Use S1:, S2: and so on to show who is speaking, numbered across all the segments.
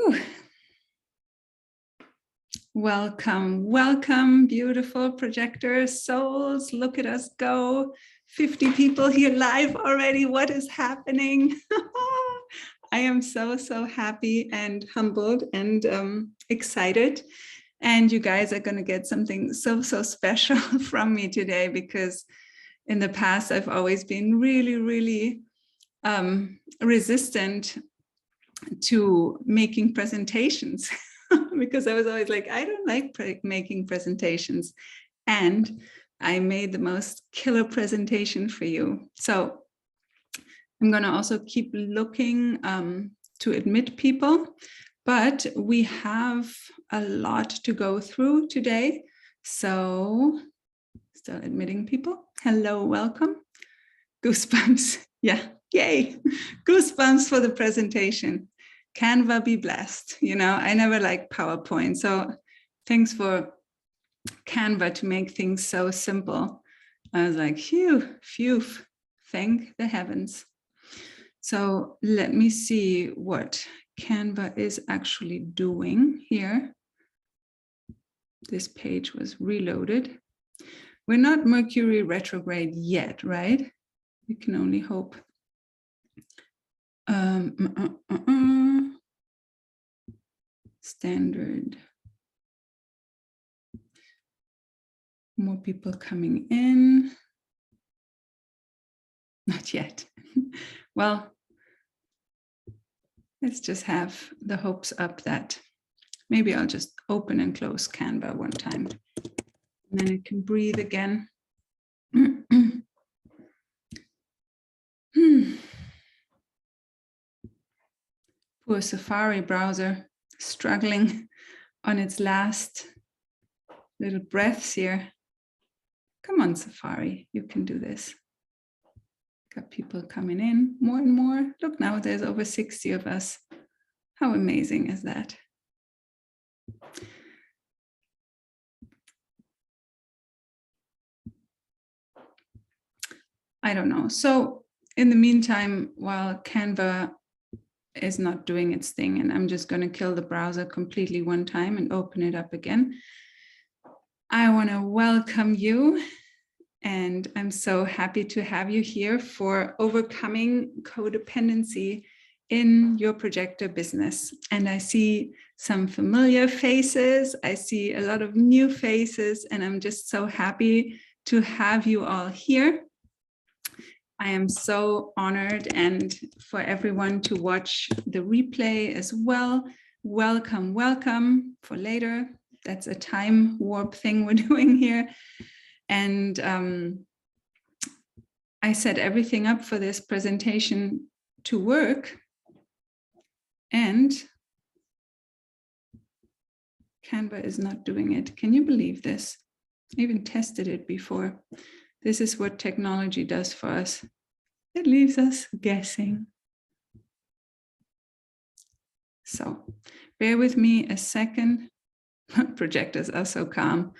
S1: Whew. Welcome, welcome, beautiful projector souls. Look at us go. 50 people here live already. What is happening? I am so happy and humbled and excited. And you guys are going to get something so special from me today, because in the past, I've always been really resistant to making presentations because I was always like, I don't like making presentations. And I made the most killer presentation for you. So I'm going to also keep looking to admit people, but we have a lot to go through today. So still admitting people. Hello, welcome. Goosebumps. Yeah, yay. Goosebumps for the presentation. Canva be blessed. You know, I never liked PowerPoint. So thanks for Canva to make things so simple. I was like, phew, thank the heavens. So let me see what Canva is actually doing here. This page was reloaded. We're not Mercury retrograde yet, right? We can only hope. Standard. More people coming in. Not yet. Well, let's just have the hopes up that maybe I'll just open and close Canva one time. And then it can breathe again. Poor Safari browser, struggling on its last little breaths here. Come on, Safari, you can do this. Got people coming in more and more. Look, now there's over 60 of us. How amazing is that? I don't know. So in the meantime, while Canva is not doing its thing, and I'm just going to kill the browser completely one time and open it up again, I want to welcome you. And I'm so happy to have you here for overcoming codependency in your projector business. And I see some familiar faces. I see a lot of new faces, and I'm just so happy to have you all here. I am so honored, and for everyone to watch the replay as well. Welcome, welcome for later. That's a time warp thing we're doing here. And I set everything up for this presentation to work. And Canva is not doing it. Can you believe this? I even tested it before. This is what technology does for us. It leaves us guessing. So bear with me a second. Projectors are so calm.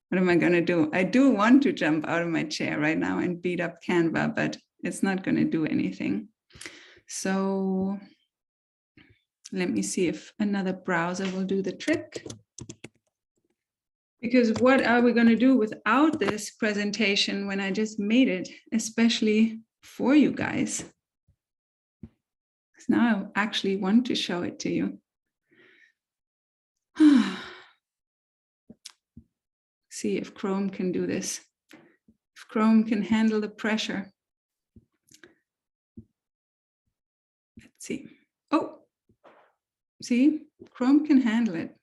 S1: What am I going to do? I do want to jump out of my chair right now and beat up Canva, but it's not going to do anything. So let me see if another browser will do the trick. Because what are we going to do without this presentation when I just made it, especially for you guys? Because now I actually want to show it to you. See if Chrome can do this. If Chrome can handle the pressure. Let's see. Oh, see, Chrome can handle it.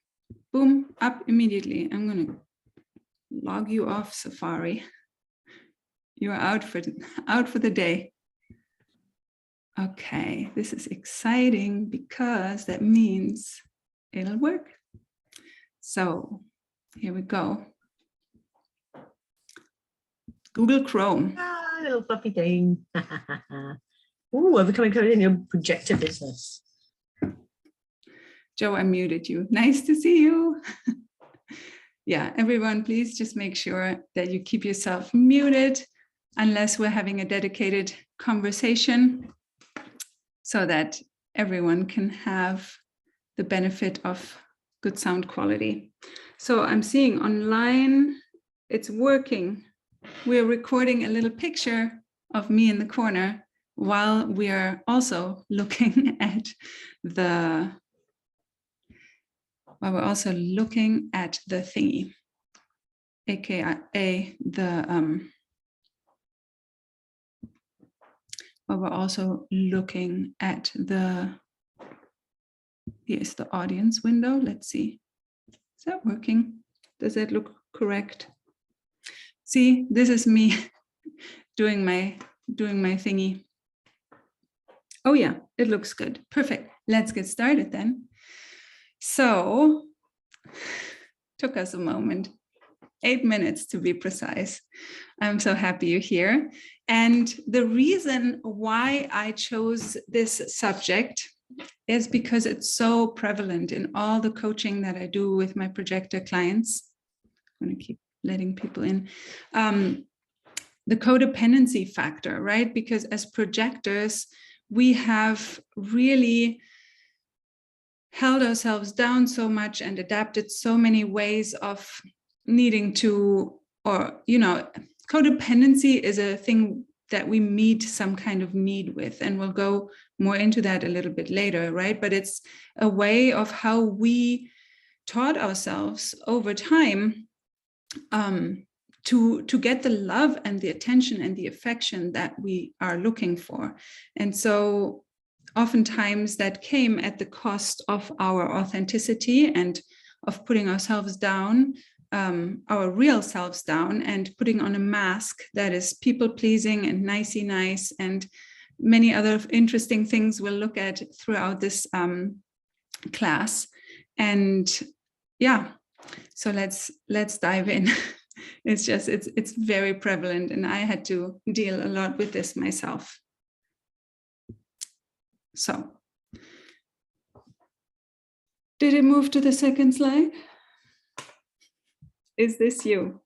S1: Boom, up immediately. I'm going to log you off, Safari. You're out for the day. Okay, this is exciting because that means it'll work. So here we go. Google Chrome.
S2: Ah, little fluffy thing. Ooh, overcoming code in your projector business.
S1: Joe, I muted you. Nice to see you. Yeah, everyone, please just make sure that you keep yourself muted unless we're having a dedicated conversation so that everyone can have the benefit of good sound quality. So I'm seeing online, it's working. We're recording a little picture of me in the corner while we are also looking at the thingy, aka we're also looking at here's the audience window. Let's see. Is that working? Does that look correct? See, this is me doing my thingy. Oh yeah, it looks good. Perfect. Let's get started then. So, took us a moment, 8 minutes to be precise. I'm so happy you're here. And the reason why I chose this subject is because it's so prevalent in all the coaching that I do with my projector clients. I'm going to keep letting people in. The codependency factor, right? Because as projectors, we have really held ourselves down so much and adapted so many ways of needing to, or, codependency is a thing that we meet some kind of need with, and we'll go more into that a little bit later, right? But it's a way of how we taught ourselves over time to get the love and the attention and the affection that we are looking for. And so oftentimes that came at the cost of our authenticity and of putting ourselves down, our real selves down, and putting on a mask that is people-pleasing and nicey nice, and many other interesting things we'll look at throughout this class. And yeah, so let's dive in. It's very prevalent, and I had to deal a lot with this myself. So, did it move to the second slide? Is this you?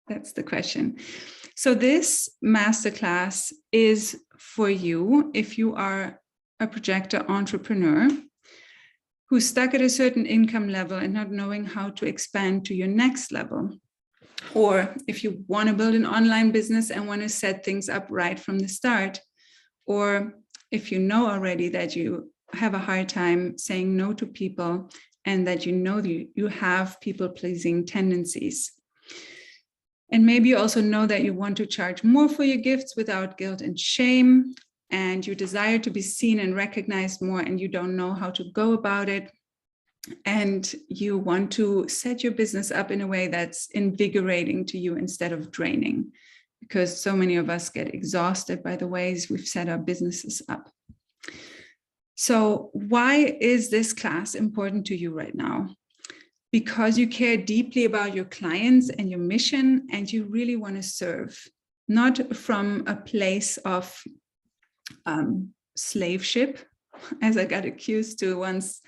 S1: That's the question. So this masterclass is for you if you are a projector entrepreneur who's stuck at a certain income level and not knowing how to expand to your next level. Or if you want to build an online business and want to set things up right from the start. Or if you know already that you have a hard time saying no to people and that you have people-pleasing tendencies. And maybe you also know that you want to charge more for your gifts without guilt and shame, and you desire to be seen and recognized more, and you don't know how to go about it. And you want to set your business up in a way that's invigorating to you instead of draining, because so many of us get exhausted by the ways we've set our businesses up. So why is this class important to you right now? Because you care deeply about your clients and your mission, and you really want to serve, not from a place of slaveship, as I got accused to once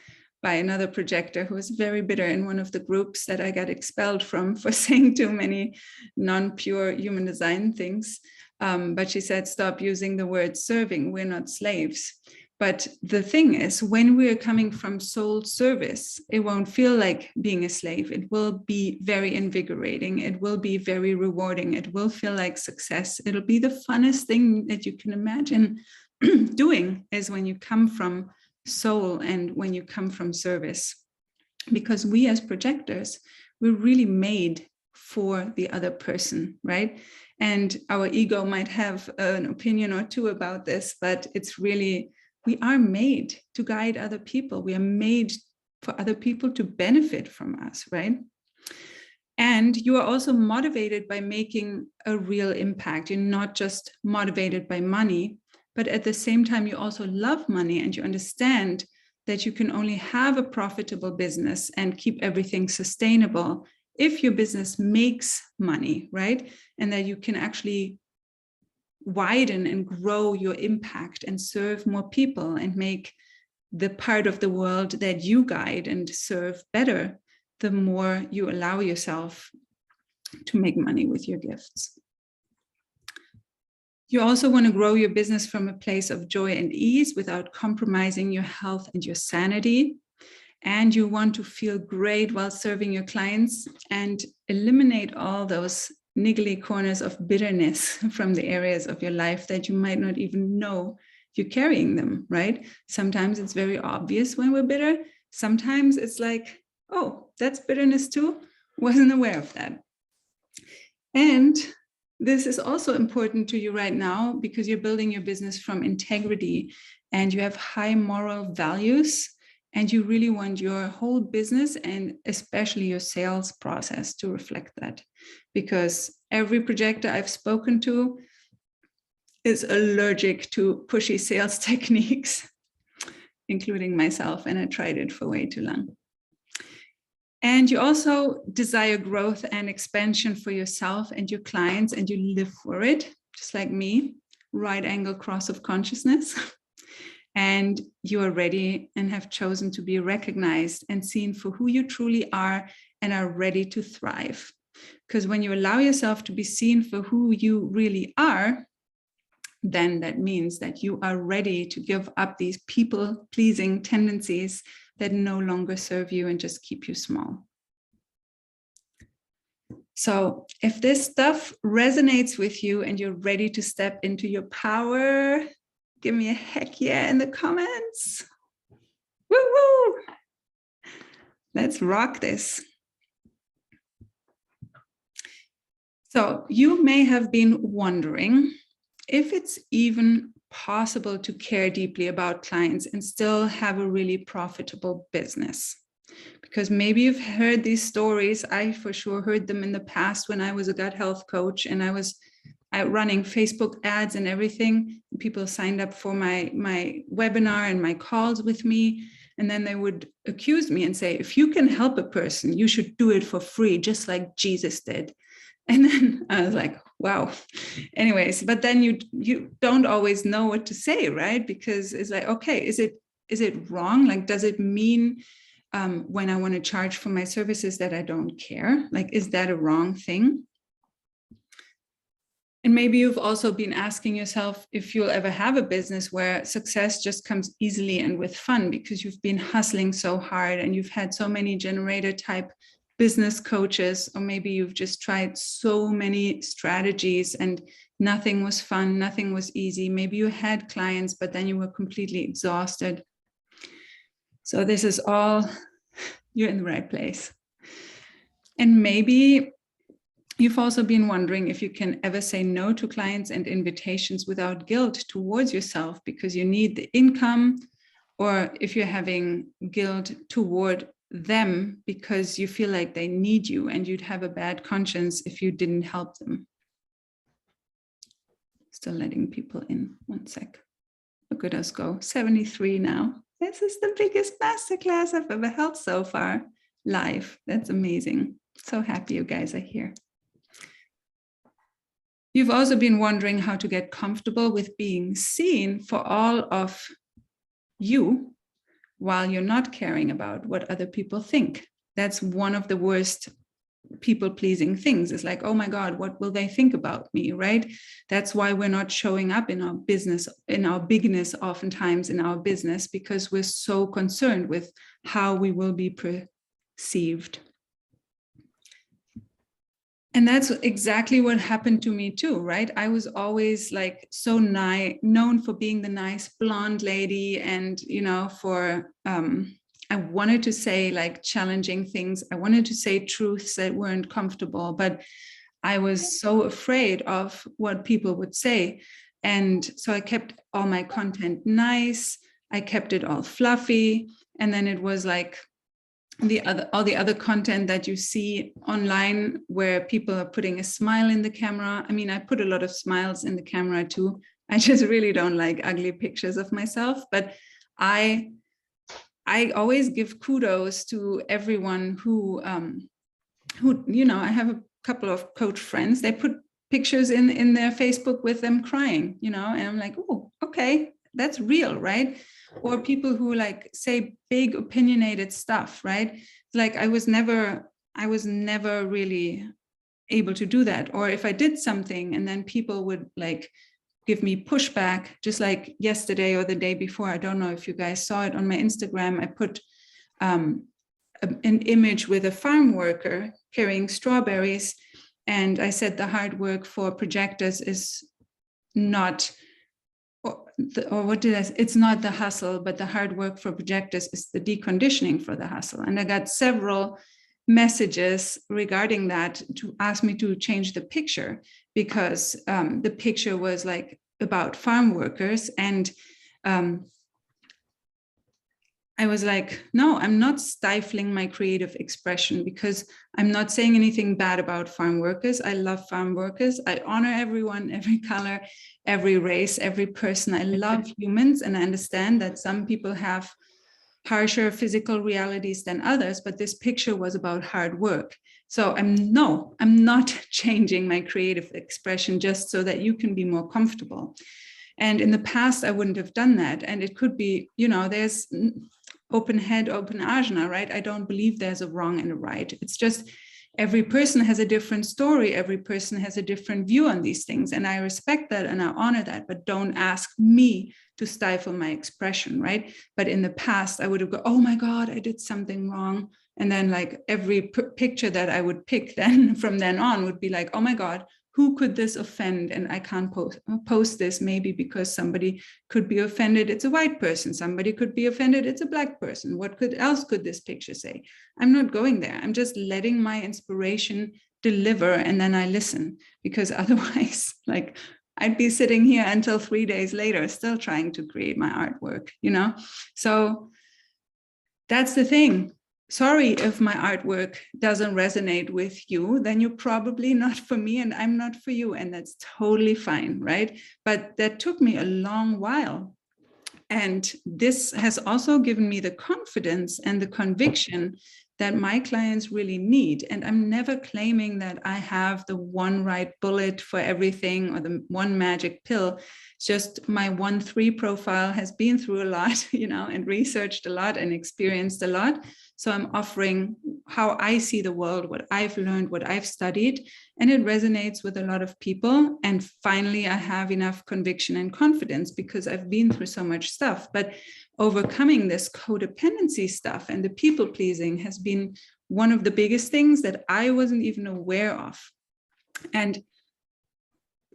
S1: by another projector who was very bitter in one of the groups that I got expelled from for saying too many non-pure human design things. But she said, stop using the word serving, we're not slaves. But the thing is, when we're coming from soul service, it won't feel like being a slave. It will be very invigorating. It will be very rewarding. It will feel like success. It'll be the funnest thing that you can imagine doing, is when you come from soul and when you come from service. Because we as projectors, we're really made for the other person, right? And our ego might have an opinion or two about this, but it's really, we are made to guide other people. We are made for other people to benefit from us, right? And you are also motivated by making a real impact. You're not just motivated by money, but at the same time, you also love money, and you understand that you can only have a profitable business and keep everything sustainable if your business makes money, right? And that you can actually widen and grow your impact and serve more people and make the part of the world that you guide and serve better, the more you allow yourself to make money with your gifts. You also want to grow your business from a place of joy and ease without compromising your health and your sanity. and you want to feel great while serving your clients and eliminate all those niggly corners of bitterness from the areas of your life that you might not even know you're carrying them, right? Sometimes it's very obvious when we're bitter. Sometimes it's like, oh, that's bitterness too. Wasn't aware of that. And this is also important to you right now because you're building your business from integrity and you have high moral values and you really want your whole business and especially your sales process to reflect that. Because every projector I've spoken to is allergic to pushy sales techniques, including myself, and I tried it for way too long. And you also desire growth and expansion for yourself and your clients, and you live for it, just like me, right angle cross of consciousness. And you are ready and have chosen to be recognized and seen for who you truly are and are ready to thrive. Because when you allow yourself to be seen for who you really are, then that means that you are ready to give up these people-pleasing tendencies that no longer serve you and just keep you small. So if this stuff resonates with you and you're ready to step into your power, give me a heck yeah in the comments. Woo woo! Let's rock this. So you may have been wondering if it's even possible to care deeply about clients and still have a really profitable business. Because maybe you've heard these stories. I for sure heard them in the past when I was a gut health coach and I was running Facebook ads and everything. People signed up for my webinar and my calls with me. And then they would accuse me and say, if you can help a person, you should do it for free, just like Jesus did. And then I was like, wow. Anyways, but then you don't always know what to say, right? Because it's like, okay, is it wrong? Like, does it mean when I want to charge for my services that I don't care? Like, is that a wrong thing? And maybe you've also been asking yourself if you'll ever have a business where success just comes easily and with fun because you've been hustling so hard and you've had so many generator type business coaches, or maybe you've just tried so many strategies and nothing was fun, nothing was easy. Maybe you had clients, but then you were completely exhausted. So this is all, you're in the right place. And maybe you've also been wondering if you can ever say no to clients and invitations without guilt towards yourself because you need the income, or if you're having guilt toward them because you feel like they need you and you'd have a bad conscience if you didn't help them. Still letting people in. 1 sec. Look at us go. 73 now. This is the biggest masterclass I've ever held so far live. That's amazing. So happy you guys are here. You've also been wondering how to get comfortable with being seen for all of you while you're not caring about what other people think. That's one of the worst people-pleasing things. It's like, oh my God, what will they think about me, right? That's why we're not showing up in our business, in our bigness, oftentimes in our business, because we're so concerned with how we will be perceived. And that's exactly what happened to me too, right? I was always like so known for being the nice blonde lady, and for I wanted to say like challenging things. I wanted to say truths that weren't comfortable, but I was so afraid of what people would say. And so I kept all my content nice. I kept it all fluffy, and then it was like all the other content that you see online where people are putting a smile in the camera. I mean, I put a lot of smiles in the camera too. I just really don't like ugly pictures of myself, but I always give kudos to everyone who I have a couple of coach friends, they put pictures in their Facebook with them crying, and I'm like, oh, okay, that's real, right? Or people who like say big opinionated stuff, right? Like I was never really able to do that. Or if I did something and then people would like give me pushback, just like yesterday or the day before. I don't know if you guys saw it on my Instagram. I put an image with a farm worker carrying strawberries. And I said the hard work for projectors is not, or what did I say? It's not the hustle, but the hard work for projectors is the deconditioning for the hustle. And I got several messages regarding that to ask me to change the picture, because the picture was like about farm workers. And I was like, no, I'm not stifling my creative expression, because I'm not saying anything bad about farm workers. I love farm workers. I honor everyone, every color, every race, every person. I love humans, and I understand that some people have harsher physical realities than others, but this picture was about hard work. So I'm not changing my creative expression just so that you can be more comfortable. And in the past, I wouldn't have done that. And it could be, there's open head, open ajna, right? I don't believe there's a wrong and a right. It's just every person has a different story. Every person has a different view on these things. And I respect that and I honor that, but don't ask me to stifle my expression, right? But in the past, I would have go, oh my God, I did something wrong. And then like every picture that I would pick then from then on would be like, oh my God, who could this offend? And I can't post this, maybe because somebody could be offended. It's a white person. Somebody could be offended. It's a black person. What else could this picture say? I'm not going there. I'm just letting my inspiration deliver, and then I listen, because otherwise, like, I'd be sitting here until 3 days later, still trying to create my artwork, So that's the thing. Sorry if my artwork doesn't resonate with you, then you're probably not for me and I'm not for you. And that's totally fine, right? But that took me a long while. And this has also given me the confidence and the conviction that my clients really need. And I'm never claiming that I have the one right bullet for everything or the one magic pill. It's just my 1-3 profile has been through a lot, and researched a lot and experienced a lot. So I'm offering how I see the world, what I've learned, what I've studied, and it resonates with a lot of people. And finally, I have enough conviction and confidence because I've been through so much stuff. But overcoming this codependency stuff and the people pleasing has been one of the biggest things that I wasn't even aware of. And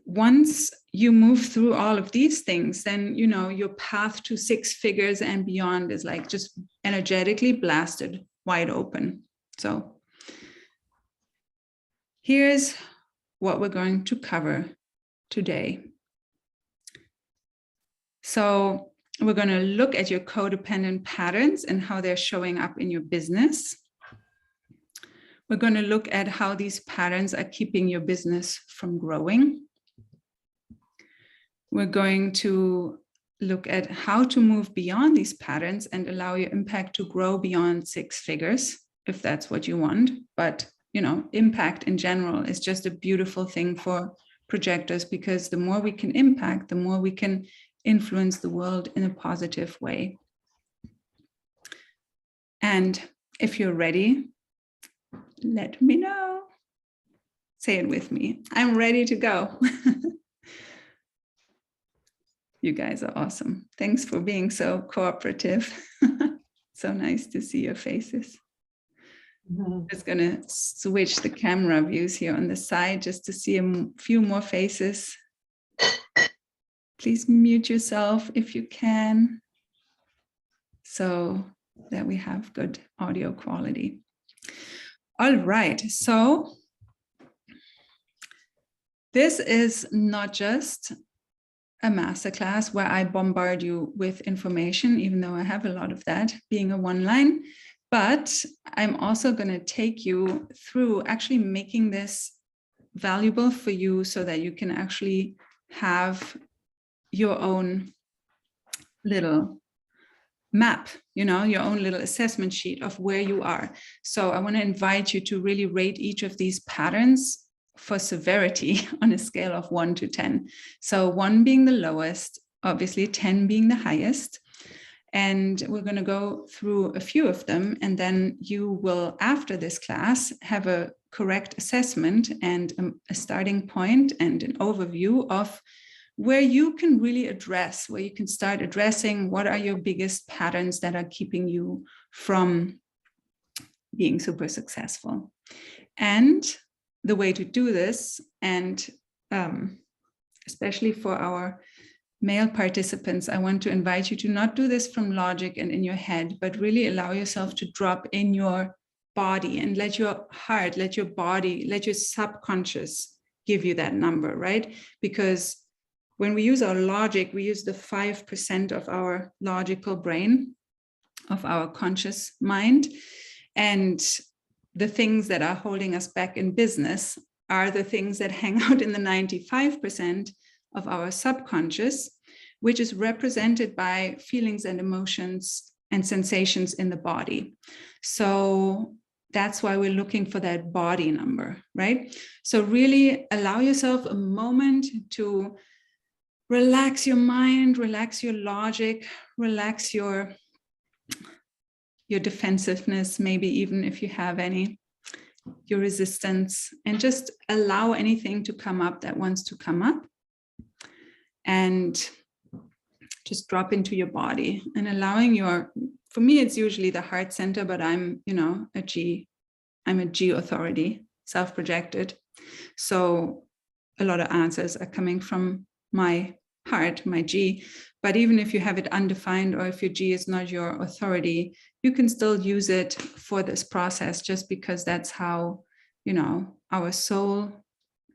S1: once you move through all of these things, then, your path to 6 figures and beyond is like just energetically blasted wide open. So here's what we're going to cover today. So we're going to look at your codependent patterns and how they're showing up in your business. We're going to look at how these patterns are keeping your business from growing. We're going to look at how to move beyond these patterns and allow your impact to grow beyond 6 figures, if that's what you want. But, impact in general is just a beautiful thing for projectors, because the more we can impact, the more we can influence the world in a positive way. And if you're ready, let me know. Say it with me. I'm ready to go. You guys are awesome. Thanks for being so cooperative. So nice to see your faces. I'm just going to switch the camera views here on the side just to see a few more faces. Please mute yourself if you can, so that we have good audio quality. All right, so this is not just a masterclass where I bombard you with information, even though I have a lot of that being a one-line, but I'm also going to take you through actually making this valuable for you so that you can actually have your own little map, your own little assessment sheet of where you are. So I want to invite you to really rate each of these patterns for severity on a scale of 1 to 10. So 1 being the lowest, obviously 10 being the highest. And we're going to go through a few of them. And then you will, after this class, have a correct assessment and a starting point and an overview of where you can really address, where you can start addressing what are your biggest patterns that are keeping you from being super successful. And the way to do this, and especially for our male participants, I want to invite you to not do this from logic and in your head, but really allow yourself to drop in your body and let your heart, let your body, let your subconscious give you that number, right? Because when we use our logic, we use the 5% of our logical brain, of our conscious mind. And the things that are holding us back in business are the things that hang out in the 95% of our subconscious, which is represented by feelings and emotions and sensations in the body. So that's why we're looking for that body number, right? So really allow yourself a moment to relax your mind, relax your logic, relax your defensiveness, maybe even if you have any, your resistance, and just allow anything to come up that wants to come up. And just drop into your body and allowing for me, it's usually the heart center, but I'm a G authority, self-projected. So a lot of answers are coming from my heart, my G. But even if you have it undefined, or if your G is not your authority, you can still use it for this process, just because that's how, our soul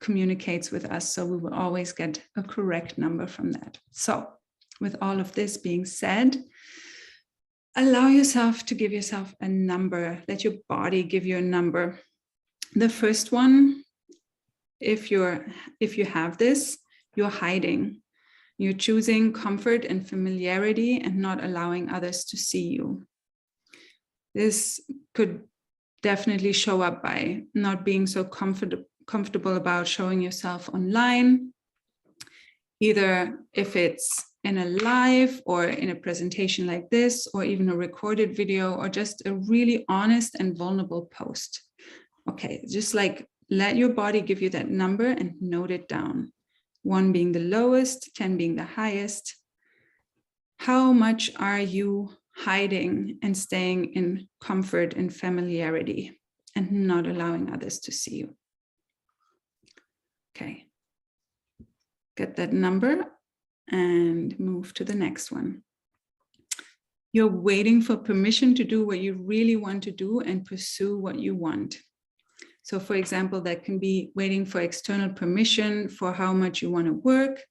S1: communicates with us. So we will always get a correct number from that. So with all of this being said, allow yourself to give yourself a number. Let your body give you a number. The first one, if you have this, you're hiding. You're choosing comfort and familiarity and not allowing others to see you. This could definitely show up by not being so comfortable about showing yourself online, either if it's in a live or in a presentation like this, or even a recorded video, or just a really honest and vulnerable post. Okay, just like let your body give you that number and note it down. 1 being the lowest, 10 being the highest. How much are you hiding and staying in comfort and familiarity and not allowing others to see you? Okay, get that number and move to the next one. You're waiting for permission to do what you really want to do and pursue what you want. So for example, that can be waiting for external permission for how much you want to work,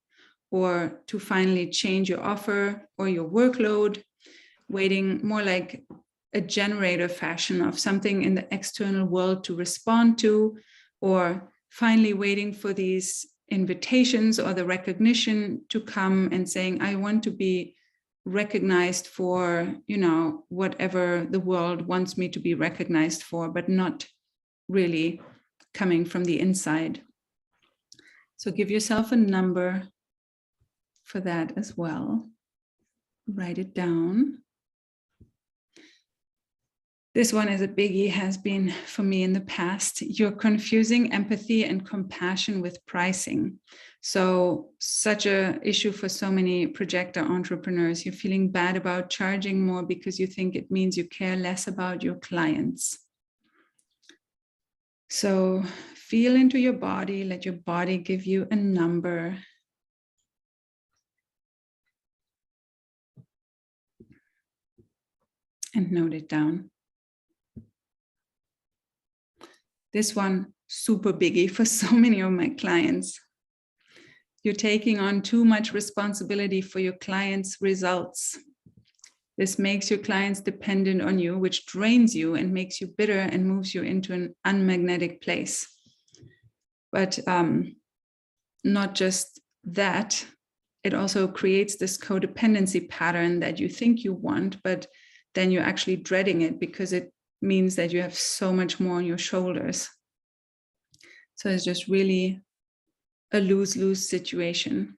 S1: or to finally change your offer or your workload, waiting more like a generator fashion of something in the external world to respond to, or finally waiting for these invitations or the recognition to come and saying, I want to be recognized for, whatever the world wants me to be recognized for, but not really coming from the inside. So give yourself a number for that as well. Write it down. This one is a biggie, has been for me in the past. You're confusing empathy and compassion with pricing. So such an issue for so many projector entrepreneurs. You're feeling bad about charging more because you think it means you care less about your clients. So feel into your body, let your body give you a number. And note it down. This one, super biggie for so many of my clients. You're taking on too much responsibility for your clients' results. This makes your clients dependent on you, which drains you and makes you bitter and moves you into an unmagnetic place. But not just that, it also creates this codependency pattern that you think you want, but then you're actually dreading it because it means that you have so much more on your shoulders. So it's just really a lose-lose situation.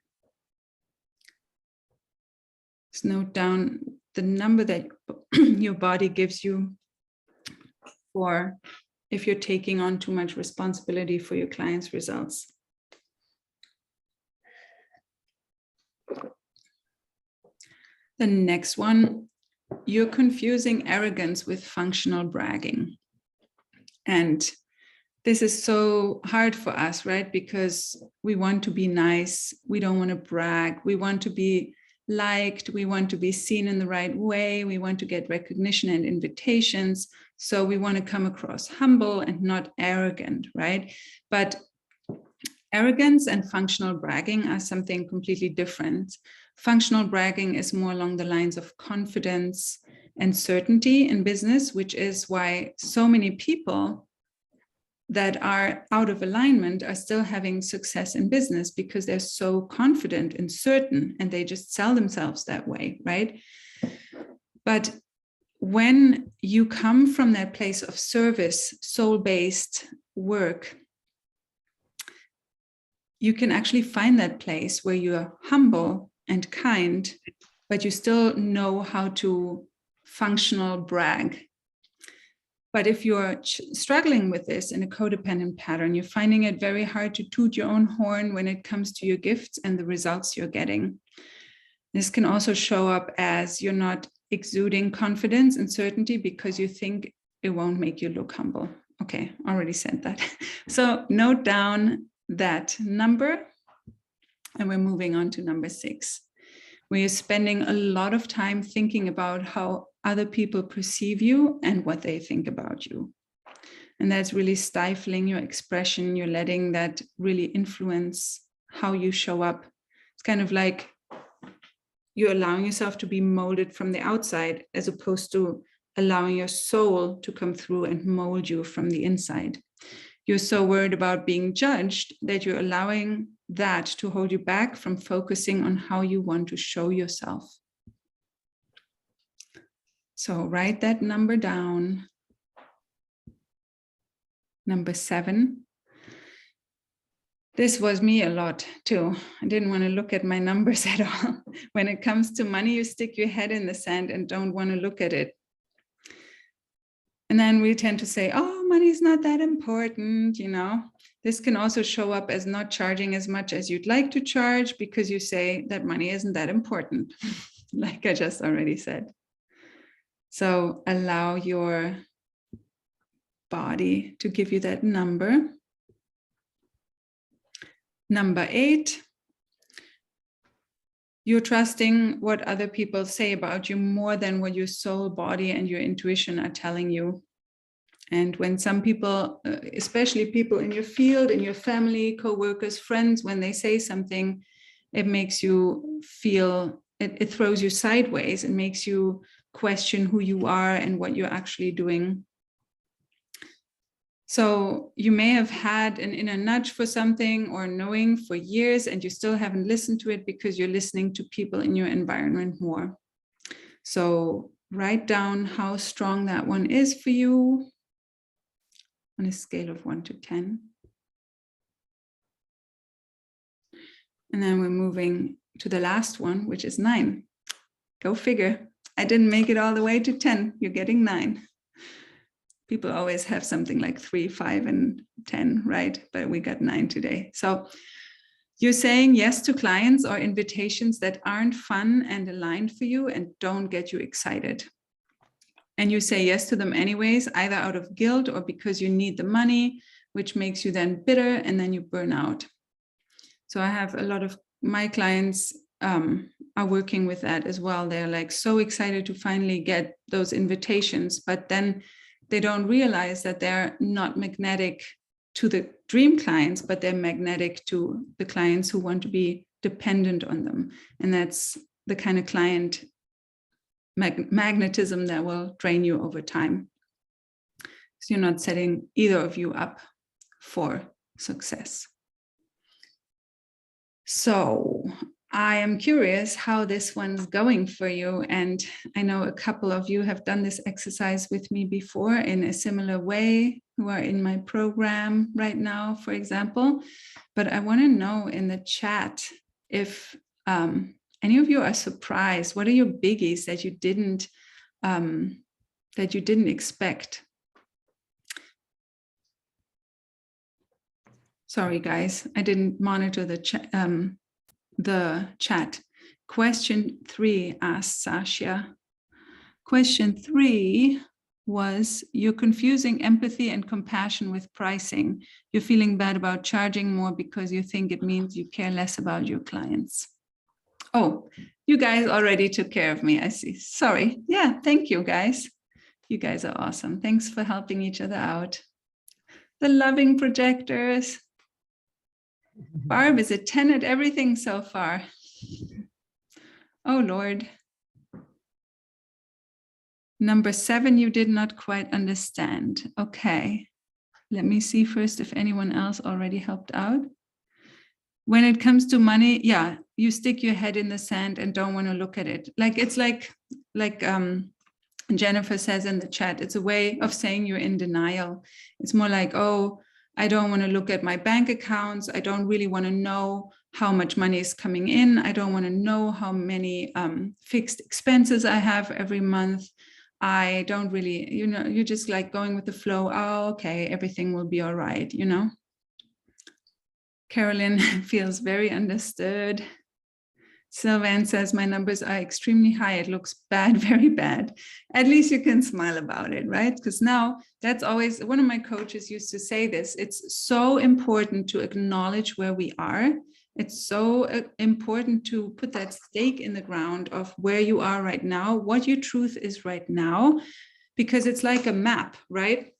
S1: Just note down the number that your body gives you for if you're taking on too much responsibility for your clients' results. The next one, you're confusing arrogance with functional bragging. And this is so hard for us, right? Because we want to be nice. We don't want to brag. We want to be liked. We want to be seen in the right way. We want to get recognition and invitations. So we want to come across humble and not arrogant, right? But arrogance and functional bragging are something completely different. Functional bragging is more along the lines of confidence and certainty in business, which is why so many people that are out of alignment are still having success in business, because they're so confident and certain, and they just sell themselves that way, right? But when you come from that place of service, soul-based work, you can actually find that place where you are humble and kind, but you still know how to functional brag. But if you're struggling with this in a codependent pattern, you're finding it very hard to toot your own horn when it comes to your gifts and the results you're getting. This can also show up as you're not exuding confidence and certainty because you think it won't make you look humble. Okay, already said that. So note down that number, and we're moving on to number 6. Where you're spending a lot of time thinking about how other people perceive you and what they think about you. And that's really stifling your expression. You're letting that really influence how you show up. It's kind of like you're allowing yourself to be molded from the outside, as opposed to allowing your soul to come through and mold you from the inside. You're so worried about being judged that you're allowing that to hold you back from focusing on how you want to show yourself. So write that number down. Number 7. This was me a lot too. I didn't want to look at my numbers at all. When it comes to money, you stick your head in the sand and don't want to look at it. And then we tend to say, oh, money's not that important, you know. This can also show up as not charging as much as you'd like to charge because you say that money isn't that important, like I just already said. So allow your body to give you that number. Number 8, you're trusting what other people say about you more than what your soul, body, and your intuition are telling you. And when some people, especially people in your field, in your family, co-workers, friends, when they say something, it makes you feel, it throws you sideways and makes you question who you are and what you're actually doing. So you may have had an inner nudge for something or knowing for years, and you still haven't listened to it because you're listening to people in your environment more. So write down how strong that one is for you on a scale of 1 to 10. And then we're moving to the last one, which is 9. Go figure. I didn't make it all the way to 10. You're getting 9. People always have something like 3, 5, and 10, right? But we got 9 today. So you're saying yes to clients or invitations that aren't fun and aligned for you and don't get you excited. And you say yes to them anyways, either out of guilt or because you need the money, which makes you then bitter and then you burn out. So I have a lot of my clients are working with that as well. They're like so excited to finally get those invitations, but then they don't realize that they're not magnetic to the dream clients, but they're magnetic to the clients who want to be dependent on them. And that's the kind of client magnetism that will drain you over time. So you're not setting either of you up for success. So I am curious how this one's going for you. And I know a couple of you have done this exercise with me before in a similar way, who are in my program right now, for example. But I want to know in the chat if any of you are surprised. What are your biggies that you didn't expect? Sorry, guys, I didn't monitor the chat. Question 3, asked Sasha. Question 3 was, you're confusing empathy and compassion with pricing. You're feeling bad about charging more because you think it means you care less about your clients. Oh, you guys already took care of me, I see. Sorry. Yeah, thank you, guys. You guys are awesome. Thanks for helping each other out. The loving projectors. Barb is a 10 at everything so far. Oh, Lord. Number 7, you did not quite understand. Okay. Let me see first if anyone else already helped out. When it comes to money, yeah, you stick your head in the sand and don't want to look at it. It's like Jennifer says in the chat, it's a way of saying you're in denial. It's more like, oh, I don't want to look at my bank accounts. I don't really want to know how much money is coming in. I don't want to know how many fixed expenses I have every month. I don't really, you're just like going with the flow. Oh, okay, everything will be all right, Carolyn feels very understood. Sylvan says, my numbers are extremely high. It looks bad, very bad. At least you can smile about it, right? Because now that's always, one of my coaches used to say this, it's so important to acknowledge where we are. It's so important to put that stake in the ground of where you are right now, what your truth is right now, because it's like a map, right?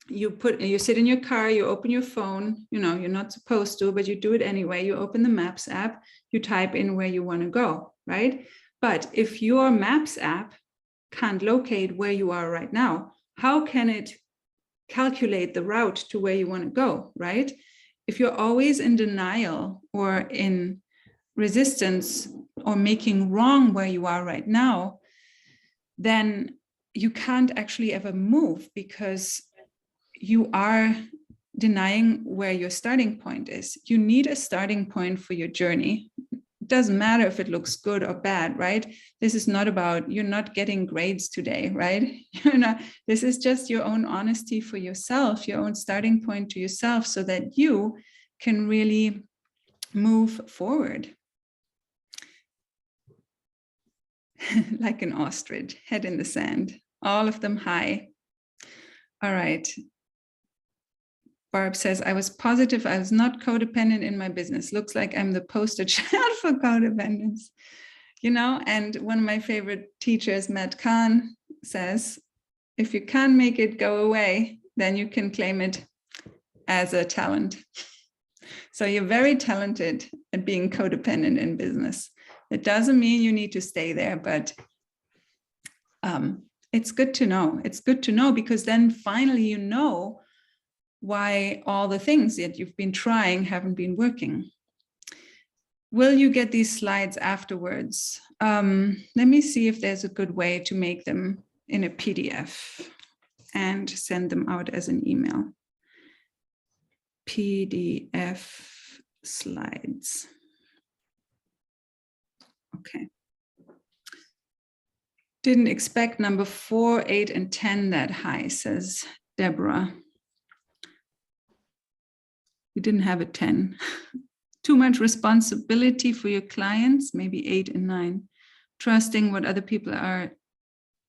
S1: You sit in your car, you open your phone, you're not supposed to, but you do it anyway. You open the Maps app, you type in where you want to go, right? But if your Maps app can't locate where you are right now, how can it calculate the route to where you want to go, right? If you're always in denial or in resistance or making wrong where you are right now, then you can't actually ever move, because you are denying where your starting point is. You need a starting point for your journey. It doesn't matter if it looks good or bad, right? This is not about, you're not getting grades today, right? This is just your own honesty for yourself, your own starting point to yourself, so that you can really move forward. Like an ostrich, head in the sand, all of them high. All right. Barb says, I was positive I was not codependent in my business. Looks like I'm the poster child for codependence. And one of my favorite teachers, Matt Kahn, says, if you can't make it go away, then you can claim it as a talent. So you're very talented at being codependent in business. It doesn't mean you need to stay there, but it's good to know. It's good to know, because then finally you know why all the things that you've been trying haven't been working. Will you get these slides afterwards? Let me see if there's a good way to make them in a PDF and send them out as an email. PDF slides. Okay. Didn't expect number 4, 8, and 10 that high, says Deborah. We didn't have a 10. Too much responsibility for your clients, maybe 8 and 9. Trusting what other people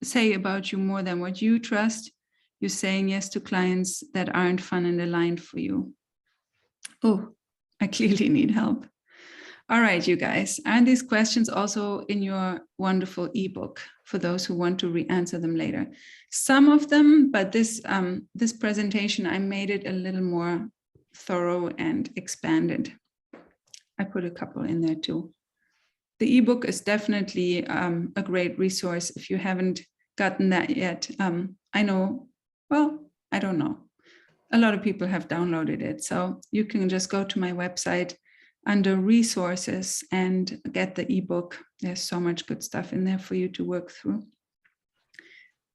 S1: say about you more than what you trust. You're saying yes to clients that aren't fun and aligned for you. Oh, I clearly need help. All right, you guys. Aren't these questions also in your wonderful ebook for those who want to re-answer them later? Some of them, but this presentation, I made it a little more thorough and expanded. I put a couple in there too. The ebook is definitely a great resource if you haven't gotten that yet. I know, well, I don't know. A lot of people have downloaded it, so you can just go to my website under resources and get the ebook. There's so much good stuff in there for you to work through.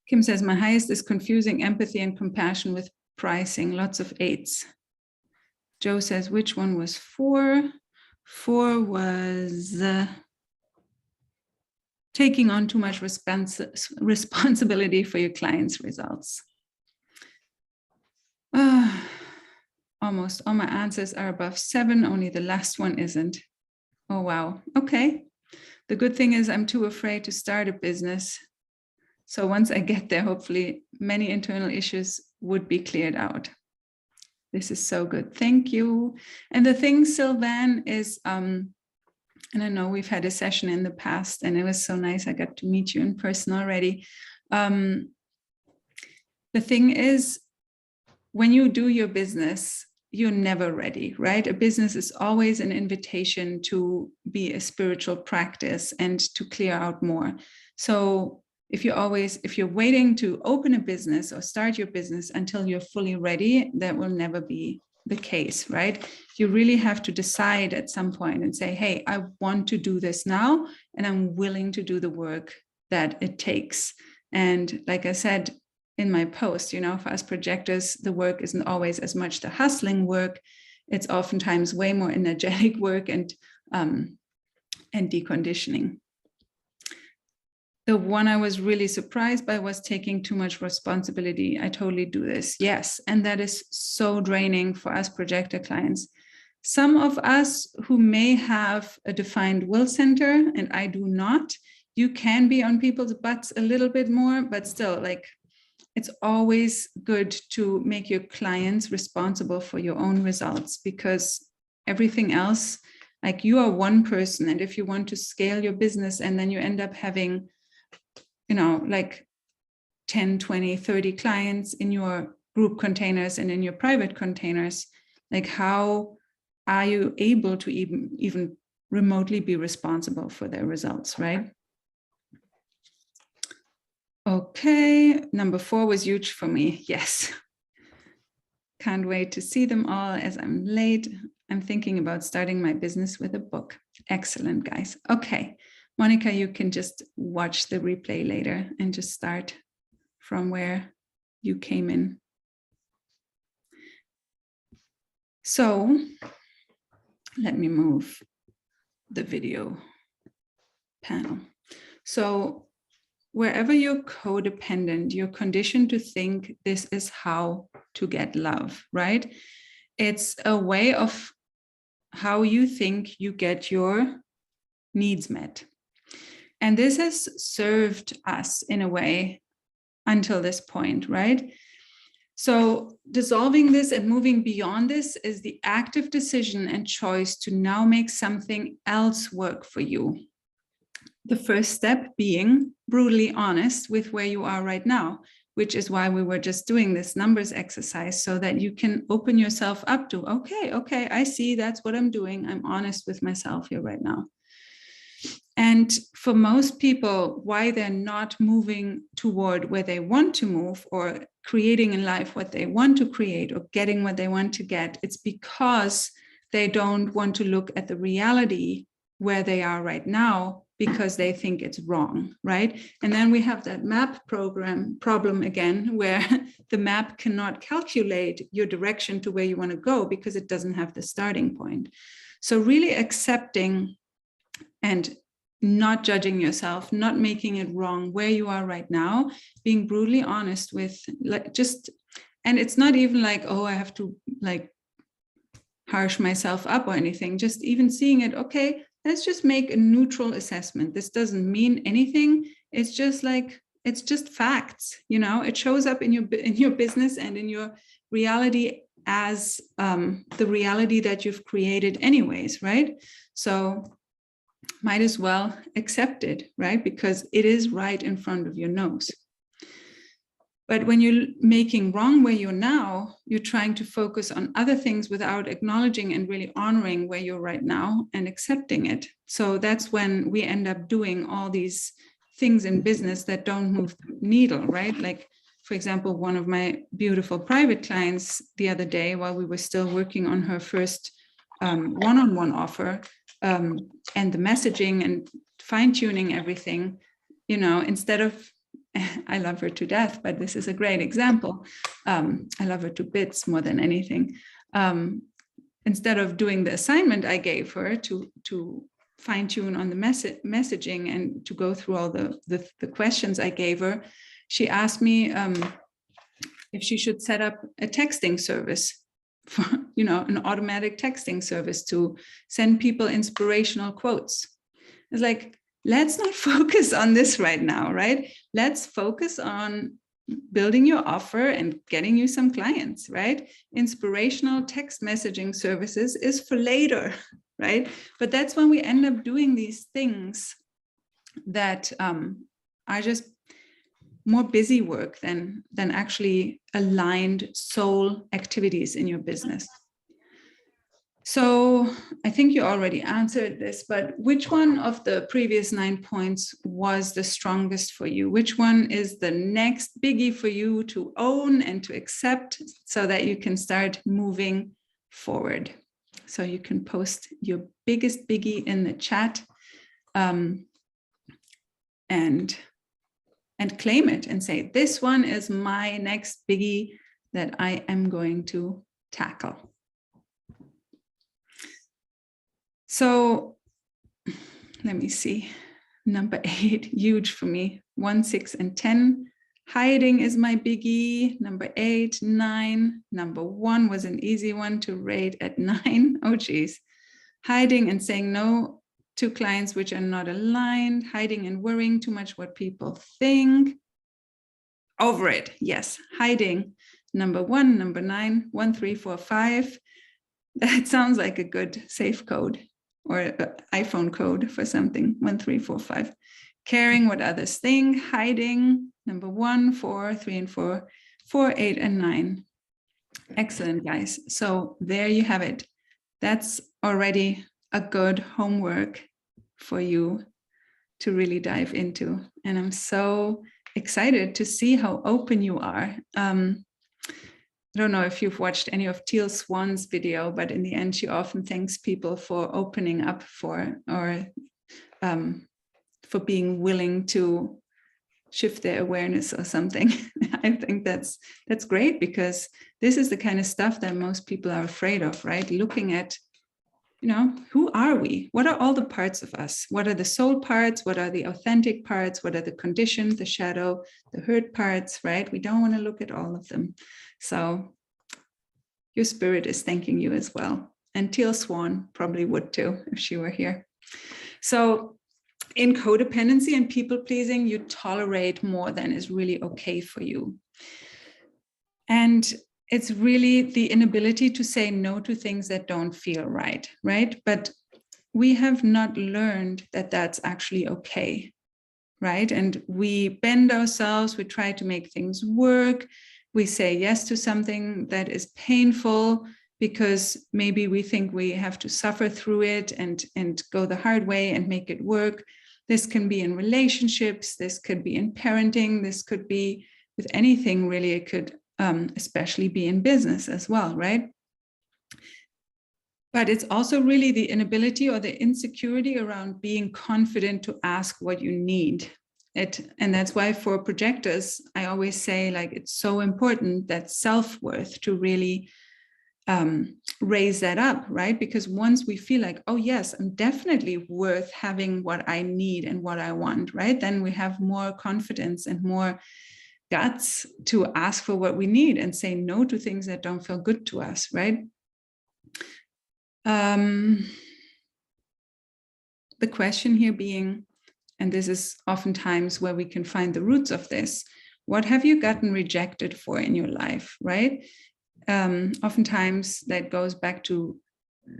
S1: Kim says, my highest is confusing empathy and compassion with pricing, lots of 8s. Joe says, which one was 4? 4 was taking on too much responsibility for your clients' results. Almost all my answers are above 7, only the last one isn't. Oh, wow. Okay. The good thing is I'm too afraid to start a business. So once I get there, hopefully many internal issues would be cleared out. This is so good. Thank you. And the thing, Sylvan, is, and I know we've had a session in the past and it was so nice. I got to meet you in person already. The thing is, when you do your business, you're never ready, right? A business is always an invitation to be a spiritual practice and to clear out more. So if you're waiting to open a business or start your business until you're fully ready, that will never be the case, right? You really have to decide at some point and say, hey, I want to do this now, and I'm willing to do the work that it takes. And like I said in my post, for us projectors, the work isn't always as much the hustling work. It's oftentimes way more energetic work and deconditioning. The one I was really surprised by was taking too much responsibility. I totally do this. Yes. And that is so draining for us projector clients. Some of us who may have a defined will center, and I do not, you can be on people's butts a little bit more, but still, like, it's always good to make your clients responsible for your own results, because everything else, like, you are one person. And if you want to scale your business and then you end up having, like 10, 20, 30 clients in your group containers and in your private containers, like, how are you able to even remotely be responsible for their results, right? Okay, number 4 was huge for me. Yes. Can't wait to see them all as I'm late. I'm thinking about starting my business with a book. Excellent, guys. Okay. Monica, you can just watch the replay later and just start from where you came in. So let me move the video panel. So wherever you're codependent, you're conditioned to think this is how to get love, right? It's a way of how you think you get your needs met. And this has served us in a way until this point, right? So dissolving this and moving beyond this is the active decision and choice to now make something else work for you. The first step being brutally honest with where you are right now, which is why we were just doing this numbers exercise, so that you can open yourself up to, okay, I see that's what I'm doing. I'm honest with myself here right now. And for most people, why they're not moving toward where they want to move or creating in life what they want to create or getting what they want to get, it's because they don't want to look at the reality where they are right now, because they think it's wrong, right? And then we have that map problem again, where the map cannot calculate your direction to where you want to go because it doesn't have the starting point. So really accepting and not judging yourself, not making it wrong where you are right now, being brutally honest with, like, just, and it's not even like, oh, I have to like harsh myself up or anything, just even seeing it, okay, let's just make a neutral assessment. This doesn't mean anything. It's just like, it's just facts, it shows up in your business and in your reality as the reality that you've created anyways, right? So might as well accept it, right? Because it is right in front of your nose. But when you're making wrong where you're now, you're trying to focus on other things without acknowledging and really honoring where you're right now and accepting it. So that's when we end up doing all these things in business that don't move the needle, right? Like, for example, one of my beautiful private clients the other day, while we were still working on her first one-on-one offer, and the messaging and fine-tuning everything, instead of, I love her to death, but this is a great example. I love her to bits more than anything. Instead of doing the assignment I gave her to fine-tune on the messaging and to go through all the questions I gave her, she asked me if she should set up a texting service, for, an automatic texting service to send people inspirational quotes. It's like, let's not focus on this right now, right? Let's focus on building your offer and getting you some clients, right? Inspirational text messaging services is for later, right? But that's when we end up doing these things that are just more busy work than actually aligned soul activities in your business. So I think you already answered this, but which one of the previous 9 points was the strongest for you? Which one is the next biggie for you to own and to accept so that you can start moving forward? So you can post your biggest biggie in the chat and claim it and say, this one is my next biggie that I am going to tackle. So let me see, number 8, huge for me, 1, 6, and 10. Hiding is my biggie. Number 8, 9. Number 1 was an easy one to rate at 9. Oh, geez. Hiding and saying no to clients which are not aligned. Hiding and worrying too much what people think. Over it, yes. Hiding, number 1, number 9, 1, 3, 4, 5. That sounds like a good safe code or iPhone code for something, 1, 3, 4, 5. Caring what others think, hiding, number 1, 4, 3, and 4, 4, 8, and 9. Excellent, guys. So there you have it. That's already a good homework for you to really dive into. And I'm so excited to see how open you are. I don't know if you've watched any of Teal Swan's video, but in the end, she often thanks people for opening up for being willing to shift their awareness or something. I think that's great, because this is the kind of stuff that most people are afraid of, right? Looking at, who are we? What are all the parts of us? What are the soul parts? What are the authentic parts? What are the conditioned, the shadow, the hurt parts, right? We don't want to look at all of them. So your spirit is thanking you as well. And Teal Swan probably would too, if she were here. So in codependency and people pleasing, you tolerate more than is really okay for you. And it's really the inability to say no to things that don't feel right, right? But we have not learned that that's actually okay, right? And we bend ourselves, we try to make things work. We say yes to something that is painful because maybe we think we have to suffer through it and go the hard way and make it work. This can be in relationships, this could be in parenting, this could be with anything really. It could especially be in business as well, right? But it's also really the inability or the insecurity around being confident to ask what you need. And that's why for projectors, I always say, like, it's so important that self-worth to really raise that up, right? Because once we feel like, oh yes, I'm definitely worth having what I need and what I want, right? Then we have more confidence and more guts to ask for what we need and say no to things that don't feel good to us, right? The question here being, and this is oftentimes where we can find the roots of this, what have you gotten rejected for in your life, right? Oftentimes that goes back to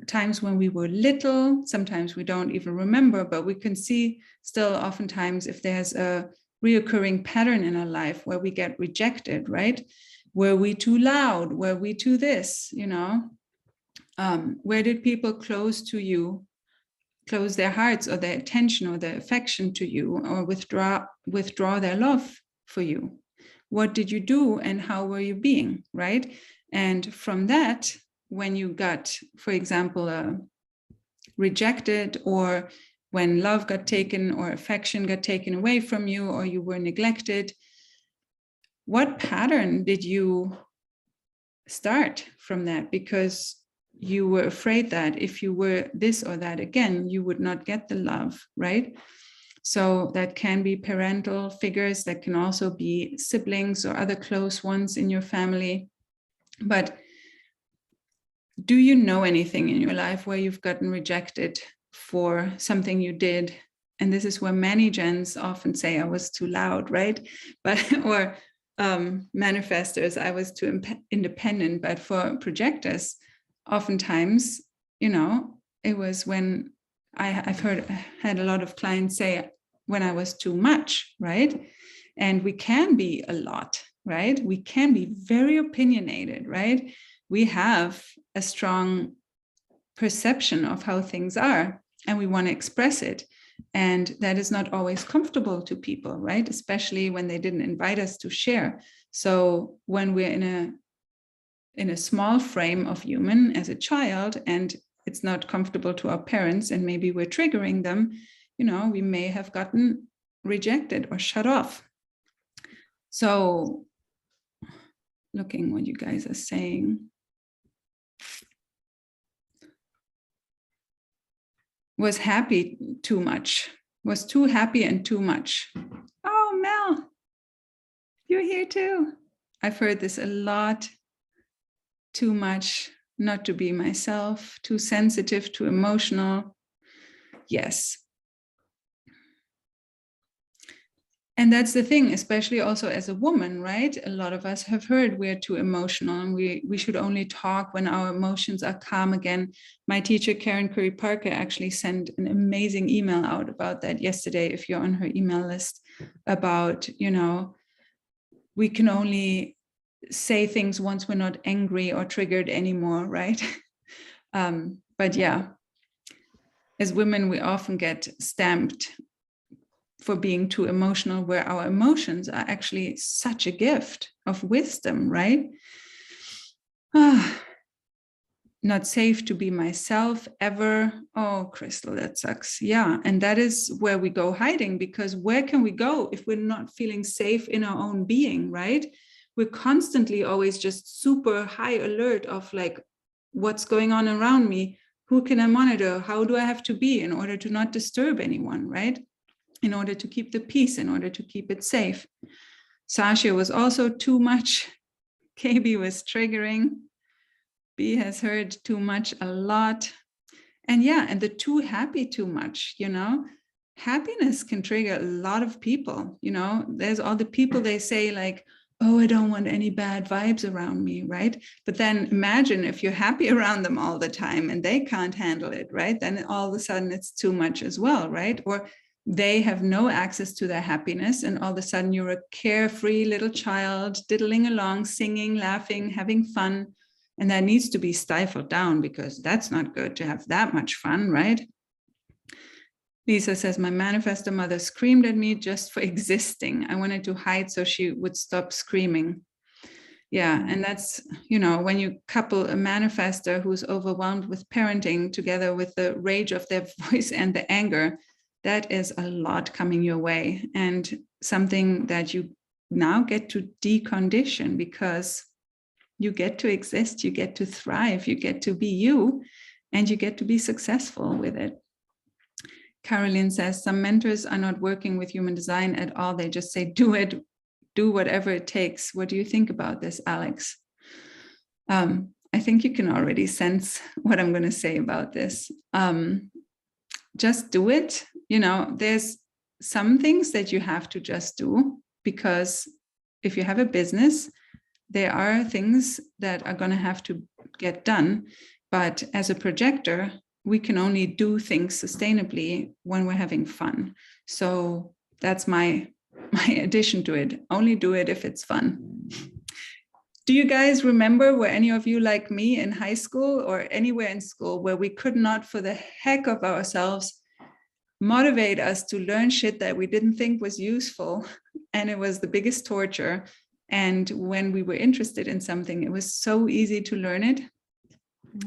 S1: times when we were little. Sometimes we don't even remember, but we can see still oftentimes if there's a reoccurring pattern in our life where we get rejected, right? Were we too loud? Were we too this, where did people close their hearts or their attention or their affection to you, or withdraw their love for you? What did you do and how were you being, right? And from that, when you got, for example, rejected, or when love got taken or affection got taken away from you, or you were neglected, what pattern did you start from that? Because you were afraid that if you were this or that again, you would not get the love, right? So that can be parental figures, that can also be siblings or other close ones in your family. But do you know anything in your life where you've gotten rejected for something you did and this is where many gens often say I was too loud, right? But, or manifestors, I was too independent. But for projectors, oftentimes, you know, it was when I've had a lot of clients say when I was too much, right? And we can be a lot, right? We can be very opinionated, right? We have a strong perception of how things are, and we want to express it. And that is not always comfortable to people, right? Especially when they didn't invite us to share. So when we're in a small frame of human as a child, and it's not comfortable to our parents, and maybe we're triggering them, you know, we may have gotten rejected or shut off. So looking what you guys are saying. Was happy too much, was too happy and too much. Oh, Mel, you're here too. I've heard this a lot. Too much, not to be myself, too sensitive, too emotional. Yes. And that's the thing, especially also as a woman, right? A lot of us have heard we're too emotional and we should only talk when our emotions are calm again. My teacher, Karen Curry Parker, actually sent an amazing email out about that yesterday, if you're on her email list, about, you know, we can only say things once we're not angry or triggered anymore, right? But yeah, as women, we often get stamped for being too emotional, where our emotions are actually such a gift of wisdom, right? Not safe to be myself ever. Oh, Crystal, that sucks. Yeah, and that is where we go hiding, because where can we go if we're not feeling safe in our own being, right? We're constantly always just super high alert of like, what's going on around me? Who can I monitor? How do I have to be in order to not disturb anyone, right? In order to keep the peace, in order to keep it safe. Sasha was also too much. KB was triggering. B has heard too much a lot. And yeah, and the too happy too much, you know, happiness can trigger a lot of people. You know, there's all the people they say like, oh, I don't want any bad vibes around me, right? But then imagine if you're happy around them all the time and they can't handle it, right? Then all of a sudden it's too much as well, right? Or they have no access to their happiness, and all of a sudden you're a carefree little child diddling along, singing, laughing, having fun, and that needs to be stifled down, because that's not good to have that much fun, right? Lisa says, my manifestor mother screamed at me just for existing. I wanted to hide so she would stop screaming. Yeah, and that's, you know, when you couple a manifestor who's overwhelmed with parenting together with the rage of their voice and the anger, that is a lot coming your way, and something that you now get to decondition, because you get to exist, you get to thrive, you get to be you, and you get to be successful with it. Caroline says, some mentors are not working with human design at all. They just say, do it, do whatever it takes. What do you think about this, Alex? I think you can already sense what I'm going to say about this. Just do it. You know, there's some things that you have to just do, because if you have a business, there are things that are going to have to get done. But as a projector, we can only do things sustainably when we're having fun. So that's my addition to it. Only do it if it's fun. Do you guys remember, were any of you like me in high school or anywhere in school where we could not, for the heck of ourselves, motivate us to learn shit that we didn't think was useful? And it was the biggest torture. And when we were interested in something, it was so easy to learn it.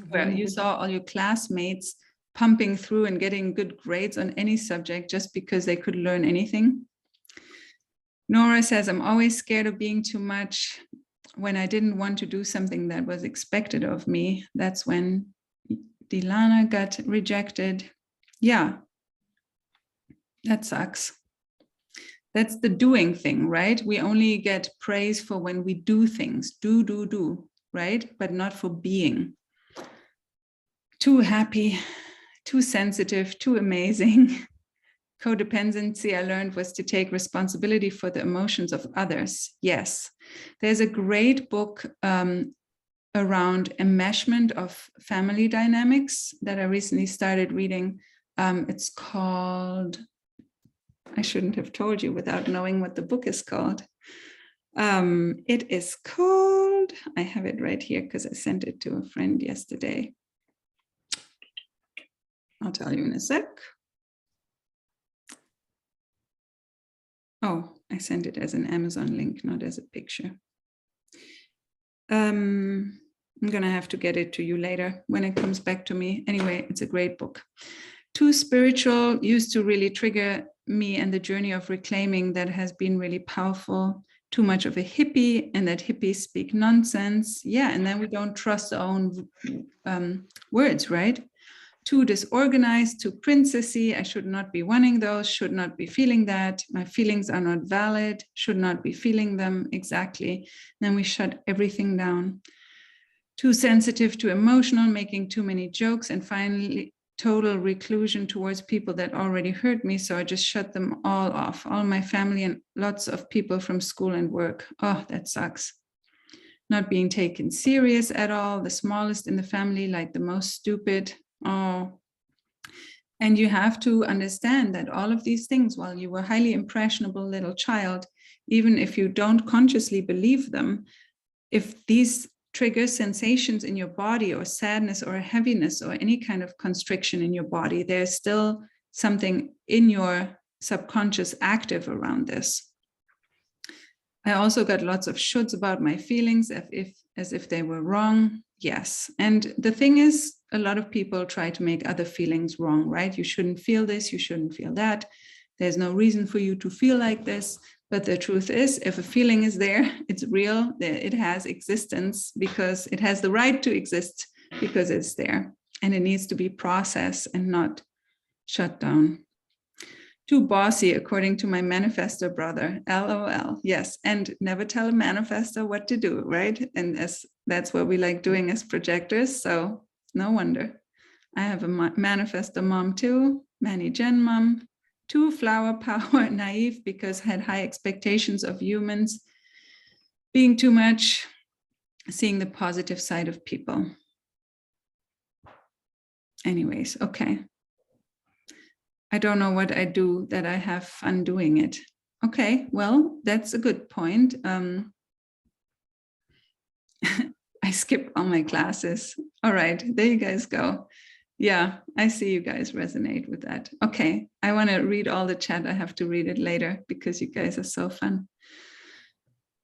S1: Where you saw all your classmates pumping through and getting good grades on any subject just because they could learn anything. Nora says, I'm always scared of being too much. When I didn't want to do something that was expected of me, that's when Dilana got rejected. Yeah, that sucks. That's the doing thing, right? We only get praise for when we do things, do, right? But not for being. Too happy, too sensitive, too amazing, Codependency, I learned, was to take responsibility for the emotions of others. Yes. There's a great book around enmeshment of family dynamics that I recently started reading. It's called, I shouldn't have told you without knowing what the book is called. It is called, I have it right here because I sent it to a friend yesterday. I'll tell you in a sec. Oh, I sent it as an Amazon link, not as a picture. I'm going to have to get it to you later when it comes back to me. Anyway, it's a great book. Too Spiritual used to really trigger me, and the journey of reclaiming that has been really powerful. Too Much of a Hippie, and that hippies speak nonsense. Yeah, and then we don't trust our own words, right? Too Disorganized, Too Princessy. I should not be wanting those, should not be feeling that. My feelings are not valid, should not be feeling them. Exactly. Then we shut everything down. Too Sensitive, Too Emotional, making too many jokes, and finally total reclusion towards people that already hurt me. So I just shut them all off, all my family and lots of people from school and work. Oh, that sucks. Not being taken serious at all, the smallest in the family, like the most stupid. Oh, and you have to understand that all of these things, while you were a highly impressionable little child, even if you don't consciously believe them, if these trigger sensations in your body, or sadness or heaviness or any kind of constriction in your body, there's still something in your subconscious active around this. I also got lots of shoulds about my feelings, as if they were wrong. Yes. And the thing is, a lot of people try to make other feelings wrong, right? You shouldn't feel this, you shouldn't feel that. There's no reason for you to feel like this. But the truth is, if a feeling is there, it's real, it has existence because it has the right to exist because it's there. And it needs to be processed and not shut down. Too bossy, according to my manifestor brother, LOL. Yes, and never tell a manifestor what to do, right? And that's what we like doing as projectors, so no wonder. I have a manifestor mom too, Manny Gen mom. Too flower power, naive, because had high expectations of humans, being too much, seeing the positive side of people. Anyways, okay. I don't know what I do that I have fun doing it. Okay, well, that's a good point. I skip all my classes. All right, there you guys go. Yeah, I see you guys resonate with that. Okay, I want to read all the chat. I have to read it later because you guys are so fun.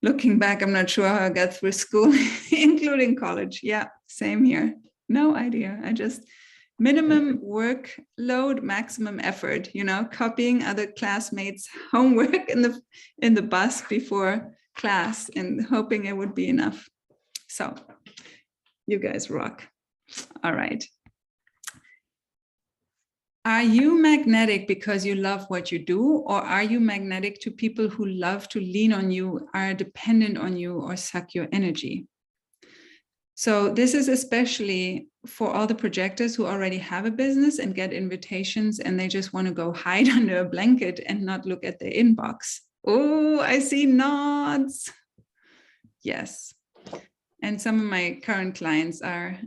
S1: Looking back, I'm not sure how I got through school, including college. Yeah, same here. No idea. I just minimum workload, maximum effort, copying other classmates' homework in the bus before class and hoping it would be enough. So you guys rock. All right. Are you magnetic because you love what you do, or are you magnetic to people who love to lean on you, are dependent on you, or suck your energy? So this is especially for all the projectors who already have a business and get invitations and they just want to go hide under a blanket and not look at their inbox. Oh, I see nods. Yes. And some of my current clients are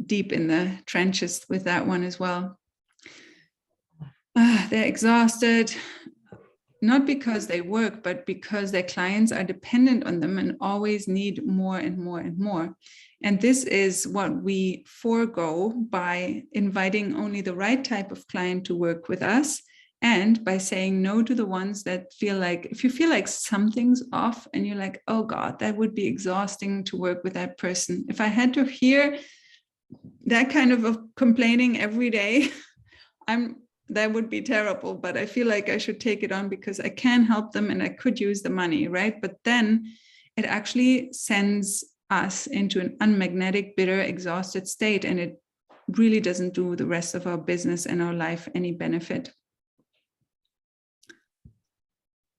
S1: deep in the trenches with that one as well. They're exhausted, not because they work, but because their clients are dependent on them and always need more and more and more. And this is what we forego by inviting only the right type of client to work with us, and by saying no to the ones that feel like, if you feel like something's off and you're like, oh God, that would be exhausting to work with that person. If I had to hear that kind of complaining every day, that would be terrible, but I feel like I should take it on because I can help them and I could use the money, right? But then it actually sends us into an unmagnetic, bitter, exhausted state, and it really doesn't do the rest of our business and our life any benefit.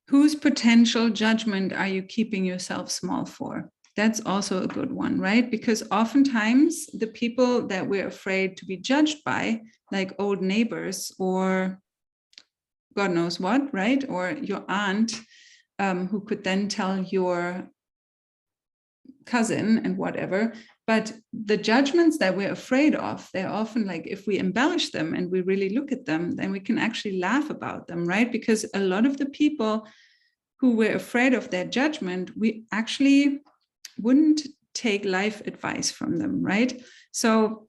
S1: Whose potential judgment are you keeping yourself small for? That's also a good one, right? Because oftentimes the people that we're afraid to be judged by, like old neighbors or God knows what, right? Or your aunt, who could then tell your cousin and whatever. But the judgments that we're afraid of, they're often like, if we embellish them and we really look at them, then we can actually laugh about them, right? Because a lot of the people who were afraid of their judgment, we actually wouldn't take life advice from them, right? So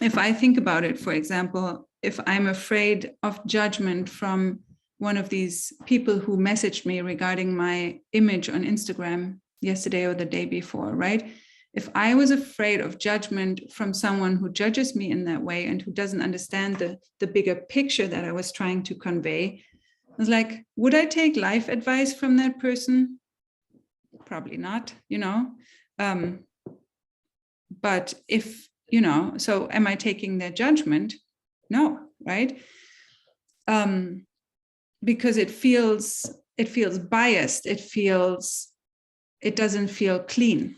S1: if I think about it, for example, if I'm afraid of judgment from one of these people who messaged me regarding my image on Instagram yesterday or the day before, right? If I was afraid of judgment from someone who judges me in that way and who doesn't understand the bigger picture that I was trying to convey, I was like, would I take life advice from that person? Probably not, you know. But if, you know, so am I taking their judgment? No, right? Because it feels biased. It doesn't feel clean.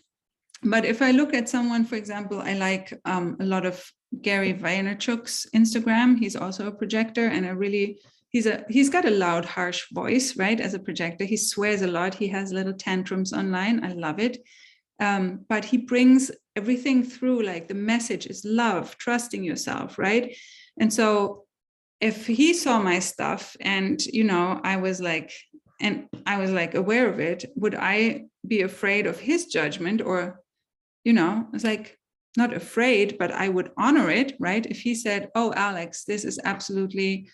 S1: But if I look at someone, for example, I like a lot of Gary Vaynerchuk's Instagram. He's also a projector, and he's got a loud, harsh voice, right? As a projector, he swears a lot. He has little tantrums online. I love it. But he brings everything through, like the message is love, trusting yourself, right? And so if he saw my stuff and, you know, I was like aware of it, would I be afraid of his judgment? Or, you know, it's like, not afraid, but I would honor it, right? If he said, oh, Alex, this is absolutely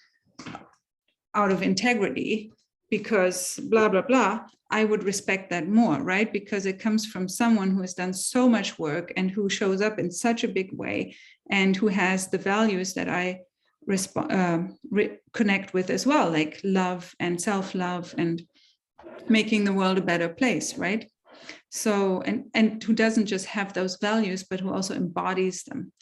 S1: out of integrity because blah, blah, blah, I would respect that more, right? Because it comes from someone who has done so much work and who shows up in such a big way and who has the values that I connect with as well, like love and self-love and making the world a better place, right? So, and who doesn't just have those values, but who also embodies them.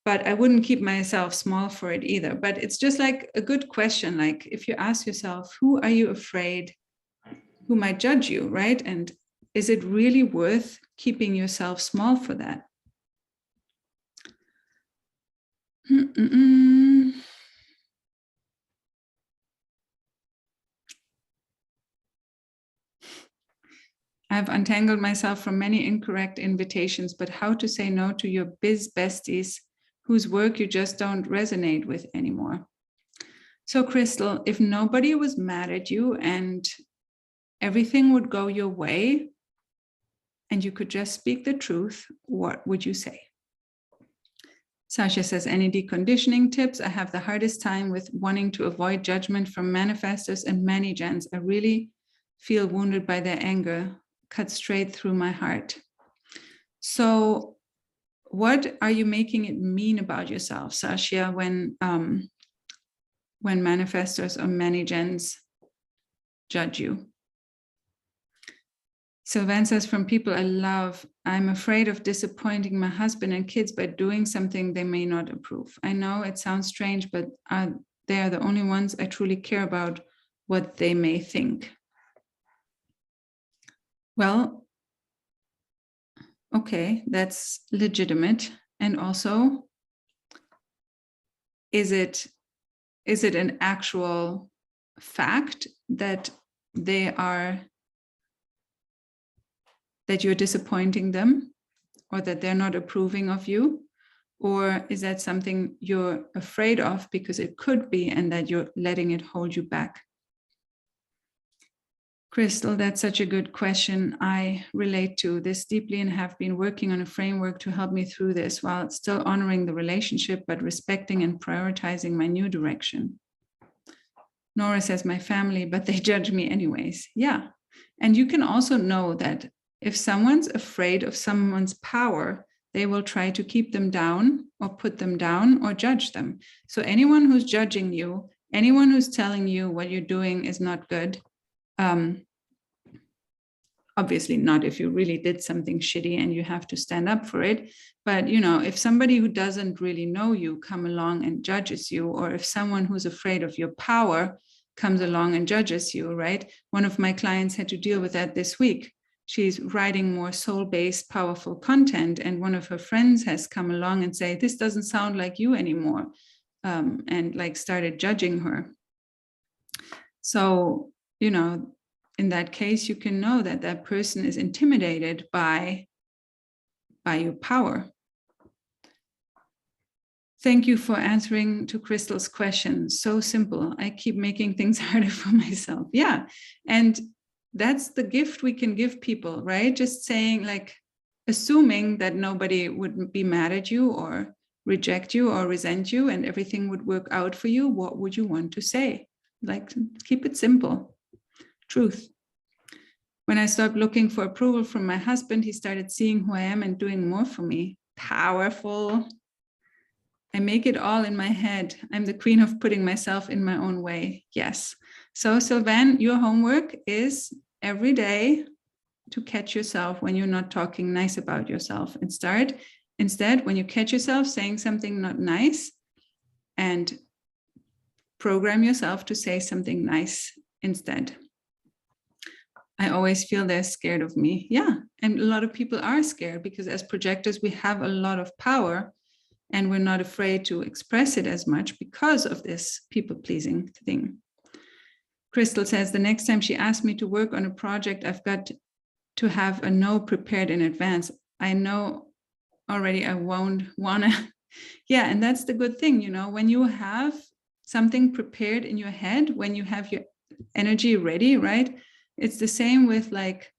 S1: But I wouldn't keep myself small for it either. But it's just like a good question. Like if you ask yourself, who are you afraid who might judge you, right? And is it really worth keeping yourself small for that? I've untangled myself from many incorrect invitations, but how to say no to your biz besties whose work you just don't resonate with anymore. So Crystal, if nobody was mad at you and everything would go your way and you could just speak the truth, what would you say? Sasha says, any deconditioning tips? I have the hardest time with wanting to avoid judgment from manifestors and many-gens. I really feel wounded by their anger, cut straight through my heart. So what are you making it mean about yourself, Sasha, when manifestors or many-gens judge you? Sylvain says, from people I love, I'm afraid of disappointing my husband and kids by doing something they may not approve. I know it sounds strange, but they are the only ones I truly care about what they may think. Well, okay, that's legitimate. And also, is it an actual fact that that you're disappointing them or that they're not approving of you? Or is that something you're afraid of because it could be and that you're letting it hold you back? Crystal, that's such a good question. I relate to this deeply and have been working on a framework to help me through this while still honoring the relationship, but respecting and prioritizing my new direction. Nora says, my family, but they judge me anyways. Yeah. And you can also know that if someone's afraid of someone's power, they will try to keep them down or put them down or judge them. So anyone who's judging you, anyone who's telling you what you're doing is not good, obviously not if you really did something shitty and you have to stand up for it. But, you know, if somebody who doesn't really know you come along and judges you, or if someone who's afraid of your power comes along and judges you, right? One of my clients had to deal with that this week. She's writing more soul-based, powerful content. And one of her friends has come along and say, this doesn't sound like you anymore. And like started judging her. So, you know, in that case, you can know that that person is intimidated by your power. Thank you for answering to Crystal's question. So simple. I keep making things harder for myself. Yeah. And that's the gift we can give people, right? Just saying, like, assuming that nobody would be mad at you or reject you or resent you and everything would work out for you. What would you want to say? Like, keep it simple. Truth. When I stopped looking for approval from my husband, he started seeing who I am and doing more for me. Powerful. I make it all in my head. I'm the queen of putting myself in my own way. Yes. So Sylvain, your homework is every day to catch yourself when you're not talking nice about yourself, and start instead when you catch yourself saying something not nice, and program yourself to say something nice instead. I always feel they're scared of me. Yeah. And a lot of people are scared because as projectors, we have a lot of power and we're not afraid to express it as much because of this people-pleasing thing. Crystal says, the next time she asks me to work on a project, I've got to have a no prepared in advance. I know already I won't wanna. Yeah, and that's the good thing, you know, when you have something prepared in your head, when you have your energy ready, right? It's the same with like,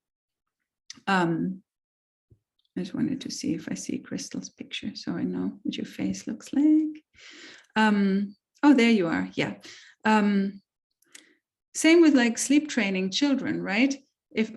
S1: I just wanted to see if I see Crystal's picture so I know what your face looks like. Oh, there you are. Yeah. Same with like sleep training children, right?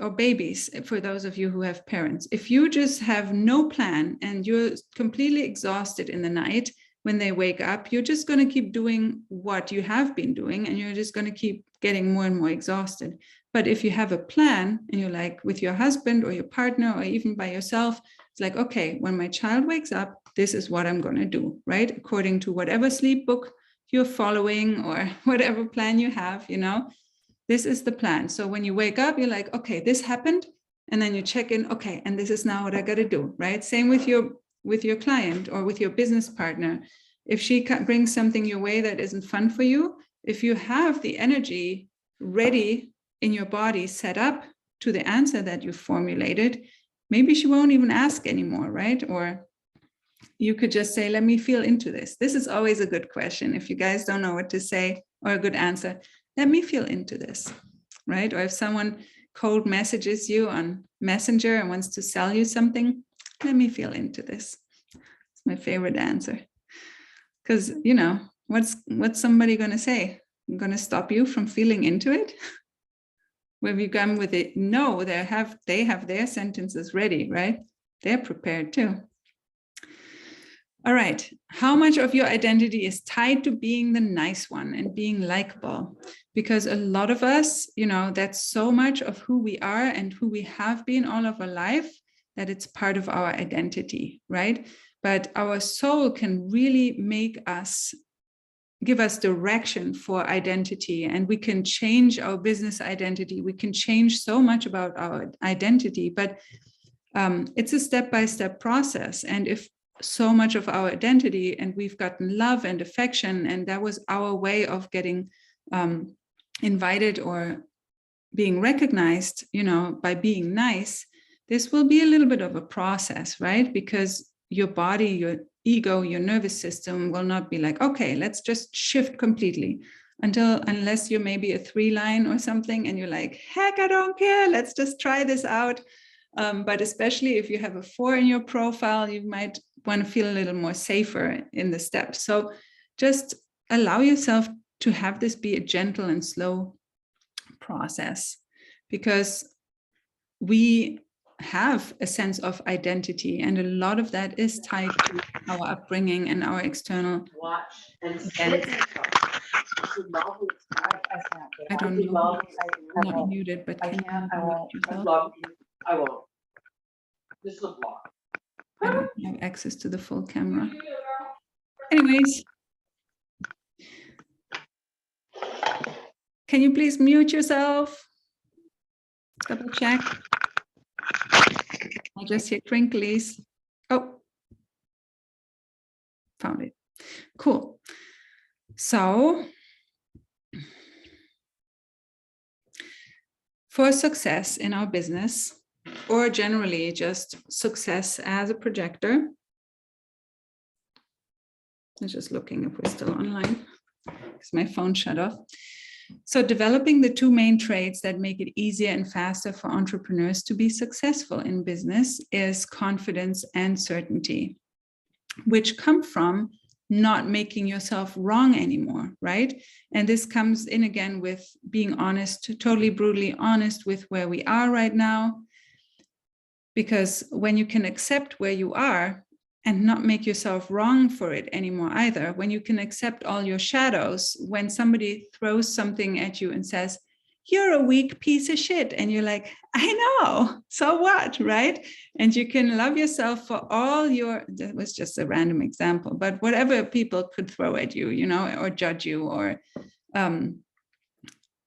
S1: Or babies, for those of you who have parents. If you just have no plan and you're completely exhausted in the night, when they wake up, you're just going to keep doing what you have been doing and you're just going to keep getting more and more exhausted. But if you have a plan and you're like with your husband or your partner or even by yourself, it's like, okay, when my child wakes up, this is what I'm going to do, right? According to whatever sleep book you're following or whatever plan you have, you know, this is the plan. So when you wake up, you're like, okay, this happened. And then you check in, okay, and this is now what I got to do, right? Same with your client or with your business partner. If she brings something your way that isn't fun for you, if you have the energy ready in your body set up to the answer that you formulated, maybe she won't even ask anymore, right? Or you could just say, let me feel into this. This is always a good question. If you guys don't know what to say or a good answer, let me feel into this, right? Or if someone cold messages you on Messenger and wants to sell you something, let me feel into this. It's my favorite answer. Because, you know, what's somebody going to say? I'm going to stop you from feeling into it? When you come with it, no, they have their sentences ready, right? They're prepared too. All right. How much of your identity is tied to being the nice one and being likable? Because a lot of us, you know, that's so much of who we are and who we have been all of our life that it's part of our identity, right? But our soul can really give us direction for identity, and we can change our business identity. We can change so much about our identity, but it's a step-by-step process. And if so much of our identity and we've gotten love and affection, and that was our way of getting invited or being recognized, you know, by being nice, this will be a little bit of a process, right? Because your body, your ego, your nervous system will not be like, okay, let's just shift completely unless you're maybe a 3-line or something and you're like, heck, I don't care, let's just try this out. But especially if you have a 4 in your profile, you might want to feel a little more safer in the steps. So just allow yourself to have this be a gentle and slow process, because we have a sense of identity, and a lot of that is tied to our upbringing and our external. I don't know. I'm not muted, but can you mute yourself?
S3: I won't. This is a block.
S1: I don't have access to the full camera. Anyways, can you please mute yourself? Double check. I just hear crinklies. Oh, found it. Cool. So for success in our business, or generally just success as a projector. I'm just looking if we're still online because my phone shut off. So developing the two main traits that make it easier and faster for entrepreneurs to be successful in business is confidence and certainty, which come from not making yourself wrong anymore, right? And this comes in again with being honest, totally brutally honest with where we are right now. Because when you can accept where you are and not make yourself wrong for it anymore either, when you can accept all your shadows, when somebody throws something at you and says, you're a weak piece of shit, and you're like, I know, so what, right? And you can love yourself for all your, that was just a random example, but whatever people could throw at you, you know, or judge you, or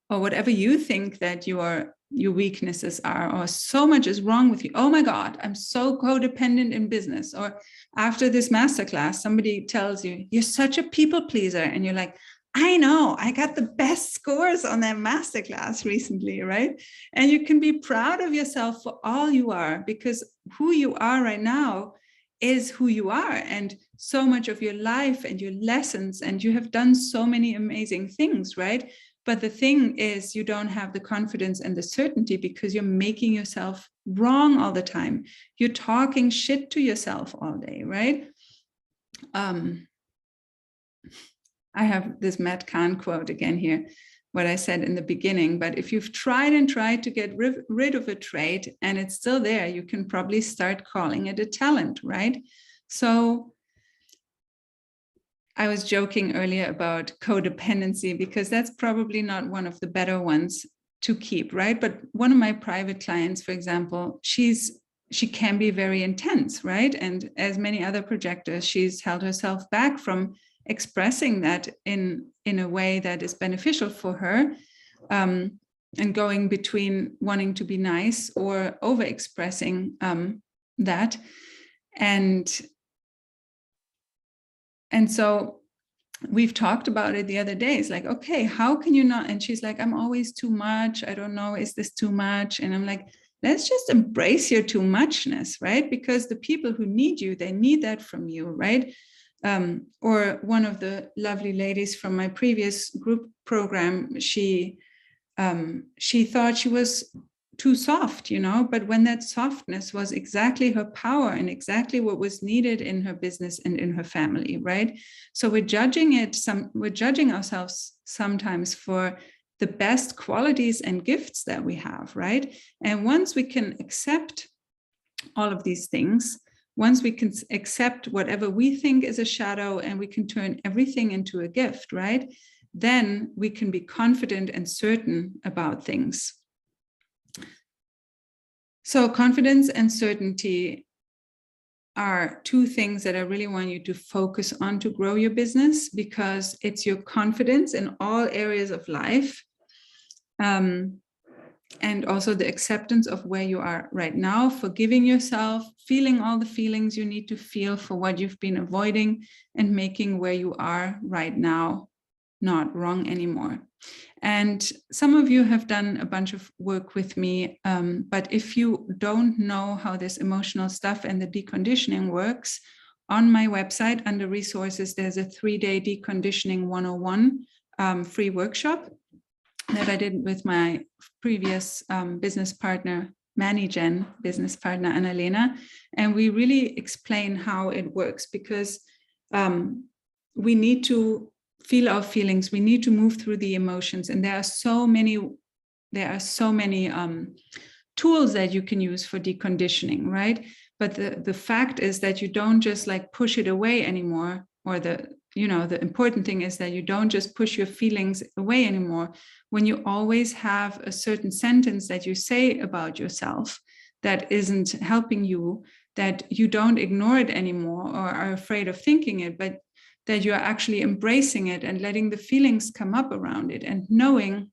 S1: whatever you think that your weaknesses are, or so much is wrong with you. Oh my God, I'm so codependent in business. Or after this masterclass, somebody tells you, you're such a people pleaser. And you're like, I know, I got the best scores on that masterclass recently, right? And you can be proud of yourself for all you are, because who you are right now is who you are. And so much of your life and your lessons, and you have done so many amazing things, right? But the thing is, you don't have the confidence and the certainty because you're making yourself wrong all the time. You're talking shit to yourself all day, right? I have this Matt Kahn quote again here, what I said in the beginning, but if you've tried and tried to get rid of a trait and it's still there, you can probably start calling it a talent, right? So I was joking earlier about codependency because that's probably not one of the better ones to keep, right? But one of my private clients, for example, she can be very intense, right? And as many other projectors, she's held herself back from expressing that in a way that is beneficial for her, and going between wanting to be nice or over-expressing that. And so we've talked about it the other day. It's like, okay, how can you not? And she's like, I'm always too much. I don't know, is this too much? And I'm like, let's just embrace your too muchness, right? Because the people who need you, they need that from you, right? Or one of the lovely ladies from my previous group program, she thought she was too soft, you know, but when that softness was exactly her power and exactly what was needed in her business and in her family, right? So we're judging ourselves sometimes for the best qualities and gifts that we have, right? And once we can accept all of these things, once we can accept whatever we think is a shadow and we can turn everything into a gift, right? Then we can be confident and certain about things. So confidence and certainty are two things that I really want you to focus on to grow your business, because it's your confidence in all areas of life. And also the acceptance of where you are right now, forgiving yourself, feeling all the feelings you need to feel for what you've been avoiding, and making where you are right now not wrong anymore. And some of you have done a bunch of work with me, but if you don't know how this emotional stuff and the deconditioning works, on my website under resources, there's a 3-day deconditioning 101 free workshop that I did with my previous business partner, Manijen business partner, Annalena. And we really explain how it works, because we need to feel our feelings. We need to move through the emotions. And there are so many tools that you can use for deconditioning, right? But the fact is that you don't just like push it away anymore, or the important thing is that you don't just push your feelings away anymore. When you always have a certain sentence that you say about yourself that isn't helping you, that you don't ignore it anymore or are afraid of thinking it, but that you're actually embracing it and letting the feelings come up around it. And knowing,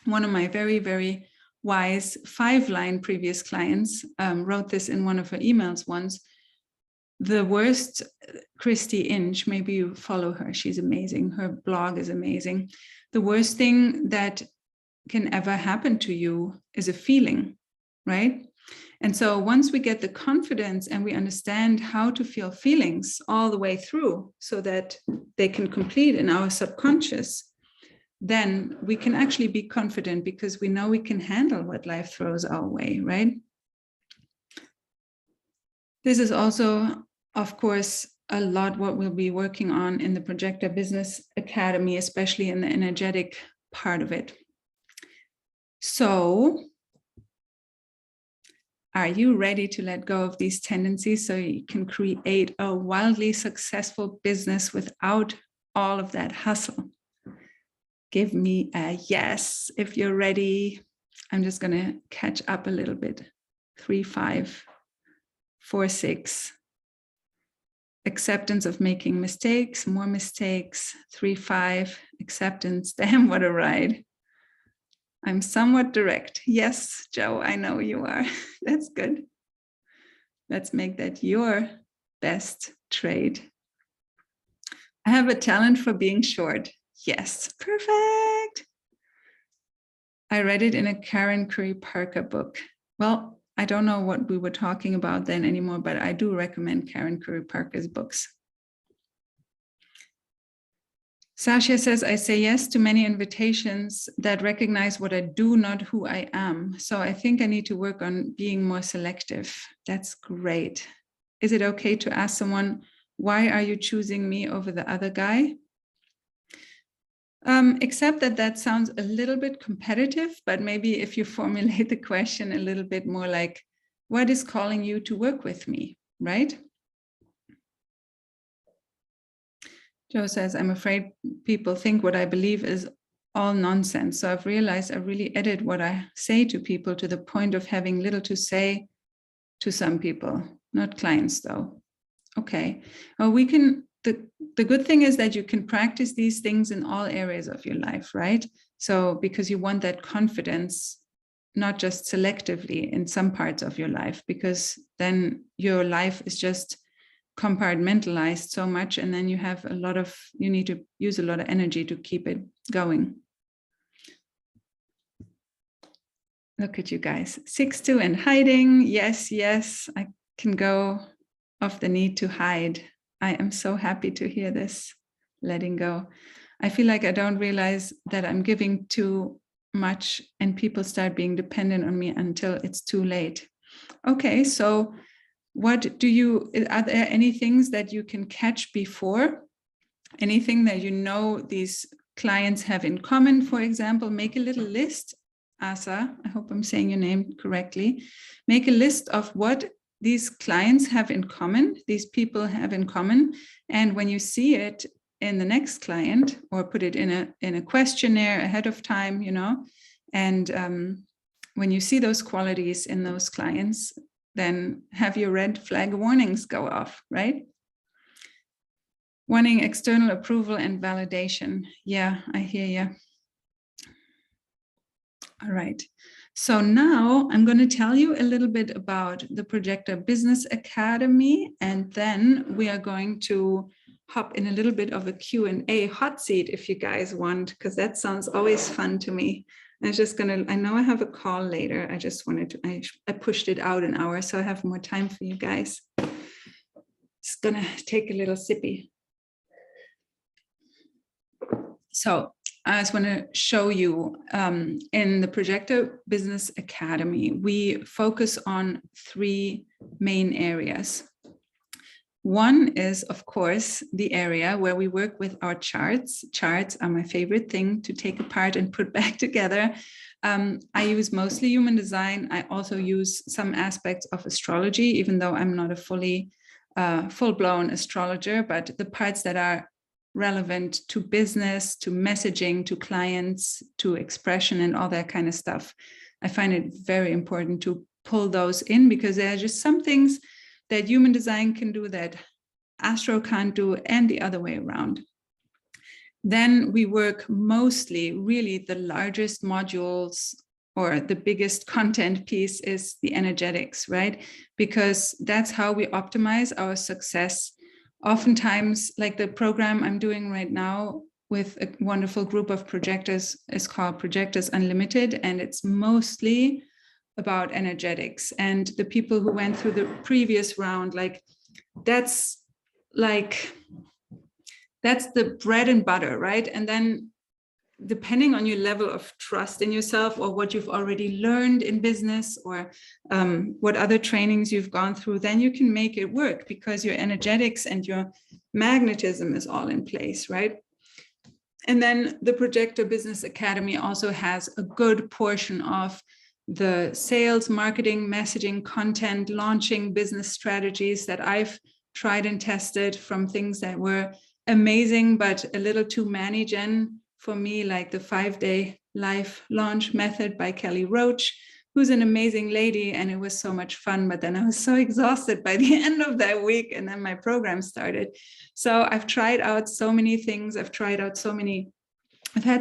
S1: one of my very, very wise 5-line previous clients wrote this in one of her emails once. The worst, Christy Inch, maybe you follow her, she's amazing. Her blog is amazing. The worst thing that can ever happen to you is a feeling, right? And so once we get the confidence and we understand how to feel feelings all the way through so that they can complete in our subconscious, then we can actually be confident because we know we can handle what life throws our way, right? This is also, of course, a lot what we'll be working on in the Projector Business Academy, especially in the energetic part of it. So, are you ready to let go of these tendencies so you can create a wildly successful business without all of that hustle? Give me a yes if you're ready. I'm just going to catch up a little bit. 3, 5, 4, 6. Acceptance of making mistakes, more mistakes. 3, 5. Acceptance. Damn, what a ride. I'm somewhat direct. Yes, Joe, I know you are. That's good. Let's make that your best trade. I have a talent for being short. Yes, perfect. I read it in a Karen Curry Parker book. Well, I don't know what we were talking about then anymore, but I do recommend Karen Curry Parker's books. Sasha says, I say yes to many invitations that recognize what I do, not who I am. So I think I need to work on being more selective. That's great. Is it okay to ask someone, why are you choosing me over the other guy? Except that sounds a little bit competitive, but maybe if you formulate the question a little bit more like, what is calling you to work with me, right? Joe says, I'm afraid people think what I believe is all nonsense. So I've realized I really edit what I say to people to the point of having little to say to some people, not clients though. Okay, well, we can, the good thing is that you can practice these things in all areas of your life, right? So because you want that confidence, not just selectively in some parts of your life, because then your life is just compartmentalized so much, and then you have you need to use a lot of energy to keep it going. Look at you guys. 6-2 and hiding. Yes, yes, I can go off the need to hide. I am so happy to hear this. Letting go. I feel like I don't realize that I'm giving too much and people start being dependent on me until it's too late. Okay, so are there any things that you can catch before? Anything that you know these clients have in common, for example? Make a little list, Asa, I hope I'm saying your name correctly. Make a list of what these clients have in common, these people have in common. And when you see it in the next client, or put it in a questionnaire ahead of time, you know, and when you see those qualities in those clients, then have your red flag warnings go off, right? Wanting external approval and validation. Yeah, I hear you. All right. So now I'm going to tell you a little bit about the Projector Business Academy, and then we are going to hop in a little bit of a Q&A hot seat if you guys want, because that sounds always fun to me. I know I have a call later. I just wanted to, I pushed it out an hour, so I have more time for you guys. Just gonna take a little sippy. So I just want to show you in the Projector Business Academy, we focus on 3 main areas. One is, of course, the area where we work with our charts. Charts are my favorite thing to take apart and put back together. I use mostly human design. I also use some aspects of astrology, even though I'm not a full-blown astrologer, but the parts that are relevant to business, to messaging, to clients, to expression and all that kind of stuff. I find it very important to pull those in because there are just some things that human design can do that astro can't do, and the other way around. Then we work mostly, really the largest modules or the biggest content piece is the energetics, right? Because that's how we optimize our success. Oftentimes, like the program I'm doing right now, with a wonderful group of projectors. It's called Projectors Unlimited, and it's mostly about energetics. And the people who went through the previous round, that's the bread and butter, right? And then depending on your level of trust in yourself, or what you've already learned in business, or what other trainings you've gone through, then you can make it work, because your energetics and your magnetism is all in place, right? And then the Projector Business Academy also has a good portion of the sales, marketing, messaging, content, launching business strategies that I've tried and tested, from things that were amazing but a little too many, Jen, for me, like the 5-day live launch method by Kelly Roach, who's an amazing lady, and it was so much fun. But then I was so exhausted by the end of that week, and then my program started. So I've tried out so many things. I've had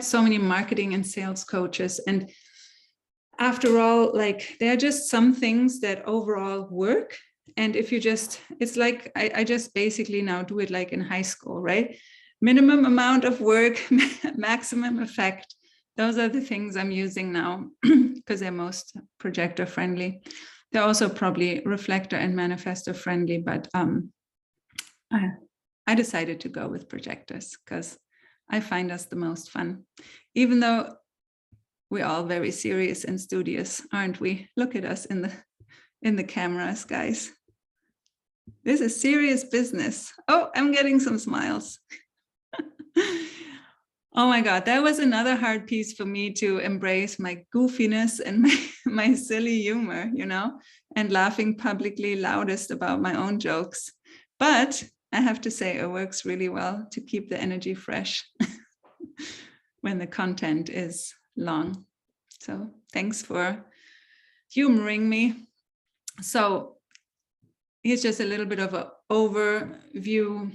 S1: so many marketing and sales coaches, and after all, there are just some things that overall work. And if you it's like I just basically now do it like in high school, right? Minimum amount of work, maximum effect. Those are the things I'm using now, because they're most projector friendly. They're also probably reflector and manifestor friendly, but I decided to go with projectors because I find us the most fun, even though we're all very serious and studious, aren't we? Look at us in the cameras, guys. This is serious business. Oh, I'm getting some smiles. Oh my God, that was another hard piece for me, to embrace my goofiness and my silly humor, and laughing publicly loudest about my own jokes. But I have to say, it works really well to keep the energy fresh when the content is long. So thanks for humoring me. So here's just a little bit of an overview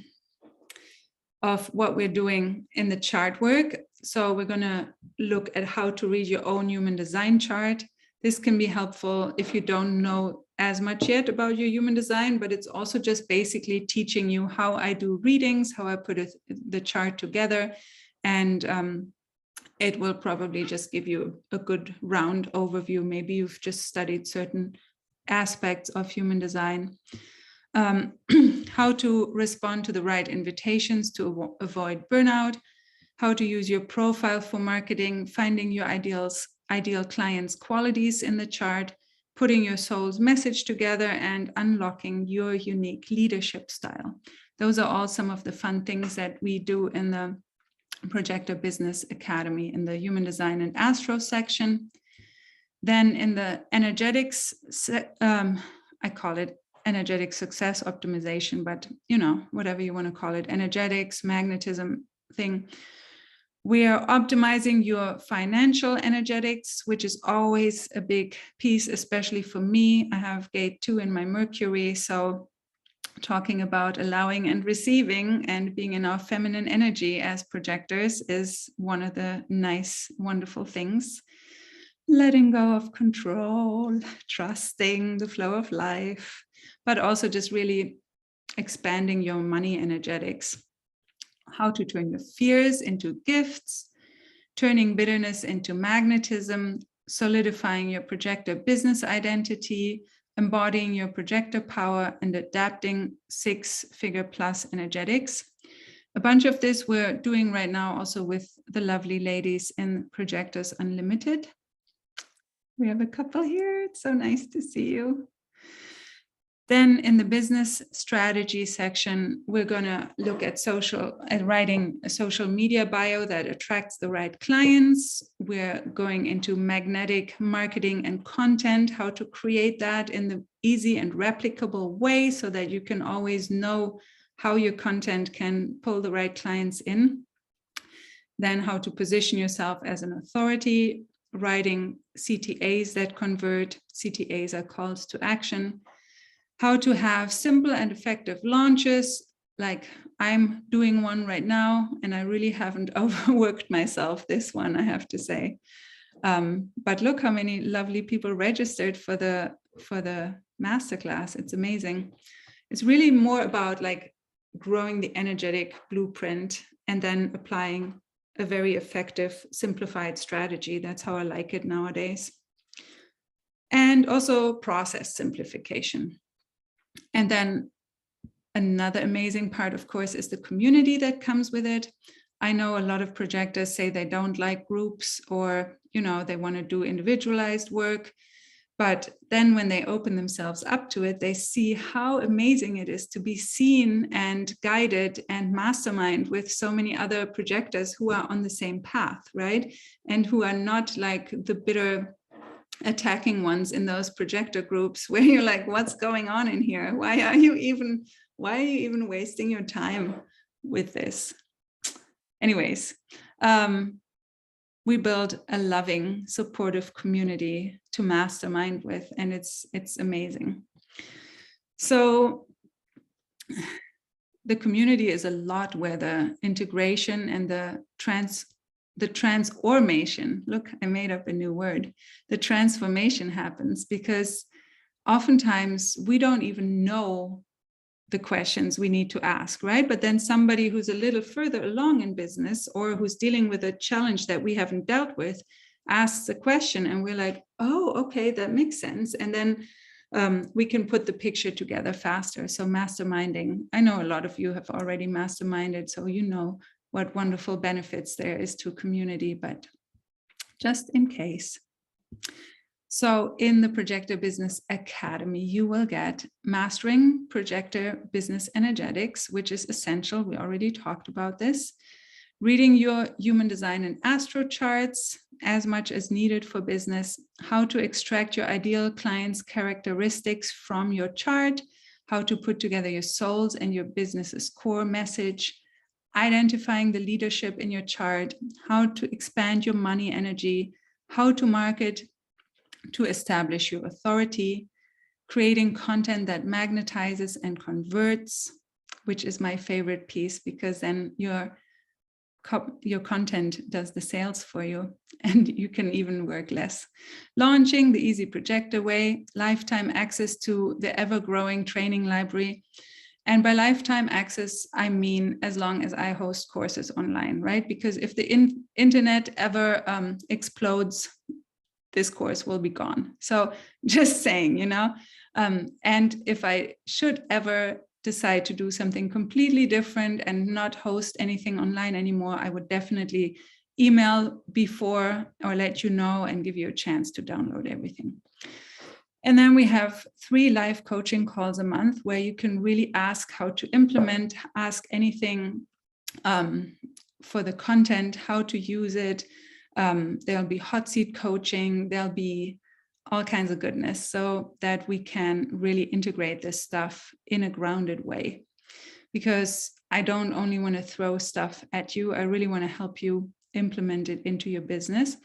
S1: of what we're doing in the chart work. So we're going to look at how to read your own human design chart. This can be helpful if you don't know as much yet about your human design, but it's also just basically teaching you how I do readings, how I put the chart together. And it will probably just give you a good round overview. Maybe you've just studied certain aspects of human design. How to respond to the right invitations to avoid burnout, how to use your profile for marketing, finding your ideal clients' qualities in the chart, putting your soul's message together, and unlocking your unique leadership style. Those are all some of the fun things that we do in the Projector Business Academy in the Human Design and Astro section. Then in the energetics, I call it energetic success optimization, but whatever you want to call it, energetics, magnetism thing. We are optimizing your financial energetics, which is always a big piece, especially for me. I have gate 2 in my Mercury, so talking about allowing and receiving and being in our feminine energy as projectors is one of the nice, wonderful things. Letting go of control, trusting the flow of life, but also just really expanding your money energetics. How to turn your fears into gifts, turning bitterness into magnetism, solidifying your projector business identity, embodying your projector power, and adapting 6-figure plus energetics. A bunch of this we're doing right now also with the lovely ladies in Projectors Unlimited. We have a couple here. It's so nice to see you. Then in the business strategy section, we're going to look at writing a social media bio that attracts the right clients. We're going into magnetic marketing and content, how to create that in the easy and replicable way so that you can always know how your content can pull the right clients in. Then how to position yourself as an authority, writing CTAs that convert. CTAs are calls to action. How to have simple and effective launches, like I'm doing one right now, and I really haven't overworked myself this one, I have to say. But look how many lovely people registered for the masterclass. It's amazing. It's really more about like growing the energetic blueprint and then applying a very effective, simplified strategy. That's how I like it nowadays. And also process simplification. And then another amazing part, of course, is the community that comes with it. I know a lot of projectors say they don't like groups, or, you know, they want to do individualized work. But then when they open themselves up to it, they see how amazing it is to be seen and guided and mastermind with so many other projectors who are on the same path, right? And who are not like the bitter attacking ones in those projector groups where you're like, what's going on in here? Why are you even wasting your time with this? Anyways, we build a loving, supportive community to mastermind with, and it's amazing. So the community is a lot where the integration and the transformation, look, I made up a new word, the transformation happens, because oftentimes we don't even know the questions we need to ask, right? But then somebody who's a little further along in business, or who's dealing with a challenge that we haven't dealt with, asks a question, and we're like, oh, okay, that makes sense. And then we can put the picture together faster. So masterminding, I know a lot of you have already masterminded, so you know what wonderful benefits there is to community, but just in case. So in the Projector Business Academy, you will get Mastering Projector Business Energetics, which is essential. We already talked about this. Reading your human design and astro charts as much as needed for business. How to extract your ideal client's characteristics from your chart. How to put together your soul's and your business's core message. Identifying the leadership in your chart. How to expand your money energy. How to market to establish your authority, creating content that magnetizes and converts, which is my favorite piece, because then your content does the sales for you and you can even work less. Launching the Easy Projector Way, lifetime access to the ever-growing training library. And by lifetime access, I mean as long as I host courses online, right? Because if the internet ever explodes, this course will be gone. So just saying, you know, and if I should ever decide to do something completely different and not host anything online anymore, I would definitely email before or let you know and give you a chance to download everything. And then we have 3 live coaching calls a month where you can really ask how to implement, ask anything for the content, how to use it. There'll be hot seat coaching, there'll be all kinds of goodness, so that we can really integrate this stuff in a grounded way. Because I don't only want to throw stuff at you, I really want to help you implement it into your business.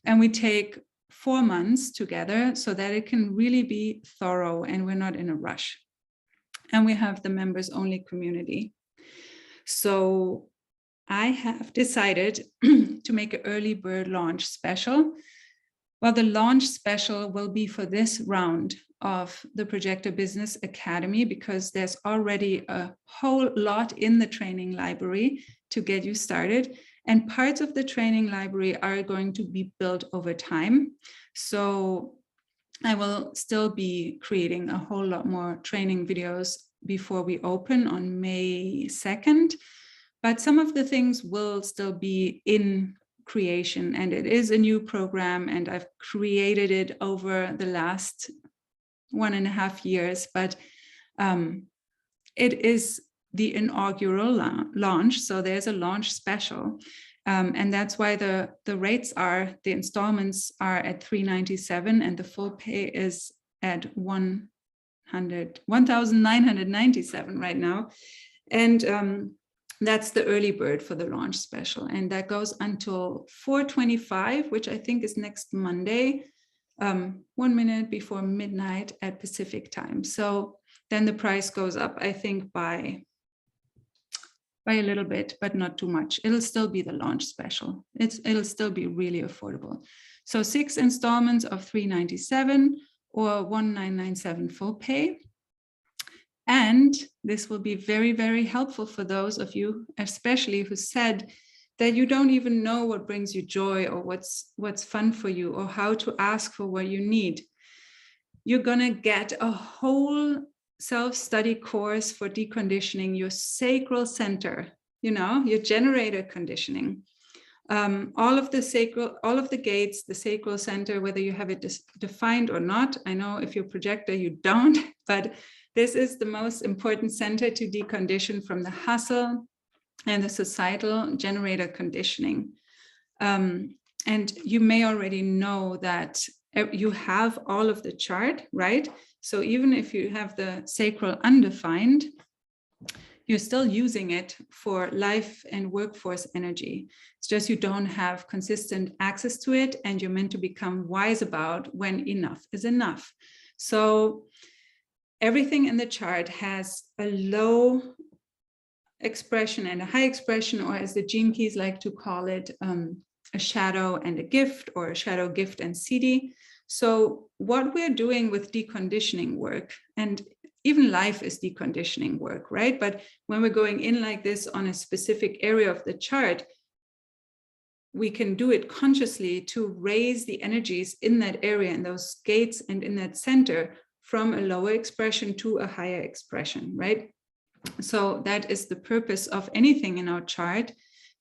S1: And we take 4 months together so that it can really be thorough and we're not in a rush. And we have the members only community. So I have decided to make an early bird launch special. Well, the launch special will be for this round of the Projector Business Academy, because there's already a whole lot in the training library to get you started. And parts of the training library are going to be built over time. So I will still be creating a whole lot more training videos before we open on May 2nd. But some of the things will still be in creation, and it is a new program, and I've created it over the last 1.5 years, but it is the inaugural launch, so there's a launch special, and that's why the rates are, the installments are at $397 and the full pay is at $1,997 right now, and that's the early bird for the launch special. And that goes until 4/25, which I think is next Monday, 1 minute before midnight at Pacific time. So then the price goes up, I think, by a little bit, but not too much. It'll still be the launch special. It'll still be really affordable. So 6 installments of $397 or $1,997 full pay. And this will be very, very helpful for those of you, especially who said that you don't even know what brings you joy or what's fun for you or how to ask for what you need. You're gonna get a whole self-study course for deconditioning your sacral center, you know, your generator conditioning. All of the gates, the sacral center, whether you have it defined or not. I know if you're a projector, you don't, but this is the most important center to decondition from the hustle and the societal generator conditioning. And you may already know that you have all of the chart, right? So even if you have the sacral undefined, you're still using it for life and workforce energy. It's just you don't have consistent access to it, and you're meant to become wise about when enough is enough. So everything in the chart has a low expression and a high expression, or as the gene keys like to call it, a shadow and a gift, or a shadow, gift, and CD. So what we're doing with deconditioning work, and even life is deconditioning work, right? But when we're going in like this on a specific area of the chart, we can do it consciously to raise the energies in that area, in those gates and in that center, from a lower expression to a higher expression, right? So that is the purpose of anything in our chart.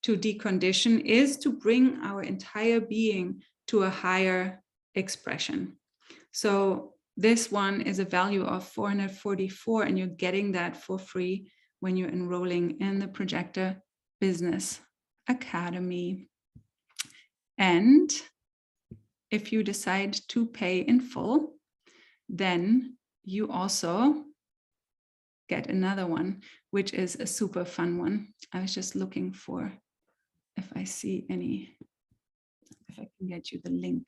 S1: To decondition is to bring our entire being to a higher expression. So this one is a value of 444, and you're getting that for free when you're enrolling in the Projector Business Academy. And if you decide to pay in full, then you also get another one, which is a super fun one. I was just looking for if I see any, if I can get you the link.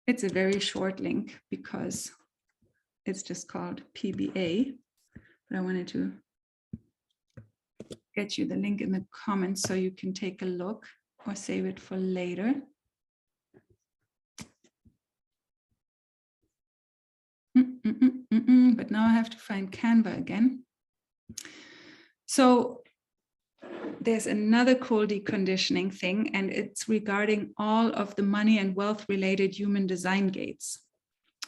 S1: It's a very short link because it's just called PBA, but I wanted to get you the link in the comments so you can take a look or save it for later. But now I have to find Canva again. So there's another cool deconditioning thing, and it's regarding all of the money and wealth related human design gates.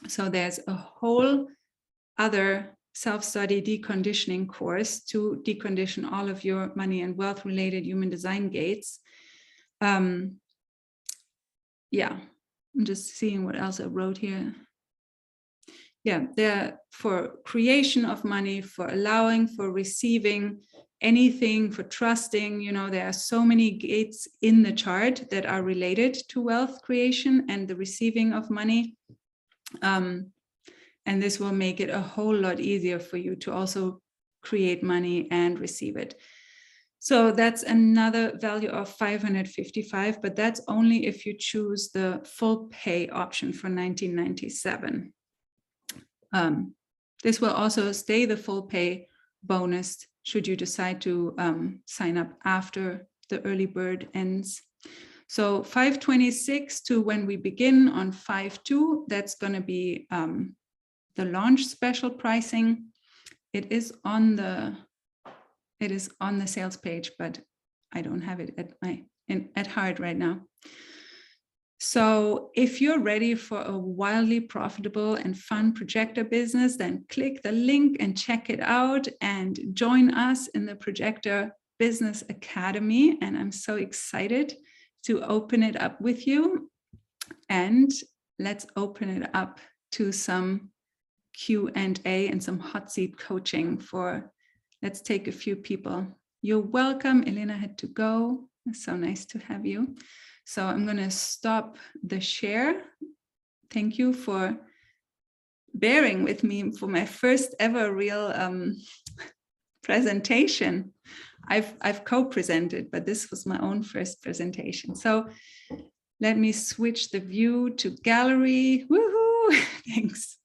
S1: So there's a whole other self-study deconditioning course to decondition all of your money and wealth related human design gates. Yeah, I'm just seeing what else I wrote here. Yeah, they're for creation of money, for allowing, for receiving anything, for trusting. You know, there are so many gates in the chart that are related to wealth creation and the receiving of money. And this will make it a whole lot easier for you to also create money and receive it. So that's another value of 555, but that's only if you choose the full pay option for 1997. This will also stay the full pay bonus should you decide to sign up after the early bird ends. So 526 to when we begin on 5/2, that's going to be the launch special pricing. It is on the sales page, but I don't have it at heart right now. So if you're ready for a wildly profitable and fun projector business, then click the link and check it out and join us in the Projector Business Academy. And I'm so excited to open it up with you. And let's open it up to some Q&A and some hot seat coaching for, let's take a few people. You're welcome. Elena had to go. It's so nice to have you. So I'm going to stop the share. Thank you for bearing with me for my first ever real presentation. I've co-presented, but this was my own first presentation. So let me switch the view to gallery. Woohoo! Thanks.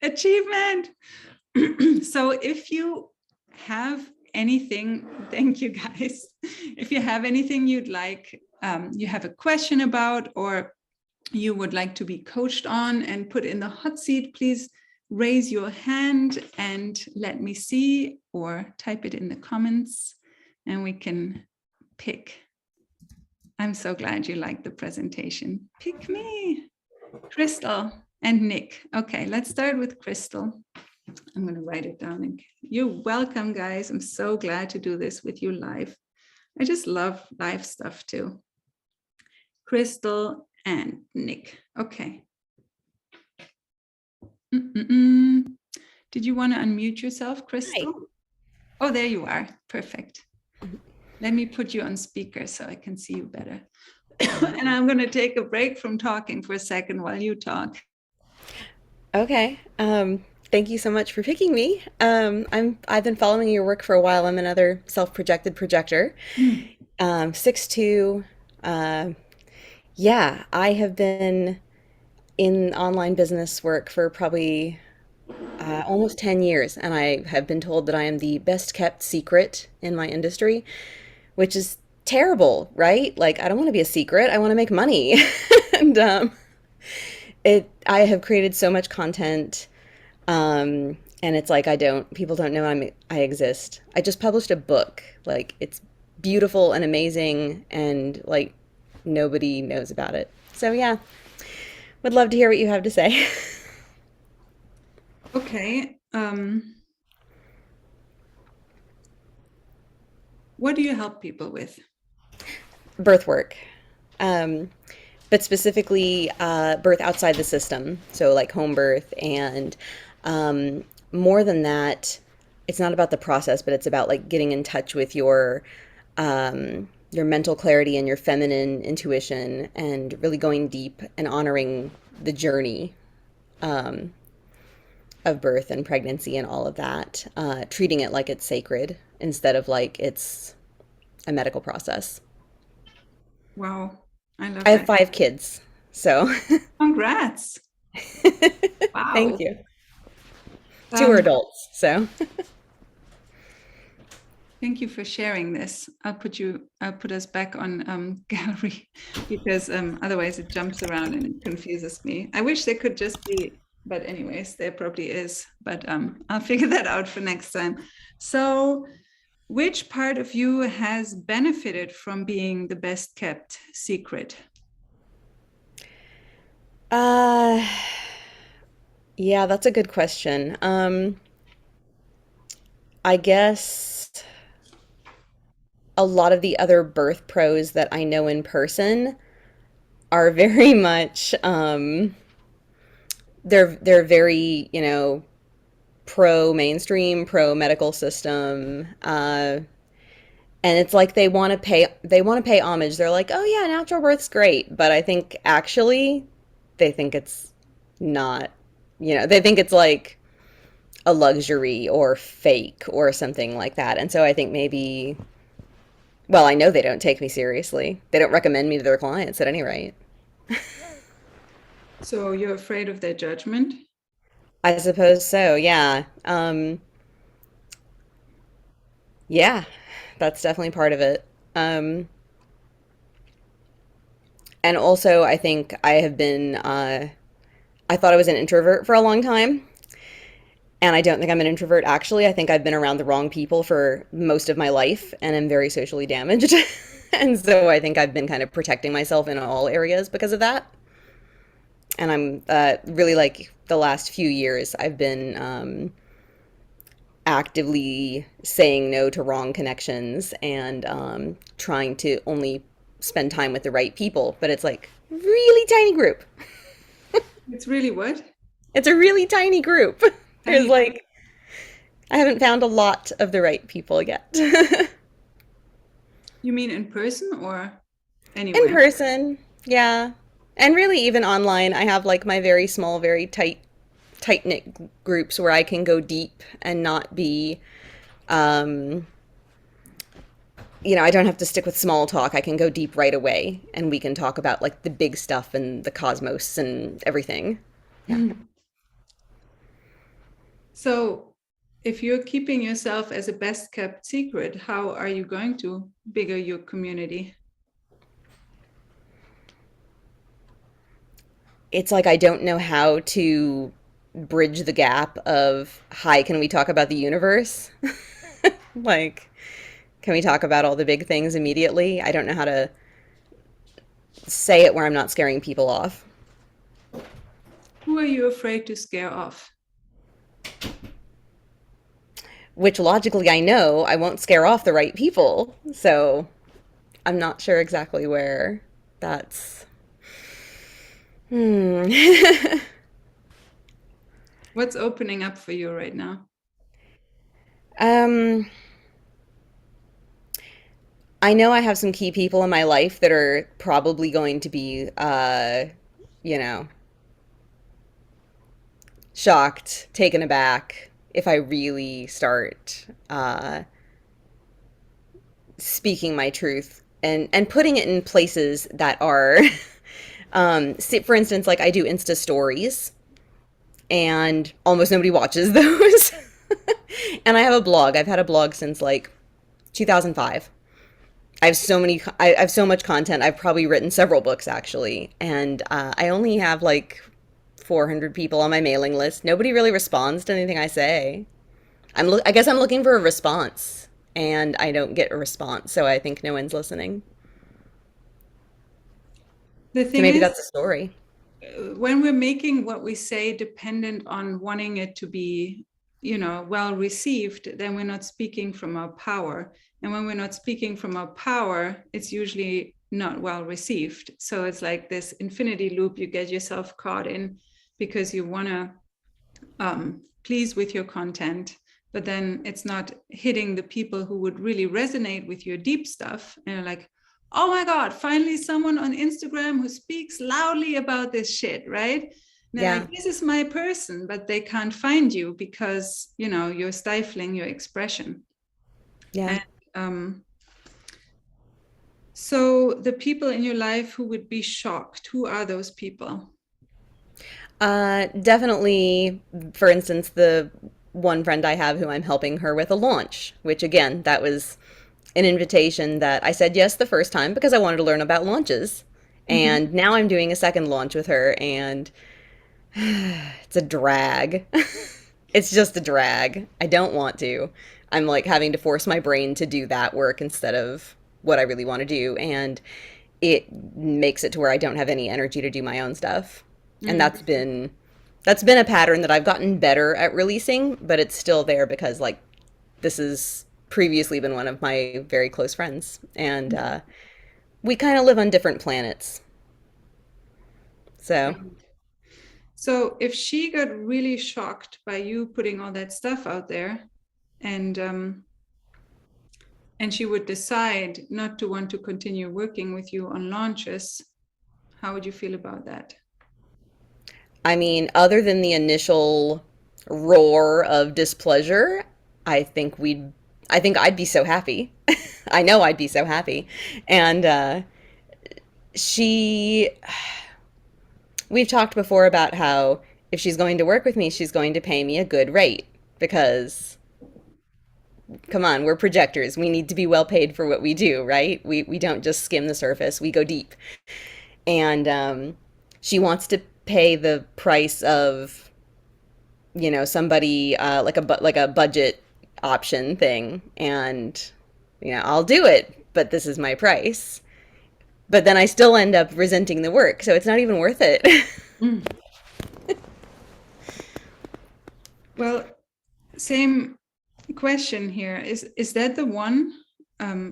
S1: Achievement. So if you have anything, thank you guys. If you have anything you'd like, you have a question about, or you would like to be coached on and put in the hot seat, please raise your hand and let me see, or type it in the comments and we can pick. I'm so glad you liked the presentation. Pick me, Crystal and Nick. Okay, let's start with Crystal. I'm going to write it down. You're welcome, guys. I'm so glad to do this with you live. I just love live stuff too. Crystal and Nick. Okay. Did you want to unmute yourself, Crystal? Hi. Oh, there you are. Perfect. Let me put you on speaker so I can see you better. And I'm going to take a break from talking for a second while you talk.
S4: Okay. Thank you so much for picking me. I've been following your work for a while. I'm another self-projected projector. 6'2". Yeah, I have been in online business work for probably almost 10 years, and I have been told that I am the best kept secret in my industry, which is terrible, right? Like, I don't want to be a secret. I want to make money. And I have created so much content, and it's like people don't know I exist. I just published a book. Like, it's beautiful and amazing, and like nobody knows about it. So yeah, would love to hear what you have to say.
S1: Okay. What do you help people with?
S4: Birth work. But specifically birth outside the system. So like home birth, and more than that, it's not about the process, but it's about like getting in touch with your mental clarity and your feminine intuition, and really going deep and honoring the journey of birth and pregnancy and all of that, treating it like it's sacred instead of like it's a medical process.
S1: Wow. I
S4: have 5 kids, so.
S1: Congrats. Wow.
S4: Thank you. 2 are adults, so.
S1: Thank you for sharing this. I'll put us back on gallery, because otherwise it jumps around and it confuses me. I wish there could just be, but anyways, there probably is, but I'll figure that out for next time. So which part of you has benefited from being the best kept secret?
S4: Yeah, that's a good question. I guess a lot of the other birth pros that I know in person are very much they're very, pro mainstream, pro medical system, and it's like they want to pay homage. They're like, oh yeah, natural birth's great, but I think actually they think it's not, they think it's like a luxury or fake or something like that. And so I think maybe, well, I know they don't take me seriously. They don't recommend me to their clients at any rate.
S1: So you're afraid of their judgment?
S4: I suppose so, yeah. Yeah, that's definitely part of it. And also, I think I have been, I thought I was an introvert for a long time. And I don't think I'm an introvert, actually. I think I've been around the wrong people for most of my life, and I'm very socially damaged. And so I think I've been kind of protecting myself in all areas because of that. And I'm really, like, the last few years, I've been actively saying no to wrong connections, and trying to only spend time with the right people. But it's like really tiny group.
S1: It's really what?
S4: It's a really tiny group. There's like, I haven't found a lot of the right people yet.
S1: You mean in person or anywhere?
S4: In person, yeah. And really even online, I have like my very small, very tight-knit groups where I can go deep and not be, I don't have to stick with small talk. I can go deep right away, and we can talk about like the big stuff and the cosmos and everything. Yeah.
S1: So if you're keeping yourself as a best kept secret, how are you going to bigger your community?
S4: It's like I don't know how to bridge the gap of, hi, can we talk about the universe? Like, Can we talk about all the big things immediately? I don't know how to say it where I'm not scaring people off.
S1: Who are you afraid to scare off?
S4: Which logically I know I won't scare off the right people. So I'm not sure exactly where that's. Hmm.
S1: What's opening up for you right now?
S4: um, I know I have some key people in my life that are probably going to be, you know, shocked, taken aback if I really start speaking my truth and putting it in places that are, for instance, like I do Insta stories and almost nobody watches those. And I have a blog. I've had a blog since like 2005. I have so much content. I've probably written several books actually, and I only have like 400 people on my mailing list. Nobody really responds to anything I say. I guess I'm looking for a response, and I don't get a response, so I think no one's listening.
S1: The
S4: So
S1: thing
S4: maybe
S1: is,
S4: that's a story.
S1: when we're making what we say dependent on wanting it to be, well received, then we're not speaking from our power. And when we're not speaking from our power, it's usually not well received. So it's like this infinity loop you get yourself caught in because you want to please with your content, but then it's not hitting the people who would really resonate with your deep stuff. And you're like, oh my God, finally someone on Instagram who speaks loudly about this shit, right? And they're
S4: Yeah.
S1: like, this is my person, but they can't find you because, you're stifling your expression.
S4: Yeah.
S1: And so the people in your life who would be shocked, who are those people?
S4: Definitely, for instance, the one friend I have who I'm helping her with a launch, which again, that was an invitation that I said yes the first time because I wanted to learn about launches.
S1: Mm-hmm.
S4: And now I'm doing a second launch with her, and it's a drag. It's just a drag. I don't want to. I'm like having to force my brain to do that work instead of what I really want to do. And it makes it to where I don't have any energy to do my own stuff. And
S1: Mm.
S4: that's been a pattern that I've gotten better at releasing, but it's still there because like this has previously been one of my very close friends, and we kind of live on different planets. So
S1: So if she got really shocked by you putting all that stuff out there, and she would decide not to want to continue working with you on launches, how would you feel about that?
S4: I mean, other than the initial roar of displeasure, I think we'd I think I'd be so happy. I know I'd be so happy. And she we've talked before about how if she's going to work with me, she's going to pay me a good rate because come on, we're projectors. We need to be well paid for what we do, right? We don't just skim the surface. We go deep. And she wants to pay the price of somebody like a budget option thing, and I'll do it, but this is my price. But then I still end up resenting the work, so it's not even worth it.
S1: Mm. Well, same question here. Is that the one?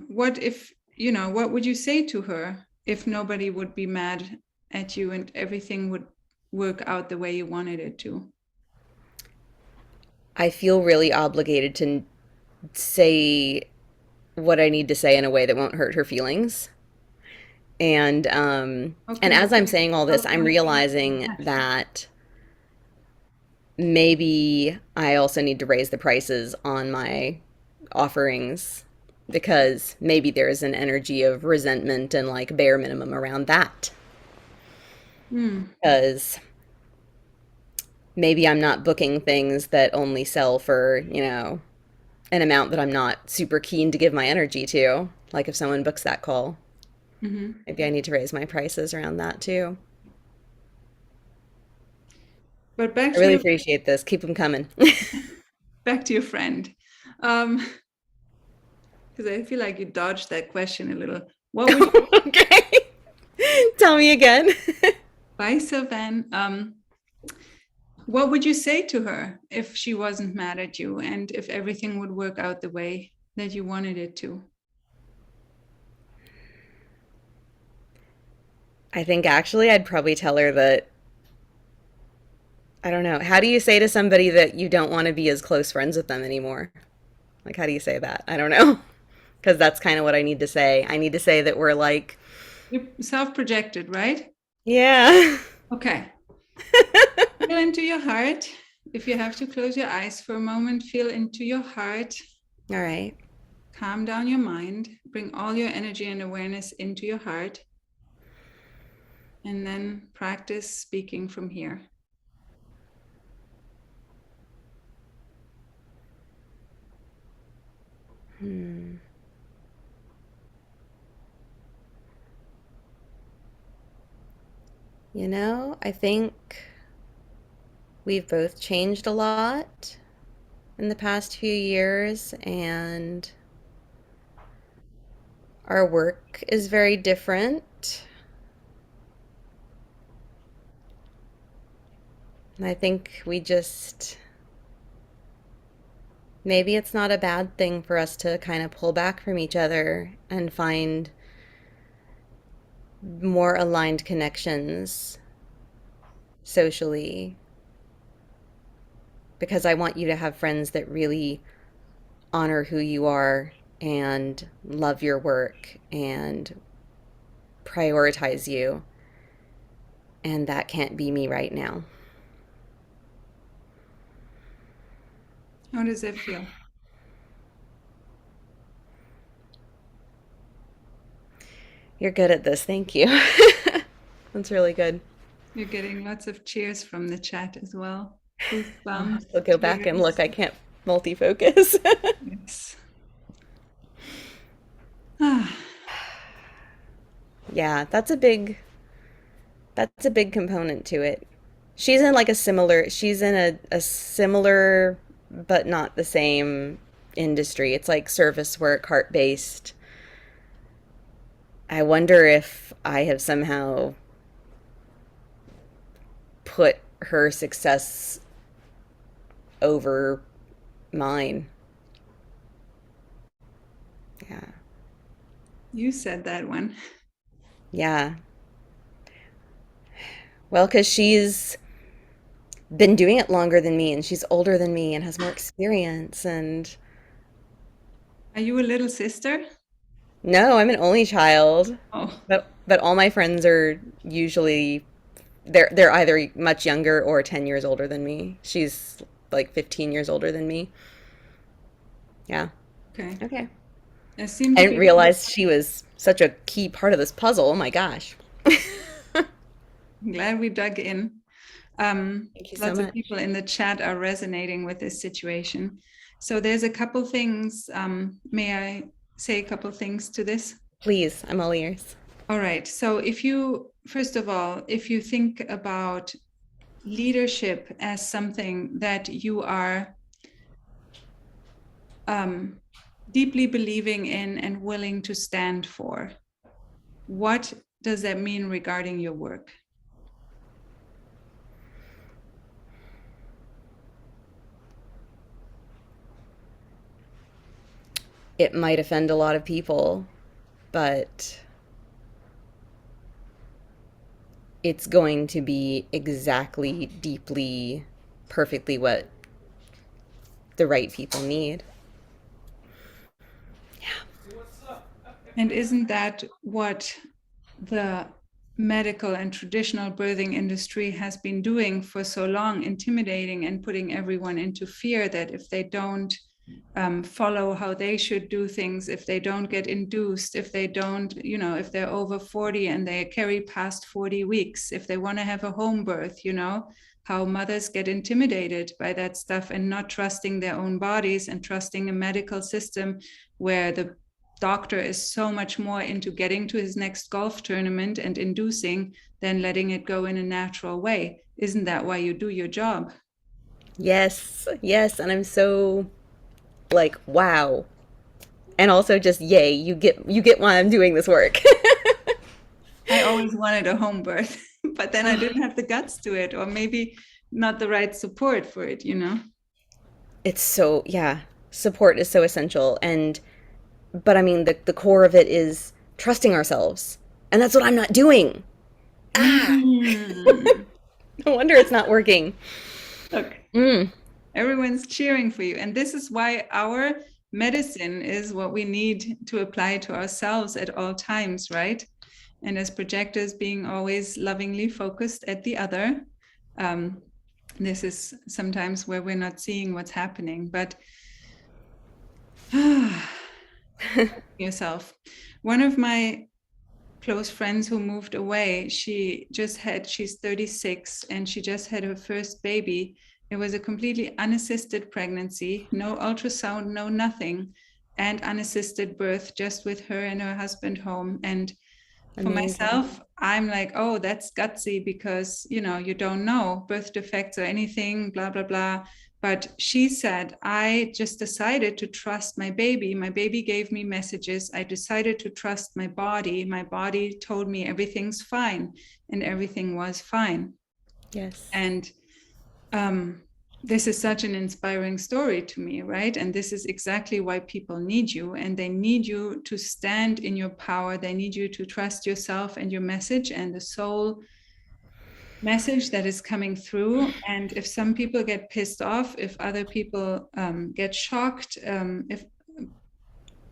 S1: What if, what would you say to her if nobody would be mad at you and everything would work out the way you wanted it to?
S4: I feel really obligated to say what I need to say in a way that won't hurt her feelings. And as I'm saying all this, I'm realizing that maybe I also need to raise the prices on my offerings because maybe there's an energy of resentment and like bare minimum around that.
S1: Hmm.
S4: Because maybe I'm not booking things that only sell for, an amount that I'm not super keen to give my energy to. Like if someone books that call,
S1: Mm-hmm.
S4: maybe I need to raise my prices around that too.
S1: But back
S4: I
S1: to
S4: really
S1: your
S4: appreciate this. Keep them coming.
S1: back to your friend. Um, because I feel like you dodged that question a little. What would you,
S4: Okay. Tell me again.
S1: bye, Sylvan. What would you say to her if she wasn't mad at you and if everything would work out the way that you wanted it to?
S4: I think actually I'd probably tell her that, I don't know. How do you say to somebody that you don't want to be as close friends with them anymore? Like, how do you say that? I don't know. Because that's kind of what I need to say. I need to say that we're like,
S1: You're self-projected, right?
S4: yeah.
S1: Okay. Feel into your heart. If you have to close your eyes for a moment, feel into your heart.
S4: All right.
S1: Calm down your mind. Bring all your energy and awareness into your heart. And then practice speaking from here.
S4: Hmm. You know, I think we've both changed a lot in the past few years, and our work is very different. And I think we just, maybe it's not a bad thing for us to kind of pull back from each other and find more aligned connections socially. Because I want you to have friends that really honor who you are and love your work and prioritize you. And that can't be me right now.
S1: How does that feel?
S4: You're good at this. Thank you. That's really good.
S1: You're getting lots of cheers from the chat as well. Goosebumps.
S4: I'll go back and look.
S1: cheers.
S4: I can't multi-focus.
S1: Yes. Ah,
S4: Yeah, that's a big component to it. She's in a similar but not the same industry. It's like service work, heart-based. I wonder if I have somehow put her success over mine. Yeah.
S1: you said that one.
S4: Yeah. Well, because she's been doing it longer than me and she's older than me and has more experience. And
S1: Are you a little sister?
S4: no, I'm an only child,
S1: Oh,
S4: but all my friends are usually they're either much younger or 10 years older than me. She's like 15 years older than me. Yeah.
S1: okay.
S4: Okay.
S1: I seem
S4: I
S1: to
S4: didn't
S1: be.
S4: realize she was such a key part of this puzzle. Oh my gosh.
S1: I'm glad we dug in.
S4: Thank you so
S1: Lots of
S4: much.
S1: people in the chat are resonating with this situation. So there's a couple things. May I say a couple things to this?
S4: Please, I'm all ears.
S1: All right. So if you, first of all, if you think about leadership as something that you are deeply believing in and willing to stand for, what does that mean regarding your work?
S4: It might offend a lot of people, but it's going to be exactly, deeply, perfectly what the right people need.
S1: And isn't that what the medical and traditional birthing industry has been doing for so long, intimidating and putting everyone into fear that if they don't follow how they should do things, if they don't get induced, if they don't, if they're over 40 and they carry past 40 weeks, if they want to have a home birth, how mothers get intimidated by that stuff and not trusting their own bodies and trusting a medical system where the doctor is so much more into getting to his next golf tournament and inducing than letting it go in a natural way. Isn't that why you do your job?
S4: Yes, yes, and I'm so like, wow. and also just yay, you get why I'm doing this work.
S1: I always wanted a home birth, but then I didn't have the guts to it, or maybe not the right support for it, you know?
S4: It's so, yeah, support is so essential. But I mean, the core of it is trusting ourselves. And that's what I'm not doing.
S1: Mm.
S4: No wonder it's not working.
S1: Look,
S4: Mm.
S1: everyone's cheering for you. And this is why our medicine is what we need to apply to ourselves at all times, right? And as projectors, being always lovingly focused at the other. This is sometimes where we're not seeing what's happening, but yourself. One of my close friends who moved away, she's 36 and she just had her first baby. It was a completely unassisted pregnancy, no ultrasound, no nothing, and unassisted birth, just with her and her husband home. And for
S4: Amazing.
S1: myself, I'm like, oh, that's gutsy because, you know, you don't know birth defects or anything, blah, blah, blah. But she said, I just decided to trust my baby. My baby gave me messages. I decided to trust my body. My body told me everything's fine, and everything was fine.
S4: Yes.
S1: And this is such an inspiring story to me, right? And this is exactly why people need you, and they need you to stand in your power. They need you to trust yourself and your message and the soul message that is coming through. And if some people get pissed off, if other people get shocked, if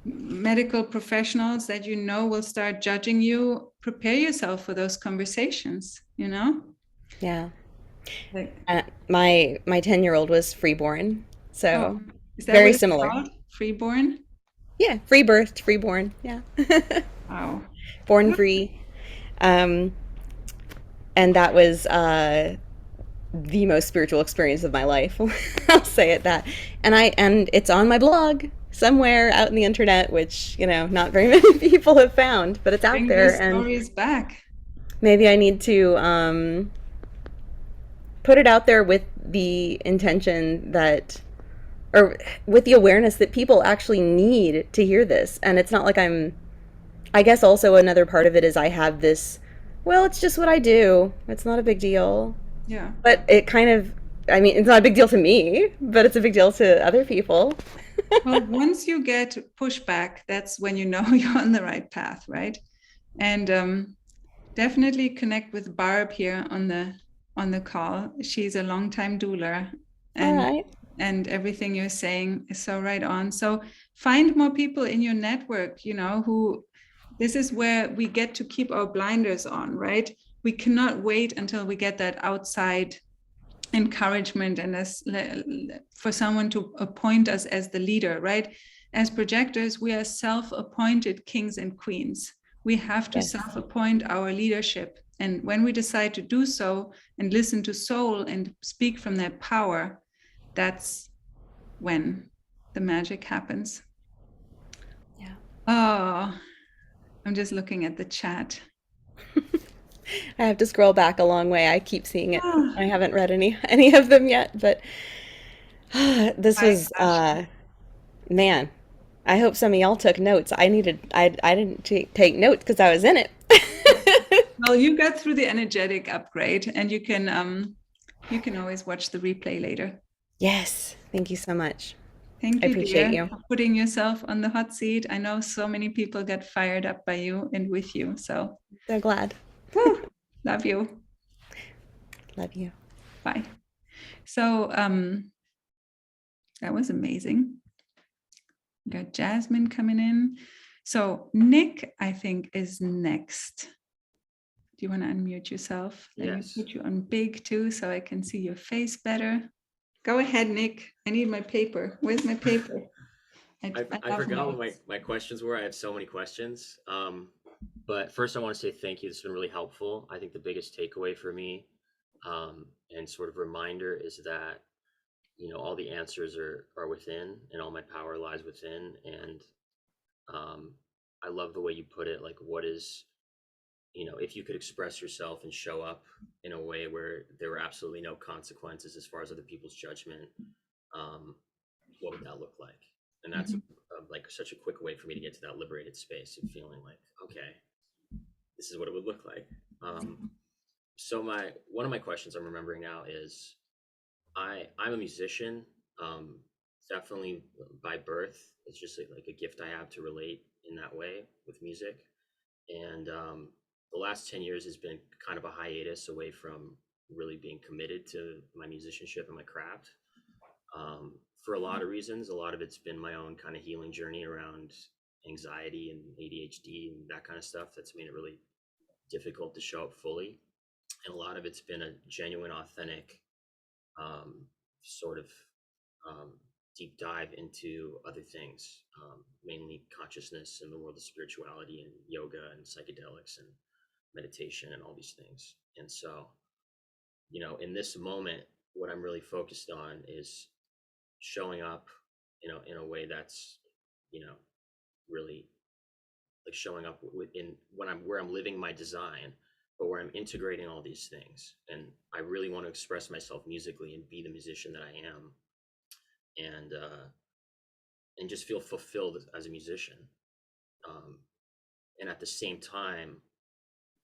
S1: medical professionals that you know will start judging you, prepare yourself for those conversations, you know?
S4: Yeah.
S1: Like,
S4: My 10-year-old was freeborn,
S1: oh,
S4: so
S1: is that
S4: very
S1: what it's
S4: similar.
S1: called? Freeborn?
S4: Yeah, free birthed, freeborn. Yeah.
S1: Wow.
S4: Born free. Um, and that was the most spiritual experience of my life. I'll say it that. And it's on my blog somewhere out in the internet, which, not very many people have found, but it's out
S1: Bring
S4: there.
S1: those
S4: And
S1: stories back.
S4: maybe I need to put it out there with the intention that, or with the awareness that people actually need to hear this. And it's not like I guess also another part of it is I have this, well, it's just what I do. It's not a big deal.
S1: Yeah.
S4: But it kind of, I mean, it's not a big deal to me, but it's a big deal to other people.
S1: Well, once you get pushback, that's when you know you're on the right path, right? And definitely connect with Barb here on the call. She's a longtime doula,
S4: All
S1: and
S4: right.
S1: and everything you're saying is so right on. So find more people in your network, who this is where we get to keep our blinders on, right? We cannot wait until we get that outside encouragement and for someone to appoint us as the leader, right? As projectors, we are self-appointed kings and queens. We have to
S4: Yes.
S1: self-appoint our leadership. And when we decide to do so and listen to soul and speak from their power, that's when the magic happens.
S4: Yeah.
S1: Oh, I'm just looking at the chat.
S4: I have to scroll back a long way. I keep seeing it. I haven't read any of them yet, but this was man. I hope some of y'all took notes. I didn't take notes because I was in it.
S1: Well, you got through the energetic upgrade, and you can always watch the replay later.
S4: Yes. Thank you so much.
S1: Thank
S4: I
S1: you,
S4: appreciate
S1: dear,
S4: you.
S1: for putting yourself on the hot seat. I know so many people get fired up by you and with you. So,
S4: So glad.
S1: woo, love you.
S4: Love you.
S1: Bye. So that was amazing. We got Jasmine coming in. So Nick, I think, is next. Do you want to unmute yourself? Let me put you on big too, so I can see your face better. Go ahead, Nick. I need my paper. Where's my paper?
S5: I forgot what my questions were. I have so many questions. But first I want to say thank you. This has been really helpful. I think the biggest takeaway for me, and sort of reminder is that, all the answers are within, and all my power lies within. And I love the way you put it, like what is, if you could express yourself and show up in a way where there were absolutely no consequences as far as other people's judgment, what would that look like? And that's a like such a quick way for me to get to that liberated space of feeling like, okay, this is what it would look like. So one of my questions I'm remembering now is, I'm a musician, definitely by birth. It's just like a gift I have to relate in that way with music. And the last 10 years has been kind of a hiatus away from really being committed to my musicianship and my craft, for a lot of reasons. A lot of it's been my own kind of healing journey around anxiety and ADHD and that kind of stuff that's made it really difficult to show up fully. And a lot of it's been a genuine, authentic sort of deep dive into other things, mainly consciousness and the world of spirituality and yoga and psychedelics and meditation and all these things. And so, in this moment, what I'm really focused on is showing up, in a way that's, really like showing up within where I'm living my design, but where I'm integrating all these things. And I really want to express myself musically and be the musician that I am, and just feel fulfilled as a musician. And at the same time,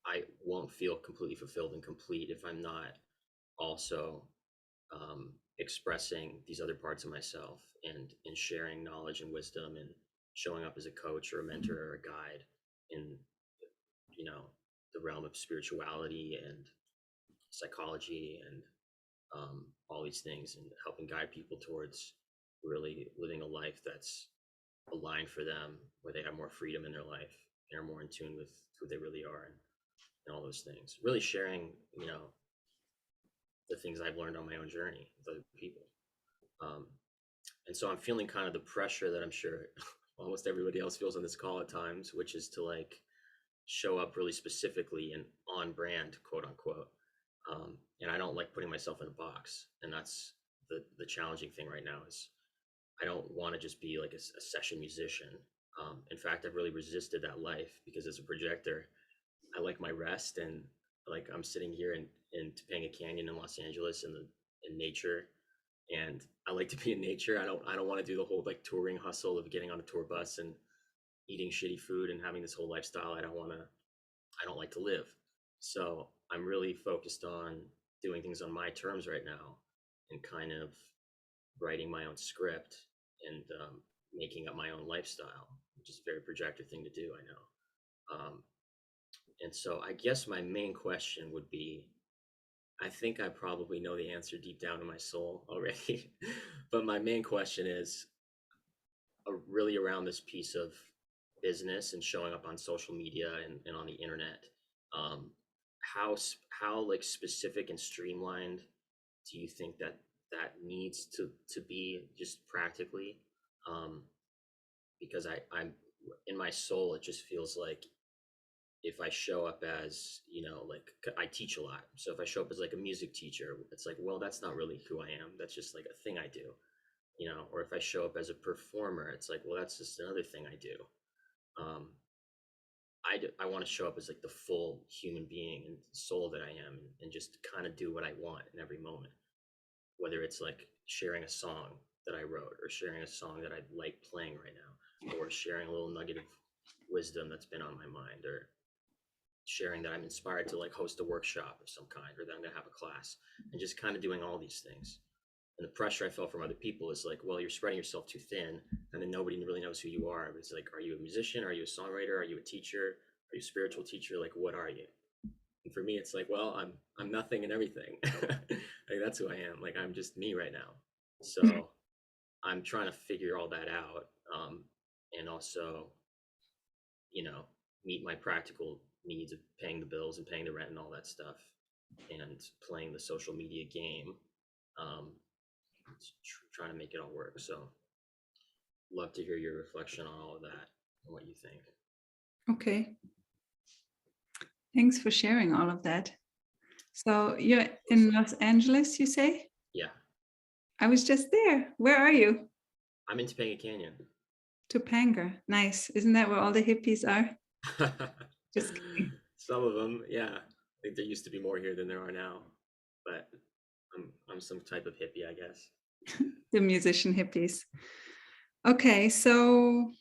S5: I won't feel completely fulfilled and complete if I'm not also expressing these other parts of myself and sharing knowledge and wisdom and showing up as a coach or a mentor or a guide in the realm of spirituality and psychology and all these things, and helping guide people towards really living a life that's aligned for them, where they have more freedom in their life and are more in tune with who they really are, and all those things. Really sharing, the things I've learned on my own journey with other people. And so I'm feeling kind of the pressure that I'm sure almost everybody else feels on this call at times, which is to like show up really specifically and on brand, quote unquote. And I don't like putting myself in a box. And that's the challenging thing right now is I don't want to just be like a session musician. In fact, I've really resisted that life because as a projector, I like my rest, and like I'm sitting here in Topanga Canyon in Los Angeles in nature, and I like to be in nature. I don't want to do the whole like touring hustle of getting on a tour bus and eating shitty food and having this whole lifestyle. I don't like to live. So I'm really focused on doing things on my terms right now and kind of writing my own script and making up my own lifestyle, which is a very projector thing to do, I know. And so I guess my main question would be, I think I probably know the answer deep down in my soul already, but my main question is really around this piece of business and showing up on social media and on the internet. How like specific and streamlined do you think that needs to be, just practically? Because I'm in my soul, it just feels like if I show up as, like I teach a lot. So if I show up as like a music teacher, it's like, well, that's not really who I am. That's just like a thing I do, or if I show up as a performer, it's like, well, that's just another thing I do. I want to show up as like the full human being and soul that I am, and just kind of do what I want in every moment, whether it's like sharing a song that I wrote or sharing a song that I like playing right now, or sharing a little nugget of wisdom that's been on my mind, or sharing that I'm inspired to like host a workshop of some kind, or that I'm going to have a class, and just kind of doing all these things. And the pressure I felt from other people is like, well, you're spreading yourself too thin, and then nobody really knows who you are. It's like, are you a musician? Are you a songwriter? Are you a teacher? Are you a spiritual teacher? Like, what are you? And for me, it's like, well, I'm nothing and everything. Like, that's who I am. Like, I'm just me right now. So I'm trying to figure all that out, and also, meet my practical needs of paying the bills and paying the rent and all that stuff, and playing the social media game, trying to make it all work. So love to hear your reflection on all of that and what you think.
S1: Okay. Thanks for sharing all of that. So you're in Los Angeles, you say?
S5: Yeah.
S1: I was just there. Where are you?
S5: I'm in Topanga Canyon.
S1: Topanga. Nice. Isn't that where all the hippies are? Just kidding.
S5: Some of them, yeah. I think there used to be more here than there are now, but I'm some type of hippie, I guess.
S1: The musician hippies. Okay, so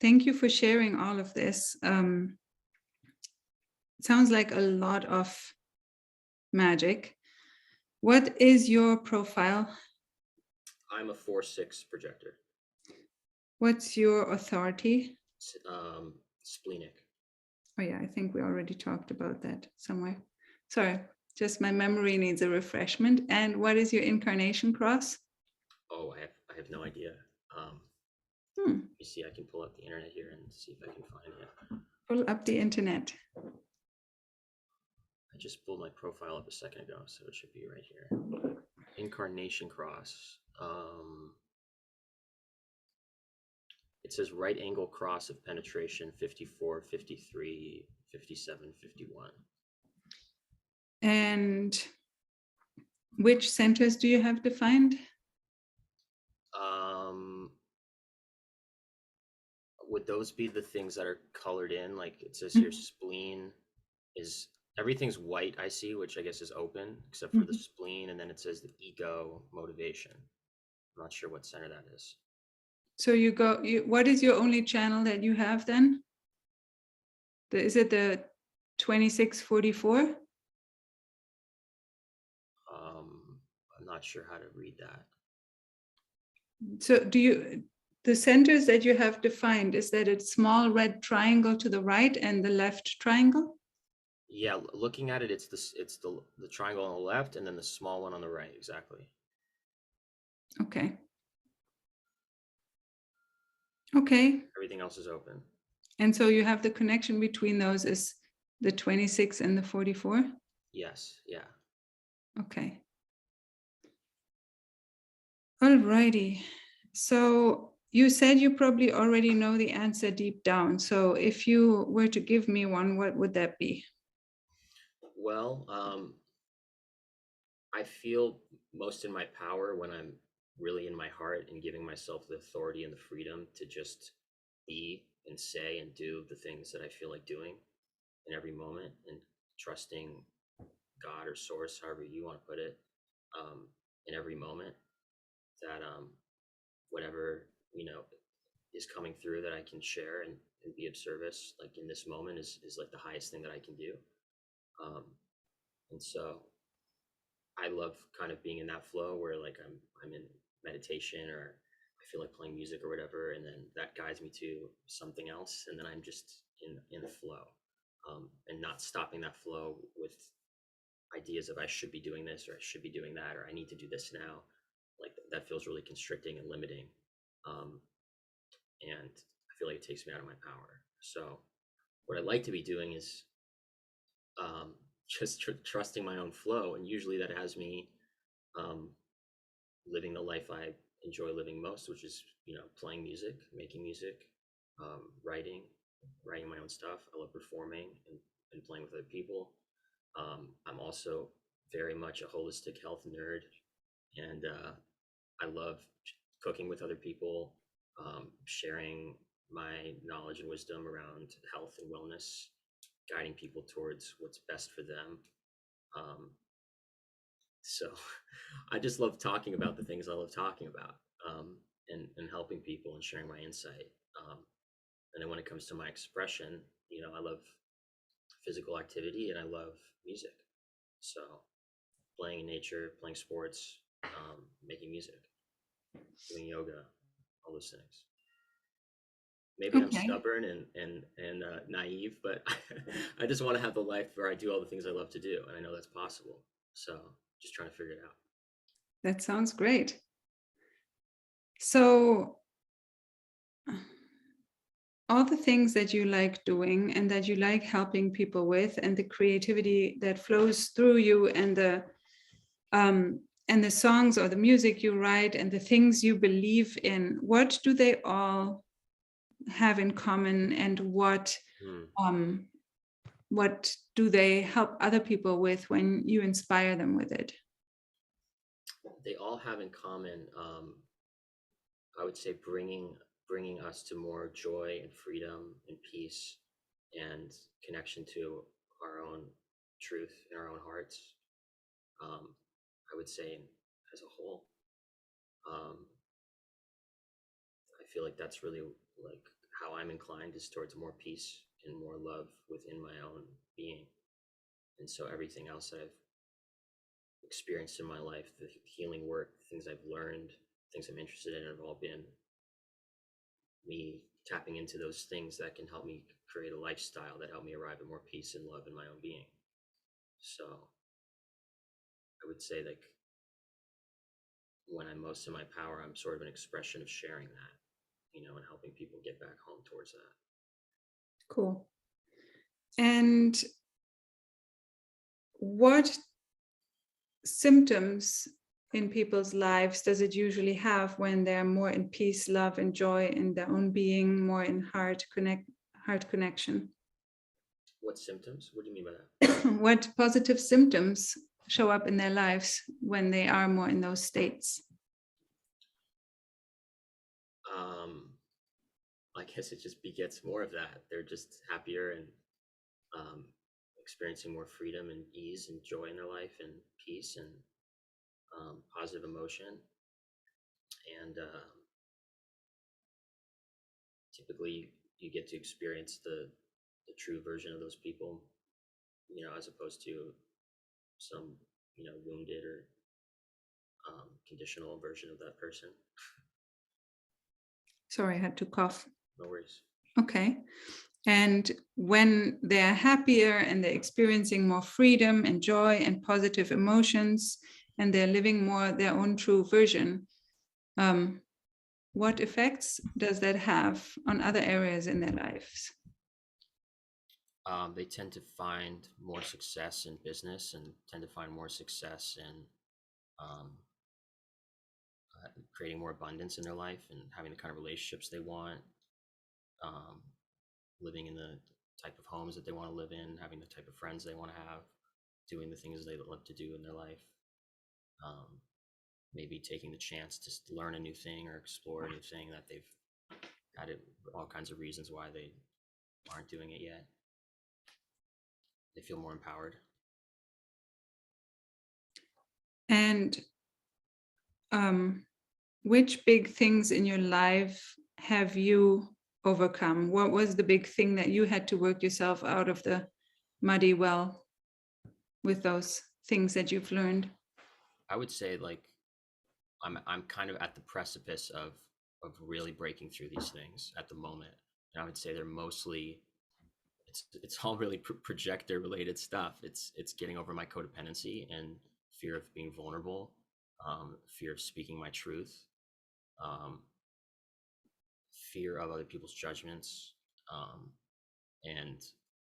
S1: thank you for sharing all of this. It sounds like a lot of magic. What is your profile?
S5: I'm a 4/6 projector.
S1: What's your authority?
S5: Splenic.
S1: Oh yeah, I think we already talked about that somewhere. Sorry, just my memory needs a refreshment. And what is your incarnation cross?
S5: Oh, I have no idea. You see, I can pull up the internet here and see if I can find it.
S1: Pull up the internet.
S5: I just pulled my profile up a second ago, so it should be right here. Incarnation cross. It says right angle cross of penetration 54, 53, 57, 51.
S1: And which centers do you have defined?
S5: Would those be the things that are colored in? Like it says here, spleen is, everything's white, I see, which I guess is open, except for the spleen, and then it says the ego motivation. I'm not sure what center that is.
S1: So what is your only channel that you have then? Is it the 2644?
S5: I'm not sure how to read that.
S1: So the centers that you have defined, is that a small red triangle to the right and the left triangle?
S5: Yeah, looking at it, it's the triangle on the left and then the small one on the right, exactly.
S1: Okay. Okay.
S5: Everything else is open.
S1: And so you have the connection between those is the 26 and the 44?
S5: Yes, yeah.
S1: Okay. All righty. So you said you probably already know the answer deep down. So if you were to give me one, what would that be?
S5: Well, I feel most in my power when I'm really in my heart and giving myself the authority and the freedom to just be and say and do the things that I feel like doing in every moment, and trusting God or source, however you want to put it, in every moment, that whatever, is coming through that I can share and be of service, like in this moment, is like the highest thing that I can do. And so I love kind of being in that flow where like I'm in meditation, or I feel like playing music or whatever, and then that guides me to something else, and then I'm just in the flow, and not stopping that flow with ideas of I should be doing this or I should be doing that or I need to do this now. Like that feels really constricting and limiting, and I feel like it takes me out of my power. So what I like to be doing is just trusting my own flow, and usually that has me living the life I enjoy living most, which is playing music, making music, writing my own stuff. I love performing and playing with other people. I'm also very much a holistic health nerd, and I love cooking with other people, sharing my knowledge and wisdom around health and wellness, guiding people towards what's best for them. So I just love talking about the things I love talking about, and helping people and sharing my insight. And then when it comes to my expression, I love physical activity and I love music. So playing in nature, playing sports, making music, doing yoga, all those things. Maybe I'm
S1: Okay.
S5: stubborn and naive, but I just want to have the life where I do all the things I love to do, and I know that's possible. So just trying to figure it out.
S1: That sounds great. So all the things that you like doing and that you like helping people with, and the creativity that flows through you, and the songs or the music you write and the things you believe in, what do they all have in common, and what do they help other people with when you inspire them with it?
S5: They all have in common, I would say, bringing us to more joy and freedom and peace and connection to our own truth in our own hearts. I would say as a whole, I feel like that's really like how I'm inclined, is towards more peace and more love within my own being. And so everything else that I've experienced in my life, the healing work, things I've learned, things I'm interested in, have all been me tapping into those things that can help me create a lifestyle that help me arrive at more peace and love in my own being. So I would say, like, when I'm most in my power, I'm sort of an expression of sharing that, and helping people get back home towards that.
S1: Cool. And what symptoms in people's lives does it usually have when they're more in peace, love, and joy in their own being, more in heart connection?
S5: What symptoms? What do you mean by that?
S1: What positive symptoms show up in their lives when they are more in those states?
S5: I guess it just begets more of that. They're just happier and experiencing more freedom and ease and joy in their life, and peace and positive emotion. And typically you get to experience the true version of those people, as opposed to some, wounded or conditional version of that person.
S1: Sorry, I had to cough.
S5: No worries.
S1: Okay. And when they're happier and they're experiencing more freedom and joy and positive emotions, and they're living more their own true version, what effects does that have on other areas in their lives?
S5: They tend to find more success in business, and tend to find more success in creating more abundance in their life, and having the kind of relationships they want, living in the type of homes that they want to live in, having the type of friends they want to have, doing the things they love to do in their life, maybe taking the chance to learn a new thing or explore a new thing that they've had all kinds of reasons why they aren't doing it yet. They feel more empowered.
S1: And which big things in your life have you overcome? What was the big thing that you had to work yourself out of the muddy well with those things that you've learned?
S5: I would say, like, I'm kind of at the precipice of really breaking through these things at the moment, and I would say they're mostly, it's all really projector related stuff. It's getting over my codependency and fear of being vulnerable, fear of speaking my truth, fear of other people's judgments, and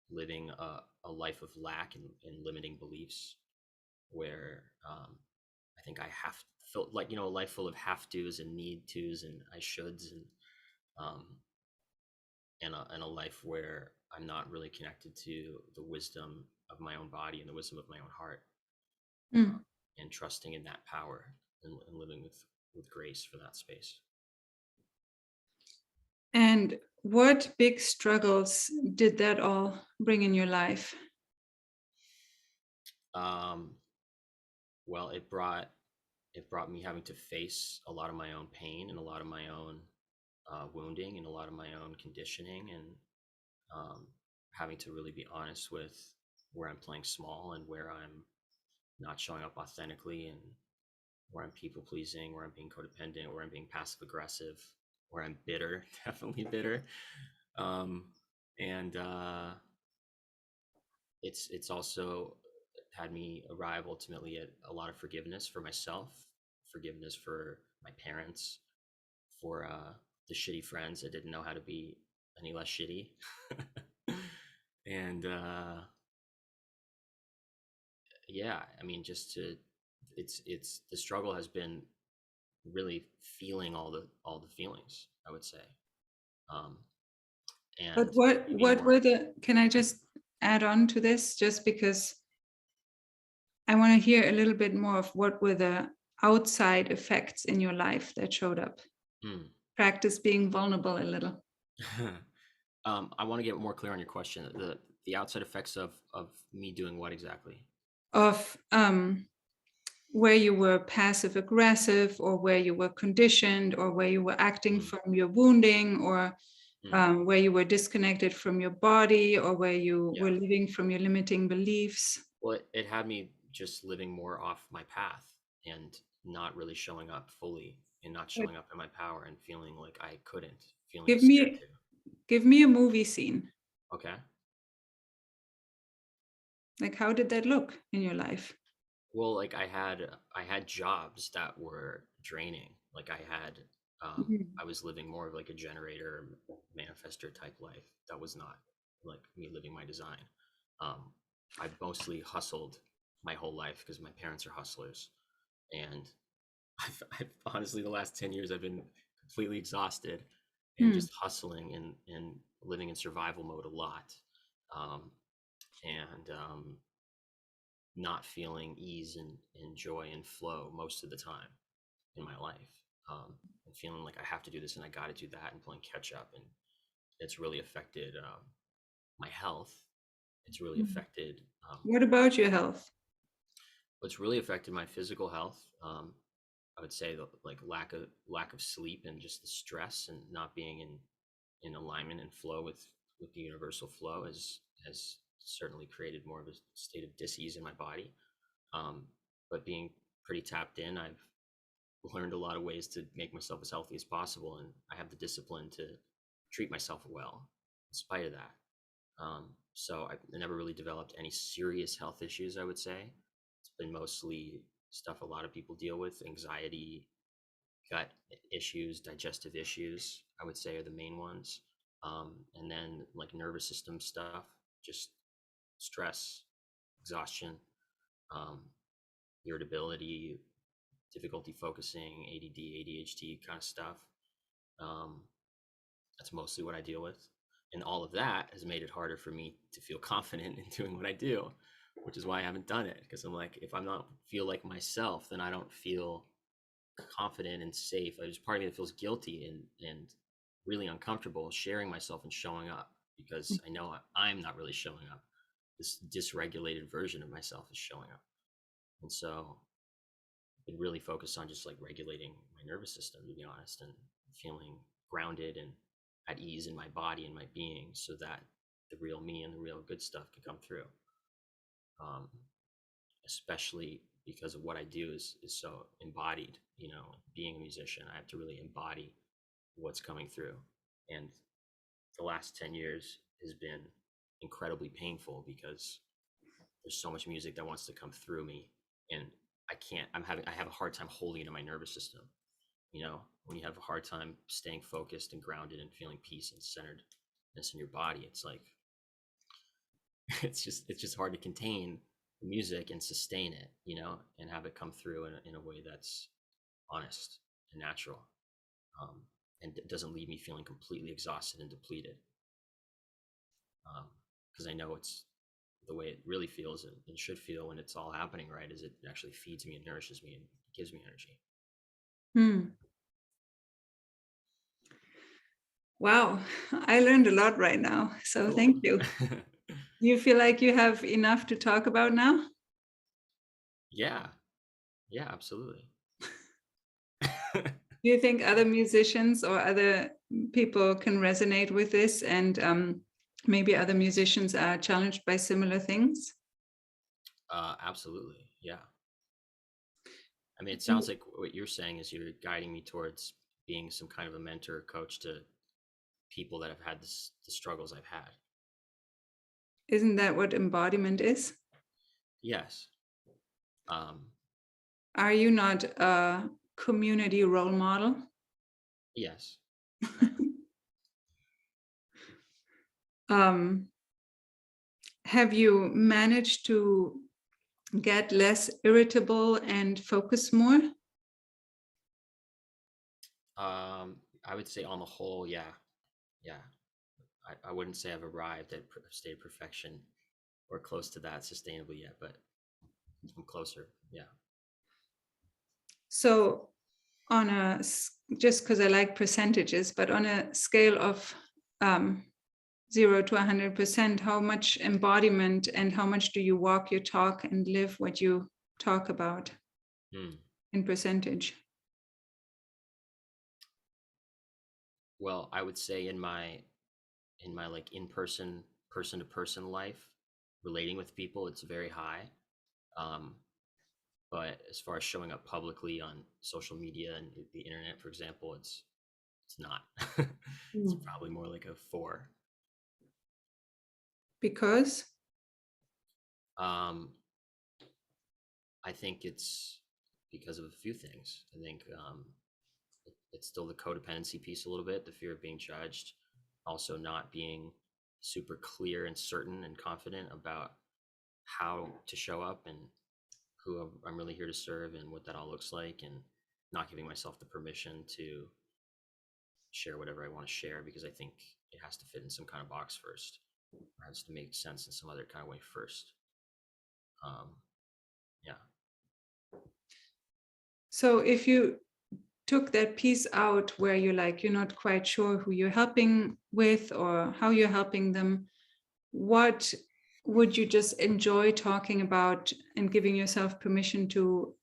S5: living a life of lack and limiting beliefs, where I think I have felt like, a life full of have tos and need tos and I shoulds, and a life where I'm not really connected to the wisdom of my own body and the wisdom of my own heart, and trusting in that power, and living with grace for that space.
S1: And what big struggles did that all bring in your life?
S5: Well, it brought me having to face a lot of my own pain and a lot of my own wounding and a lot of my own conditioning, and having to really be honest with where I'm playing small and where I'm not showing up authentically, and where I'm people pleasing, where I'm being codependent, where I'm being passive aggressive, where I'm bitter, definitely bitter. And it's also had me arrive ultimately at a lot of forgiveness for myself, forgiveness for my parents, for the shitty friends that didn't know how to be any less shitty. And yeah, I mean, it's the struggle has been really feeling all the feelings, I would say. And
S1: But what were can I just add on to this, just because I want to hear a little bit more of what were the outside effects in your life that showed up? Practice being vulnerable a little.
S5: I want to get more clear on your question. The outside effects of me doing what exactly?
S1: Of where you were passive aggressive, or where you were conditioned, or where you were acting
S5: Mm.
S1: from your wounding, or
S5: Mm.
S1: where you were disconnected from your body, or where you
S5: Yeah.
S1: were living from your limiting beliefs?
S5: Well, it had me just living more off my path and not really showing up fully and not
S1: But
S5: showing up in my power and feeling like I couldn't, feeling
S1: give
S5: scared
S1: me
S5: to.
S1: give me a movie scene.
S5: Okay.
S1: Like, how did that look in your life?
S5: Well, like I had jobs that were draining. Like
S1: Mhm.
S5: I was living more of like a generator manifester type life. That was not like me living my design. Um, I mostly hustled my whole life because my parents are hustlers, and I've honestly the last 10 years I've been completely exhausted and
S1: Hmm.
S5: just hustling and living in survival mode a lot, um, and not feeling ease and joy and flow most of the time in my life, and feeling like I have to do this and I got to do that and playing catch up, and it's really affected my health. It's really
S1: Hmm.
S5: affected
S1: What about your health?
S5: what's really affected my physical health. I would say the like lack of sleep and just the stress and not being in alignment and flow with the universal flow has certainly created more of a state of dis-ease in my body. Um, but being pretty tapped in, I've learned a lot of ways to make myself as healthy as possible, and I have the discipline to treat myself well in spite of that. So I've never really developed any serious health issues, I would say. It's been mostly stuff a lot of people deal with: anxiety, gut issues, digestive issues, I would say are the main ones. And then like nervous system stuff, just stress, exhaustion, um, irritability, difficulty focusing, ADD, ADHD kind of stuff. Um, that's mostly what I deal with. And all of that has made it harder for me to feel confident in doing what I do, which is why I haven't done it. Because I'm like, if I'm not feel like myself, then I don't feel confident and safe. There's part of me that feels guilty and really uncomfortable sharing myself and showing up because I know I'm not really showing up. This dysregulated version of myself is showing up. And so been really focused on just like regulating my nervous system, to be honest, and feeling grounded and at ease in my body and my being so that the real me and the real good stuff can come through. Um, Especially because of what I do is so embodied, being a musician, I have to really embody what's coming through. And the last 10 years has been incredibly painful because there's so much music that wants to come through me, and I have a hard time holding it in my nervous system. When you have a hard time staying focused and grounded and feeling peace and centeredness in your body, it's like it's just hard to contain the music and sustain it, and have it come through in a way that's honest and natural, and it doesn't leave me feeling completely exhausted and depleted, because I know it's the way it really feels and should feel when it's all happening right, is it actually feeds me and nourishes me and gives me energy.
S1: Hmm. Wow, I learned a lot right now. So
S5: Cool.
S1: thank you. You feel like you have enough to talk about now?
S5: Yeah, yeah, absolutely.
S1: Do you think other musicians or other people can resonate with this, and maybe other musicians are challenged by similar things?
S5: Absolutely, yeah. I mean, it sounds like what you're saying is you're guiding me towards being some kind of a mentor or coach to people that have had the struggles I've had.
S1: Isn't that what embodiment is?
S5: Yes. Um,
S1: Are you not a community role model?
S5: yes, I am.
S1: Have you managed to get less irritable and focus more?
S5: I would say on the whole, yeah, yeah. I wouldn't say I've arrived at a state of perfection or close to that sustainably yet, but I'm closer. Yeah.
S1: So on a, just because I like percentages, but on a scale of 0 to 100%, how much embodiment and how much do you walk your talk and live what you talk about? in percentage?
S5: Well, I would say in my like in-person, person-to-person life, relating with people, it's very high. But as far as showing up publicly on social media and the internet, for example, it's not. It's probably more like a 4.
S1: Because
S5: I think it's because of a few things. I think it's still the codependency piece a little bit, the fear of being judged, also not being super clear and certain and confident about how to show up and who I'm really here to serve and what that all looks like, and not giving myself the permission to share whatever I want to share because I think it has to fit in some kind of box first, or has to make sense in some other kind of way first. Yeah.
S1: so if you took that piece out where you're not quite sure who you're helping with or how you're helping them, what would you just enjoy talking about and giving yourself permission to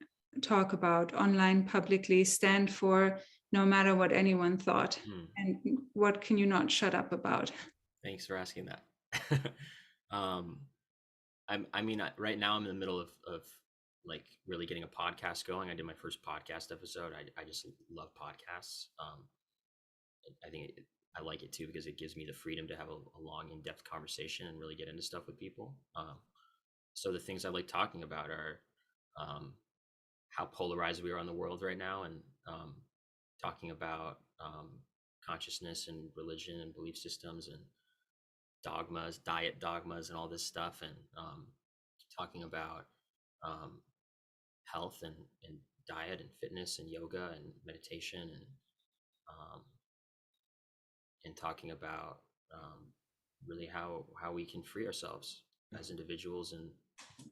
S1: talk about online publicly, stand for, no matter what anyone thought? And what can you not shut up about?
S5: Thanks for asking that. I mean, right now I'm in the middle of like really getting a podcast going. I did my first podcast episode. I just love podcasts. I think I like it too because it gives me the freedom to have a long, in-depth conversation and really get into stuff with people. So the things I like talking about are how polarized we are in the world right now, and talking about consciousness and religion and belief systems and dogmas, diet dogmas, and all this stuff, and talking about health and diet and fitness and yoga and meditation, and talking about really how we can free ourselves as individuals and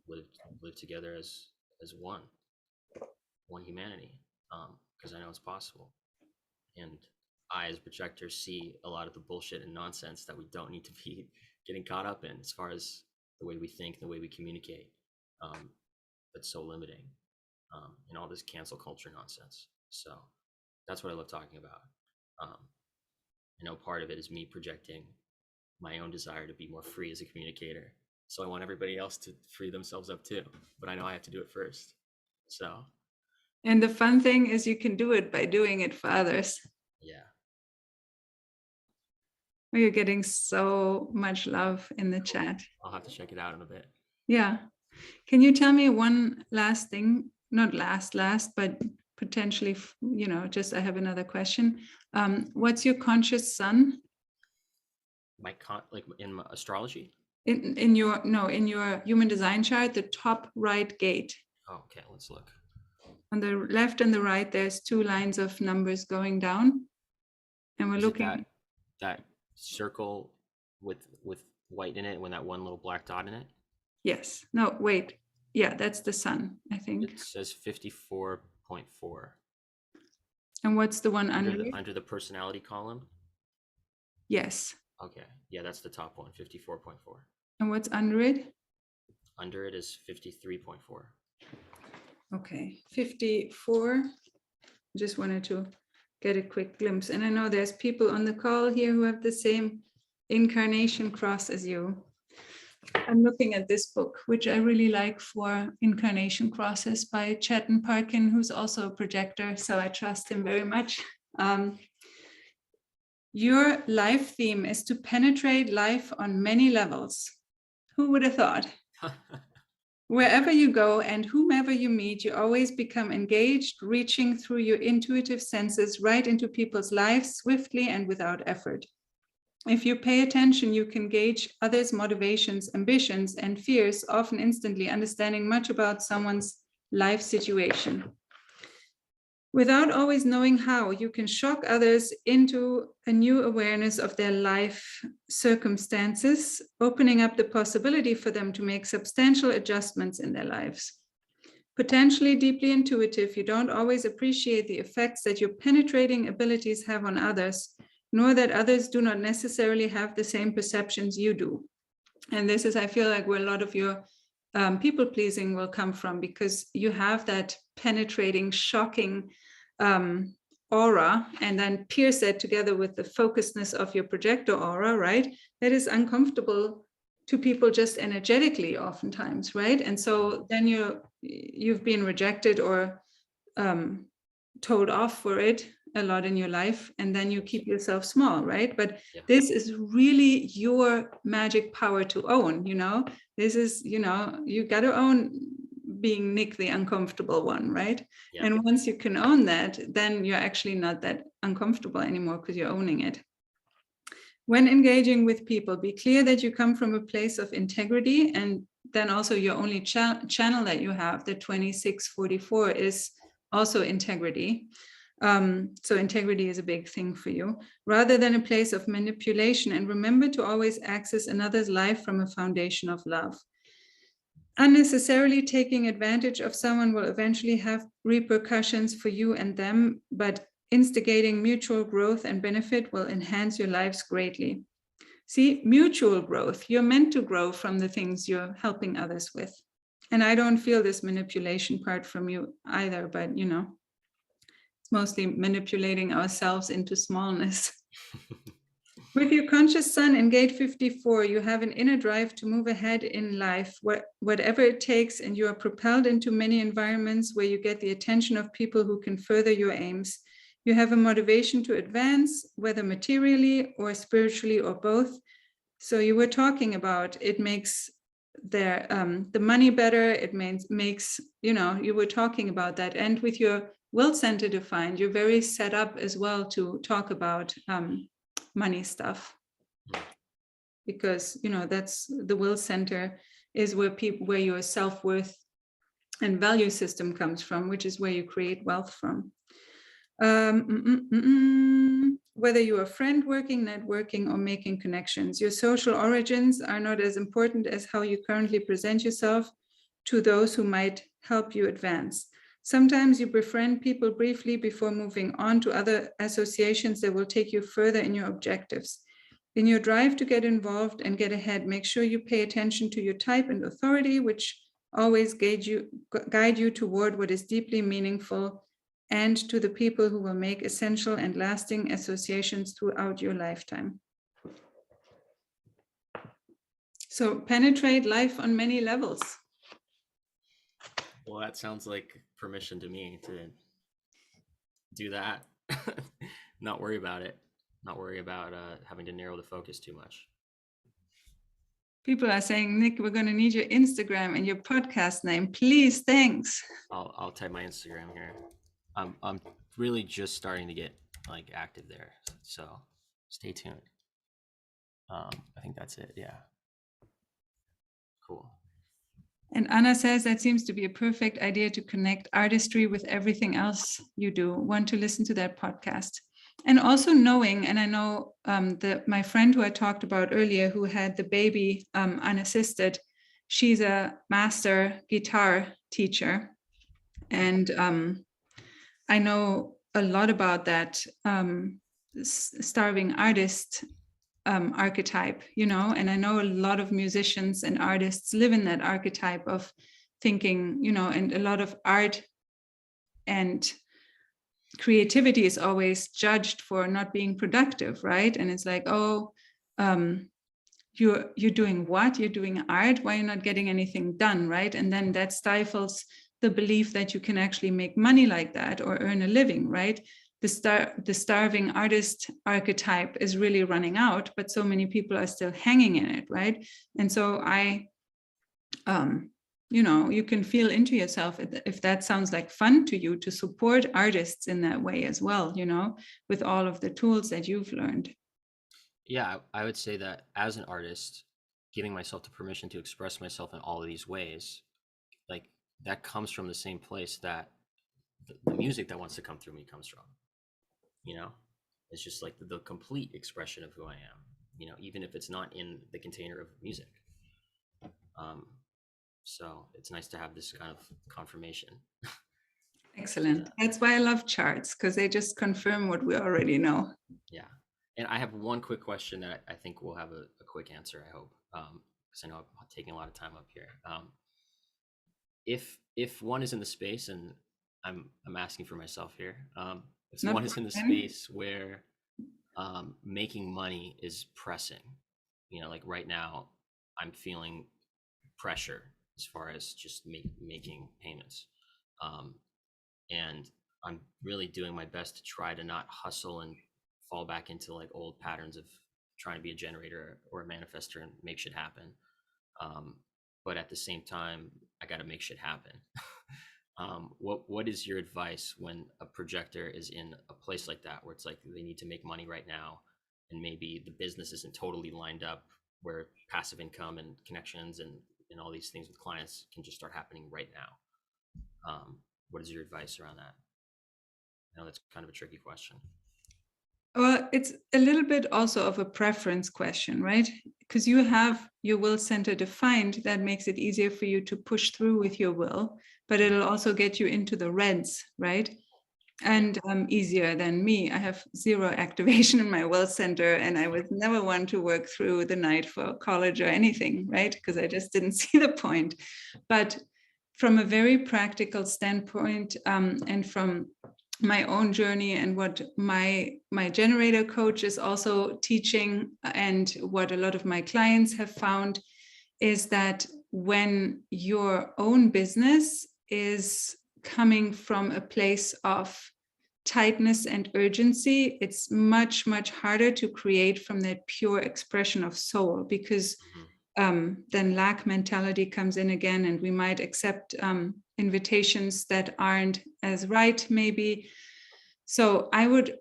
S5: live together as one humanity, because I know it's possible. And I, as a projector, see a lot of the bullshit and nonsense that we don't need to be getting caught up in, as far as the way we think, the way we communicate, that's so limiting, and all this cancel culture nonsense. So that's what I love talking about. I know part of it is me projecting my own desire to be more free as a communicator. So I want everybody else to free themselves up too, but I know I have to do it first. So.
S1: And the fun thing is you can do it by doing it for others.
S5: Yeah.
S1: You're getting so much love in the chat.
S5: I'll have to check it out in a bit.
S1: Yeah. Can you tell me one last thing? Not last, but potentially, just I have another question. What's your conscious sun?
S5: Like in my astrology?
S1: In your human design chart, the top right gate.
S5: Oh, okay, let's look.
S1: On the left and the right, there's 2 lines of numbers going down. And we're looking
S5: that circle with white in it, when that one little black dot in it?
S1: Yes. No, wait. Yeah, that's the sun, I think.
S5: It says 54.4.
S1: And what's the one under
S5: the personality column?
S1: Yes.
S5: Okay. Yeah, that's the top one, 54.4.
S1: And what's under it?
S5: Under it is 53.4.
S1: Okay, 54. Just wanted to get a quick glimpse. And I know there's people on the call here who have the same incarnation cross as you. I'm looking at this book, which I really like, for incarnation crosses by Chetan Parkin, who's also a projector, so I trust him very much. Your life theme is to penetrate life on many levels. Who would have thought? Wherever you go and whomever you meet, you always become engaged, reaching through your intuitive senses right into people's lives swiftly and without effort. If you pay attention, you can gauge others' motivations, ambitions, and fears, often instantly, understanding much about someone's life situation. Without always knowing how, you can shock others into a new awareness of their life circumstances, opening up the possibility for them to make substantial adjustments in their lives. Potentially deeply intuitive, you don't always appreciate the effects that your penetrating abilities have on others, nor that others do not necessarily have the same perceptions you do. And this is, I feel like, where a lot of your people pleasing will come from, because you have that penetrating, shocking aura, and then pierce that together with the focusedness of your projector aura, right? That is uncomfortable to people just energetically oftentimes, right? And so then you've been rejected or told off for it a lot in your life, and then you keep yourself small, right? But this is really your magic power to own, this is, you got to own being Nick, the uncomfortable one, right? And once you can own that, then you're actually not that uncomfortable anymore, because you're owning it. When engaging with people, be clear that you come from a place of integrity, and then also your only channel that you have, the 2644, is also integrity. So integrity is a big thing for you, rather than a place of manipulation. And remember to always access another's life from a foundation of love. Unnecessarily taking advantage of someone will eventually have repercussions for you and them, but instigating mutual growth and benefit will enhance your lives greatly. See, mutual growth, you're meant to grow from the things you're helping others with. And I don't feel this manipulation part from you either, but it's mostly manipulating ourselves into smallness. With your conscious sun in gate 54, you have an inner drive to move ahead in life, whatever it takes, and you are propelled into many environments where you get the attention of people who can further your aims. You have a motivation to advance, whether materially or spiritually or both. So you were talking about it makes the money better, it makes, you were talking about that. And with your will center defined, you're very set up as well to talk about money stuff, because that's the will center is where your self-worth and value system comes from, which is where you create wealth from. Whether you are friend working, networking, or making connections, your social origins are not as important as how you currently present yourself to those who might help you advance. Sometimes you befriend people briefly before moving on to other associations that will take you further in your objectives. In your drive to get involved and get ahead, make sure you pay attention to your type and authority, which always guide you toward what is deeply meaningful, and to the people who will make essential and lasting associations throughout your lifetime. So penetrate life on many levels.
S5: Well, that sounds like permission to me to do that. Not worry about it. Not worry about having to narrow the focus too much.
S1: People are saying, Nick, we're going to need your Instagram and your podcast name. Please, thanks.
S5: I'll type my Instagram here. I'm really just starting to get active there, so stay tuned. I think that's it. Yeah. Cool.
S1: And Anna says that seems to be a perfect idea to connect artistry with everything else you do. Want to listen to that podcast. And also knowing, and I know that my friend who I talked about earlier, who had the baby unassisted, she's a master guitar teacher. And I know a lot about that starving artist archetype, and I know a lot of musicians and artists live in that archetype of thinking, and a lot of art and creativity is always judged for not being productive, right? And it's like, oh, you're doing what? You're doing art? Why are you not getting anything done, right? And then that stifles the belief that you can actually make money like that or earn a living, right? The starving artist archetype is really running out, but so many people are still hanging in it, right? And so you can feel into yourself if that sounds like fun to you, to support artists in that way as well, with all of the tools that you've learned.
S5: Yeah, I would say that as an artist, giving myself the permission to express myself in all of these ways, that comes from the same place that the music that wants to come through me comes from. It's just like the complete expression of who I am, even if it's not in the container of music. So it's nice to have this kind of confirmation.
S1: Excellent. That's why I love charts, because they just confirm what we already know.
S5: Yeah. And I have one quick question that I think we'll have a quick answer, I hope, because I know I'm taking a lot of time up here. if one is in the space, and I'm asking for myself here, if
S1: Not
S5: one is in the
S1: fun.
S5: space where making money is pressing, like right now, I'm feeling pressure as far as just making payments, and I'm really doing my best to try to not hustle and fall back into like old patterns of trying to be a generator or a manifester and make shit happen. But at the same time, I got to make shit happen. What is your advice when a projector is in a place like that, where it's like they need to make money right now, and maybe the business isn't totally lined up, where passive income and connections and all these things with clients can just start happening right now? What is your advice around that? I know that's kind of a tricky question.
S1: Well, it's a little bit also of a preference question, right? Because you have your will center defined, that makes it easier for you to push through with your will, but it'll also get you into the reds, right? And easier than me. I have zero activation in my will center, and I was never one to work through the night for college or anything, right? Because I just didn't see the point. But from a very practical standpoint, and from my own journey and what my generator coach is also teaching, and what a lot of my clients have found, is that when your own business is coming from a place of tightness and urgency, it's much, much harder to create from that pure expression of soul, because then lack mentality comes in again, and we might accept invitations that aren't as right, maybe. So I would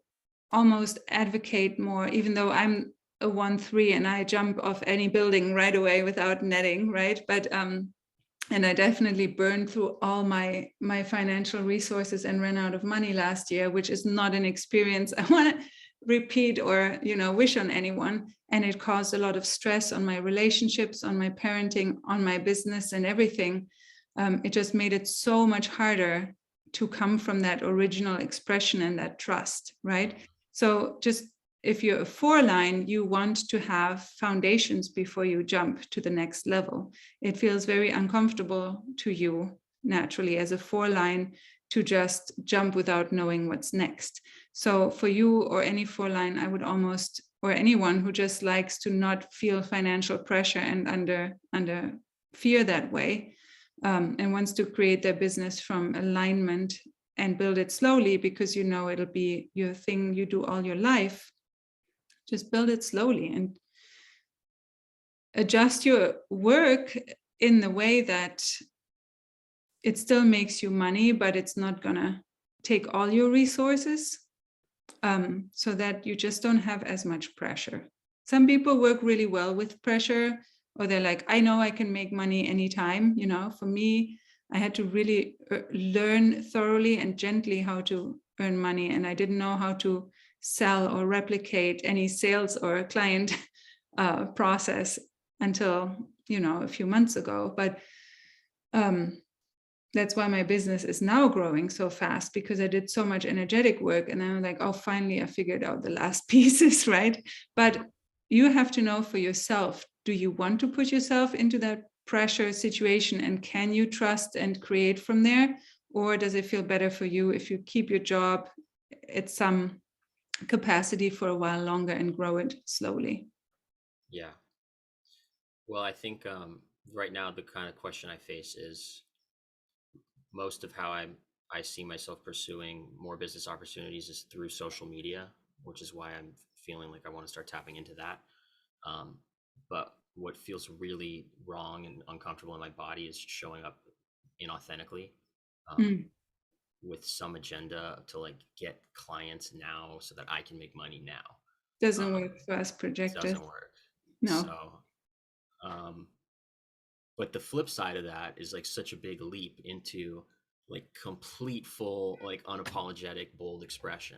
S1: almost advocate more, even though I'm a 1-3 and I jump off any building right away without netting, right? But and I definitely burned through all my financial resources and ran out of money last year, which is not an experience I want to repeat or wish on anyone. And it caused a lot of stress on my relationships, on my parenting, on my business, and everything. It just made it so much harder to come from that original expression and that trust, right? So just, if you're a 4-line, you want to have foundations before you jump to the next level. It feels very uncomfortable to you naturally as a 4-line to just jump without knowing what's next. So for you or any 4-line, I would almost, or anyone who just likes to not feel financial pressure and under fear that way, and wants to create their business from alignment and build it slowly, because it'll be your thing you do all your life. Just build it slowly and adjust your work in the way that it still makes you money, but it's not gonna take all your resources, so that you just don't have as much pressure. Some people work really well with pressure, or they're like, I know I can make money anytime. For me, I had to really learn thoroughly and gently how to earn money, and I didn't know how to sell or replicate any sales or client process until a few months ago. But that's why my business is now growing so fast, because I did so much energetic work, and I'm like, oh, finally I figured out the last pieces, right? But you have to know for yourself, do you want to put yourself into that pressure situation, and can you trust and create from there? Or does it feel better for you if you keep your job at some capacity for a while longer and grow it slowly?
S5: Yeah. Well, I think right now the kind of question I face is most of how I see myself pursuing more business opportunities is through social media, which is why I'm feeling like I want to start tapping into that. But what feels really wrong and uncomfortable in my body is showing up inauthentically, with some agenda to like get clients now so that I can make money now.
S1: Doesn't work for us projectors.
S5: Doesn't work.
S1: No.
S5: So, but the flip side of that is like such a big leap into like complete, full, like unapologetic, bold expression,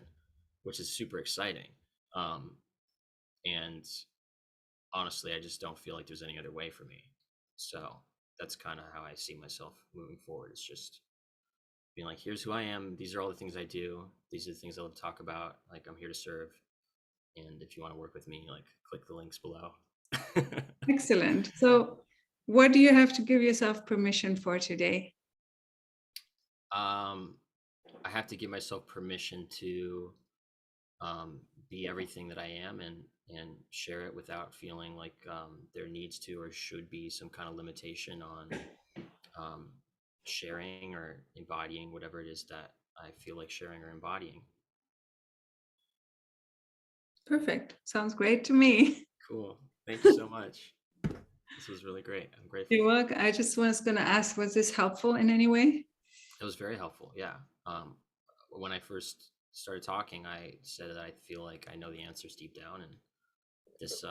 S5: which is super exciting. And honestly, I just don't feel like there's any other way for me. So that's kind of how I see myself moving forward. It's just being like, here's who I am. These are all the things I do. These are the things I love to talk about. Like, I'm here to serve. And if you want to work with me, like, click the links below.
S1: Excellent. So what do you have to give yourself permission for today?
S5: I have to give myself permission to be everything that I am and share it without feeling like there needs to or should be some kind of limitation on sharing or embodying whatever it is that I feel like sharing or embodying.
S1: Perfect. Sounds great to me.
S5: Cool. Thank you so much. This was really great. I'm grateful.
S1: You're welcome. I just was going to ask, was this helpful in any way?
S5: It was very helpful. Yeah. When I first started talking, I said that I feel like I know the answers deep down, and this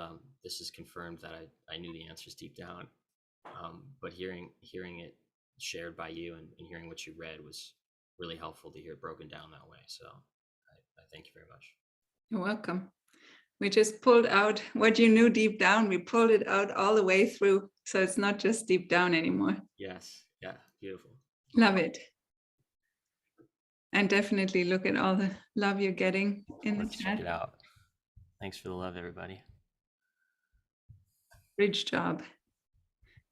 S5: has confirmed that I knew the answers deep down. But hearing it shared by you and hearing what you read was really helpful to hear it broken down that way. So I thank you very much.
S1: You're welcome. We just pulled out what you knew deep down. We pulled it out all the way through. So it's not just deep down anymore.
S5: Yes. Yeah. Beautiful.
S1: Love it. And definitely look at all the love you're getting in the
S5: Let's
S1: chat.
S5: check it out. Thanks for the love, everybody.
S1: Bridge job.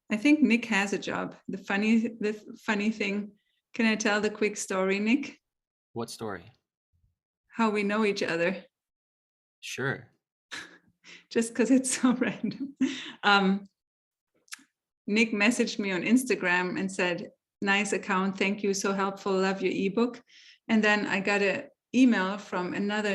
S1: I think Nick has a job. The funny thing, can I tell the quick story, Nick?
S5: What story?
S1: How we know each other.
S5: Sure.
S1: Just because it's so random. Nick messaged me on Instagram and said, nice account, thank you, so helpful, love your ebook. And then I got an email from not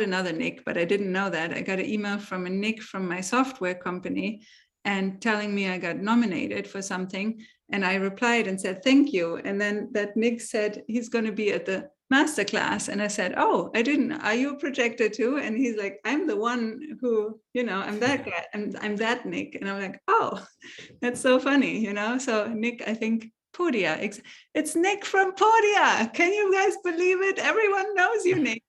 S1: another Nick, but I didn't know that. I got an email from a Nick from my software company and telling me I got nominated for something. And I replied and said, thank you. And then that Nick said he's going to be at the masterclass. And I said, oh, I didn't, are you a projector too? And he's like, I'm the one who, I'm that guy, and I'm that Nick. And I'm like, oh, that's so funny, So Nick, I think Podia, it's Nick from Podia. Can you guys believe it? Everyone knows you, Nick.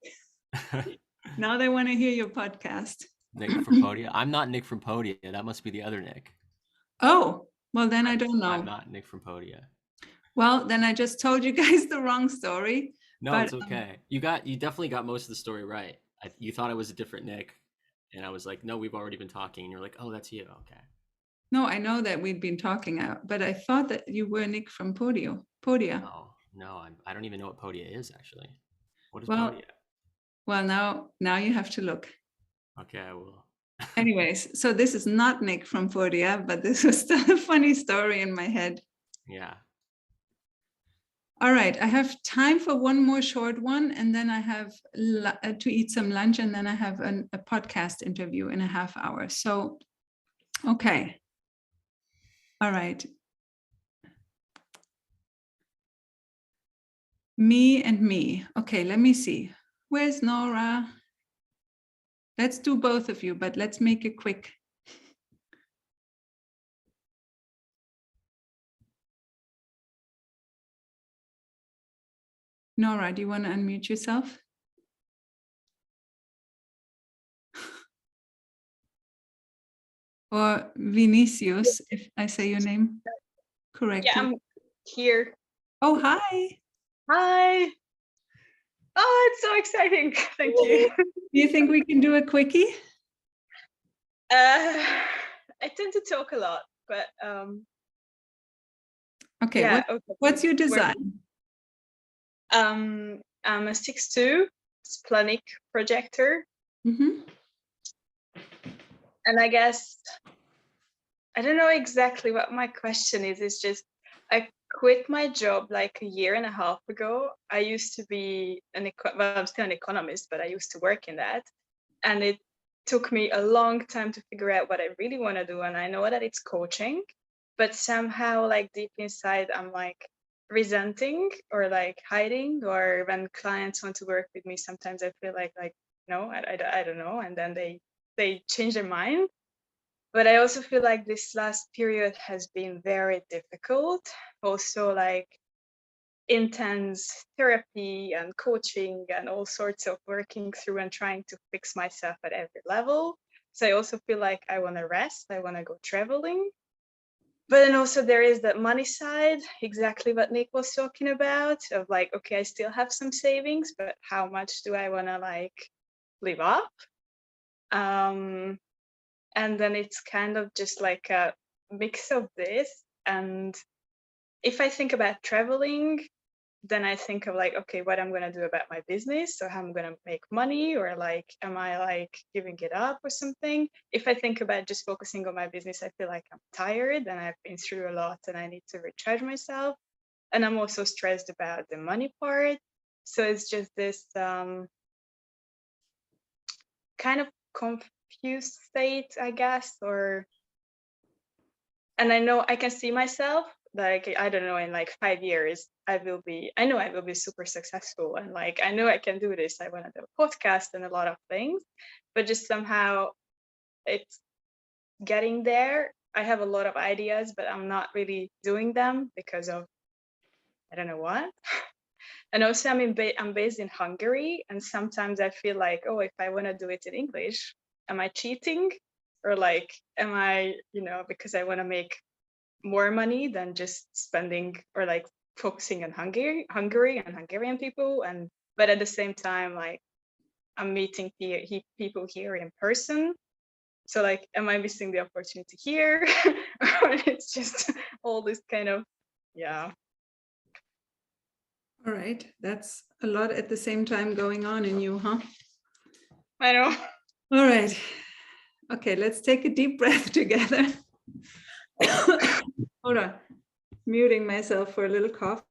S1: Now they want to hear your podcast.
S5: Nick from Podia. I'm not Nick from Podia. That must be the other Nick.
S1: Oh, well, then I don't know.
S5: I'm not Nick from Podia.
S1: Well, then I just told you guys the wrong story.
S5: No,
S1: but,
S5: it's okay. You definitely got most of the story right. You thought I was a different Nick, and I was like, no, we've already been talking. And you're like, oh, that's you. Okay.
S1: No, I know that we'd been talking out, but I thought that you were Nick from Podia.
S5: No, I don't even know what Podia is actually. What is
S1: Well,
S5: Podia?
S1: Well, now you have to look.
S5: Okay, I will.
S1: Anyways, so this is not Nick from Podia, but this was still a funny story in my head.
S5: Yeah.
S1: All right, I have time for one more short one, and then I have to eat some lunch, and then I have a podcast interview in a half hour. So, okay. All right. Me and me. Okay, let me see. Where's Nora? Let's do both of you, but let's make it quick. Nora, do you want to unmute yourself? Or Vinicius, if I say your name correctly.
S6: Yeah, I'm here.
S1: Oh, hi.
S6: Hi. Oh, it's so exciting. Thank you.
S1: Do you think we can do a quickie?
S6: I tend to talk a lot, but
S1: Okay,
S6: yeah.
S1: what's your design?
S6: I'm a 6'2" splenic projector.
S1: Mm-hmm.
S6: And I guess I don't know exactly what my question is. It's just I quit my job like a year and a half ago. I used to be I'm still an economist, but I used to work in that. And it took me a long time to figure out what I really want to do. And I know that it's coaching, but somehow like deep inside, I'm like resenting or like hiding, or when clients want to work with me, sometimes I feel like no, I don't know. And then they change their mind. But I also feel like this last period has been very difficult. Also like intense therapy and coaching and all sorts of working through and trying to fix myself at every level. So I also feel like I want to rest. I want to go traveling. But then also there is that money side, exactly what Nick was talking about, of like, okay, I still have some savings, but how much do I want to like live up? And then it's kind of just like a mix of this. And if I think about traveling, then I think of like, okay, what I'm gonna do about my business, or how I'm gonna make money, or like, am I like giving it up or something? If I think about just focusing on my business, I feel like I'm tired and I've been through a lot and I need to recharge myself. And I'm also stressed about the money part. So it's just this kind of confused state, I guess, and I know I can see myself, like, I don't know, in like 5 years, I know I will be super successful. And like, I know I can do this. I want to do a podcast and a lot of things, but just somehow it's getting there. I have a lot of ideas, but I'm not really doing them because of, I don't know what. And also I'm based in Hungary, and sometimes I feel like, oh, if I want to do it in English, am I cheating? Or like, am I, because I want to make more money than just spending or like focusing on Hungary and Hungarian people. But at the same time, like, I'm meeting people here in person. So like, am I missing the opportunity here? Or it's just all this kind of, yeah.
S1: All right, that's a lot at the same time going on in you, huh?
S6: I know.
S1: All right. Okay, let's take a deep breath together. Hold on. Muting myself for a little cough.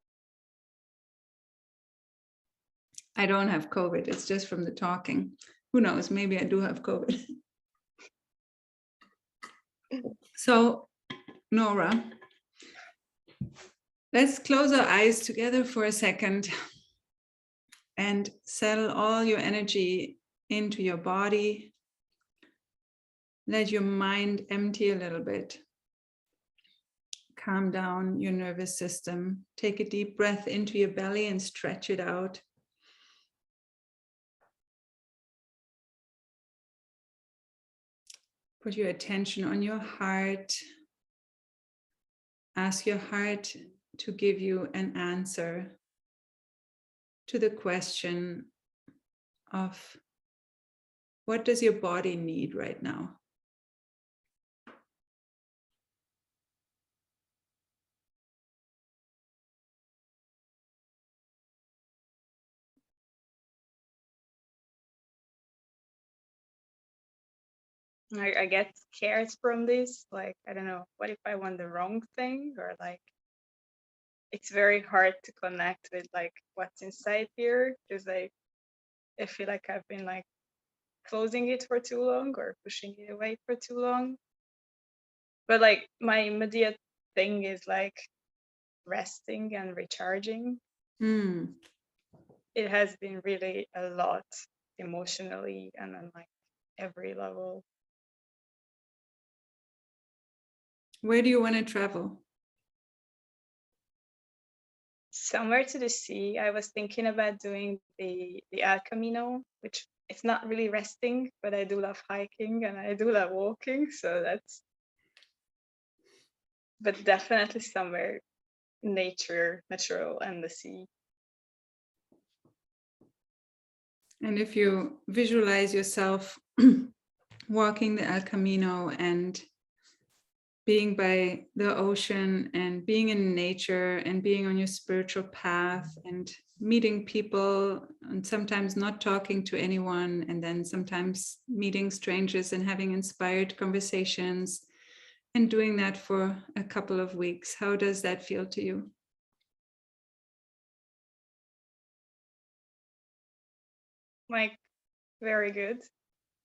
S1: I don't have COVID. It's just from the talking. Who knows? Maybe I do have COVID. So, Nora, let's close our eyes together for a second and settle all your energy into your body. Let your mind empty a little bit. Calm down your nervous system. Take a deep breath into your belly and stretch it out. Put your attention on your heart. Ask your heart to give you an answer to the question of what does your body need right now?
S6: I get scared from this. Like, I don't know, what if I want the wrong thing? Or like, it's very hard to connect with like what's inside here, because I feel like I've been like closing it for too long or pushing it away for too long. But like, my immediate thing is like resting and recharging. It has been really a lot emotionally and on like every level.
S1: Where do you want to travel?
S6: Somewhere to the sea. I was thinking about doing the El Camino, which it's not really resting, but I do love hiking and I do love walking. So but definitely somewhere natural, and the sea.
S1: And if you visualize yourself walking the El Camino and being by the ocean and being in nature and being on your spiritual path and meeting people and sometimes not talking to anyone, and then sometimes meeting strangers and having inspired conversations, and doing that for a couple of weeks, how does that feel to you?
S6: Like, very good.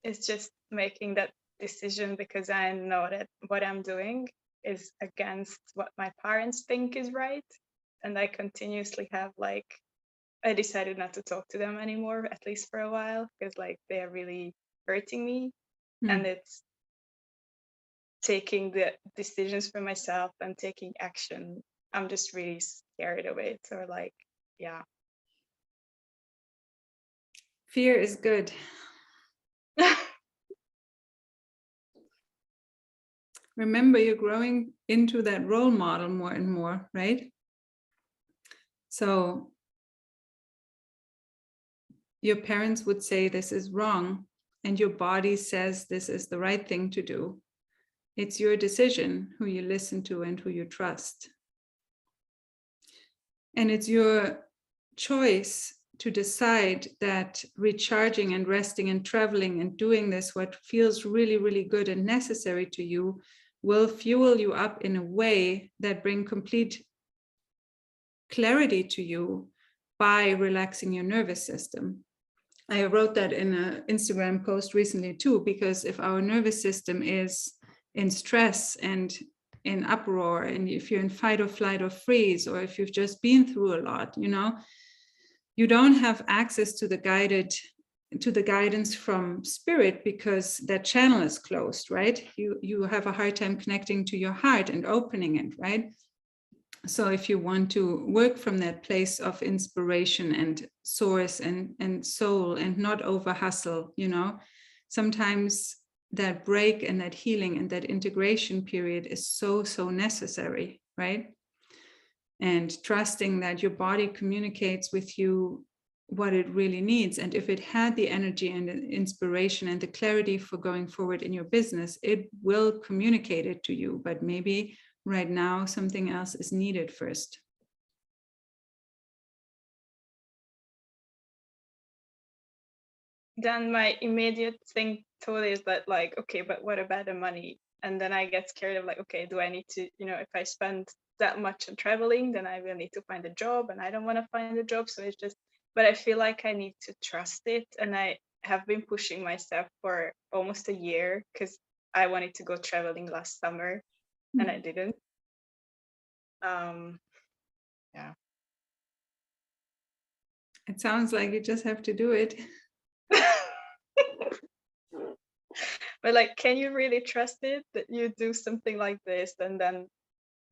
S6: It's just making that decision because I know that what I'm doing is against what my parents think is right. And I continuously have like, I decided not to talk to them anymore, at least for a while, because like they're really hurting me. And it's taking the decisions for myself and taking action. I'm just really scared of it. Or like, yeah.
S1: Fear is good. Remember, you're growing into that role model more and more, right? So your parents would say this is wrong, and your body says this is the right thing to do. It's your decision who you listen to and who you trust. And it's your choice to decide that recharging and resting and traveling and doing this, what feels really, really good and necessary to you, will fuel you up in a way that bring complete clarity to you by relaxing your nervous system. I wrote that in an Instagram post recently too, because if our nervous system is in stress and in uproar, and if you're in fight or flight or freeze, or if you've just been through a lot, you know, you don't have access to the guidance from spirit, because that channel is closed, right? You have a hard time connecting to your heart and opening it, right? So if you want to work from that place of inspiration and source and soul and not over hustle, you know, sometimes that break and that healing and that integration period is so necessary, right? And trusting that your body communicates with you what it really needs. And if it had the energy and the inspiration and the clarity for going forward in your business, it will communicate it to you. But maybe right now something else is needed first.
S6: Then my immediate thing totally is that, like, okay, but what about the money? And then I get scared of, like, okay, do I need to, you know, if I spend that much on traveling, then I will need to find a job, and I don't want to find a job. So it's just, but I feel like I need to trust it. And I have been pushing myself for almost a year, because I wanted to go traveling last summer and I didn't. Yeah.
S1: It sounds like you just have to do it.
S6: But like, can you really trust it that you do something like this and then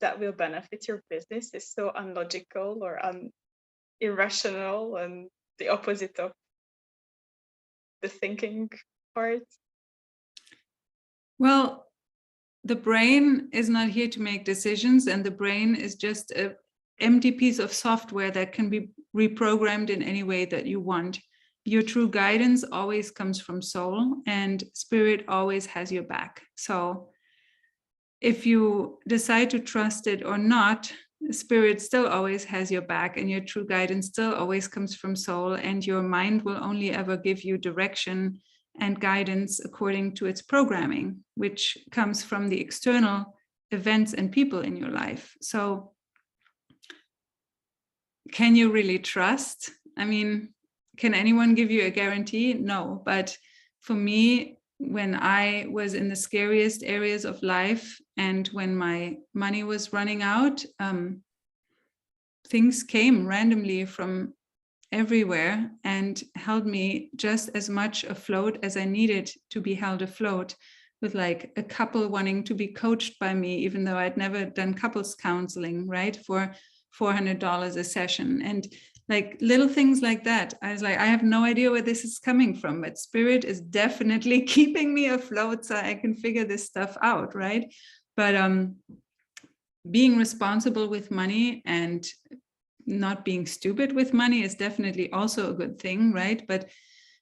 S6: that will benefit your business? Is so unlogical or irrational and the opposite of the thinking part.
S1: Well, the brain is not here to make decisions, and the brain is just an empty piece of software that can be reprogrammed in any way that you want. Your true guidance always comes from soul, and spirit always has your back. So if you decide to trust it or not, spirit still always has your back, and your true guidance still always comes from soul, and your mind will only ever give you direction and guidance according to its programming, which comes from the external events and people in your life. So can you really trust? I mean, can anyone give you a guarantee? No, but for me, when I was in the scariest areas of life and when my money was running out, things came randomly from everywhere and held me just as much afloat as I needed to be held afloat, with like a couple wanting to be coached by me, even though I'd never done couples counseling, right, for $400 a session. And like little things like that. I was like, I have no idea where this is coming from, but spirit is definitely keeping me afloat so I can figure this stuff out, right? But being responsible with money and not being stupid with money is definitely also a good thing, right? But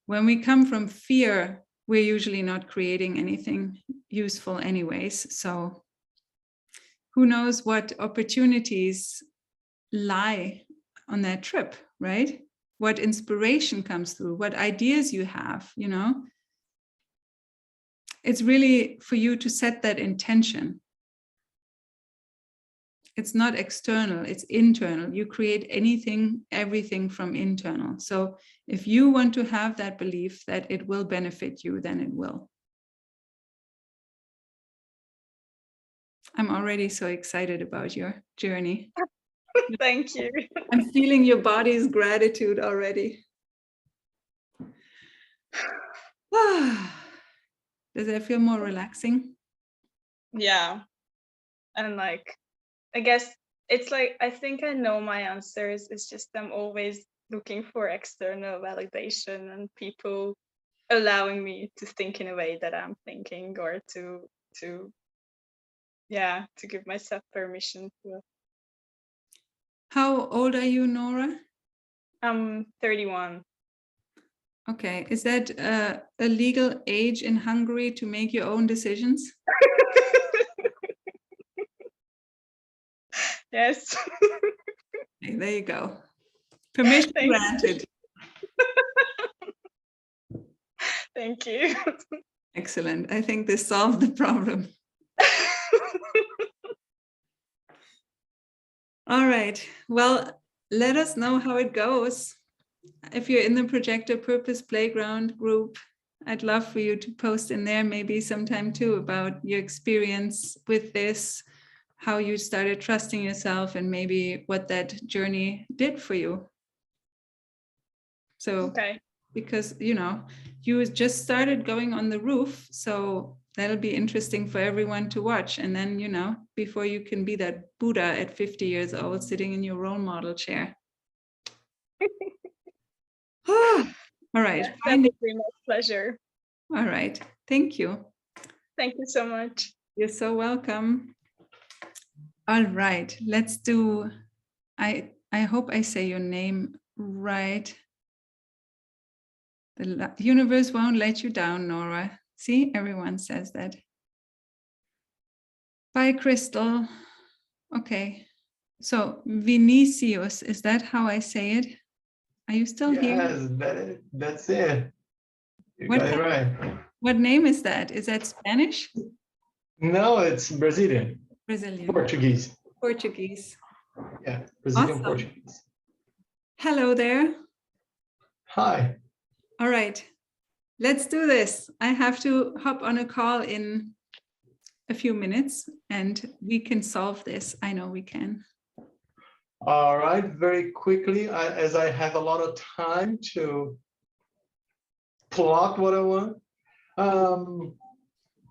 S1: when we come from fear, we're usually not creating anything useful anyways. So who knows what opportunities lie on that trip, right? What inspiration comes through, what ideas you have, you know? It's really for you to set that intention. It's not external, it's internal. You create anything, everything from internal. So if you want to have that belief that it will benefit you, then it will. I'm already so excited about your journey.
S6: Thank you.
S1: I'm feeling your body's gratitude already. Does that feel more relaxing?
S6: Yeah. And like, I guess it's like, I think I know my answers. It's just I'm always looking for external validation and people allowing me to think in a way that I'm thinking, or to give myself permission to.
S1: How old are you, Nora?
S6: I'm 31.
S1: Okay, is that a legal age in Hungary to make your own decisions?
S6: Yes.
S1: Okay, there you go. Permission
S6: Thank you.
S1: granted.
S6: Thank you.
S1: Excellent. I think this solved the problem. All right. Well, let us know how it goes. If you're in the Projector Purpose Playground group, I'd love for you to post in there maybe sometime too about your experience with this, how you started trusting yourself, and maybe what that journey did for you. So,
S6: Okay.
S1: because, you know, you just started going on the roof, so that'll be interesting for everyone to watch. And then, you know, before you can be that Buddha at 50 years old sitting in your role model chair. All right.
S6: Yeah, that would be my pleasure.
S1: All right. Thank you.
S6: Thank you so much.
S1: You're so welcome. All right. Let's do, I hope I say your name right. The universe won't let you down, Nora. See, everyone says that. Bye, Crystal. Okay. So Vinicius, is that how I say it? Are you still here?
S7: Yes, that's it. You
S1: What
S7: got it
S1: kind-
S7: right.
S1: What name is that? Is that Spanish?
S7: No, it's Brazilian.
S1: Brazilian.
S7: Portuguese.
S1: Portuguese.
S7: Yeah, Brazilian
S1: Awesome.
S7: Portuguese.
S1: Hello there.
S7: Hi.
S1: All right. Let's do this. I have to hop on a call in a few minutes and we can solve this. I know we can.
S7: All right, very quickly, as I have a lot of time to plot what I want.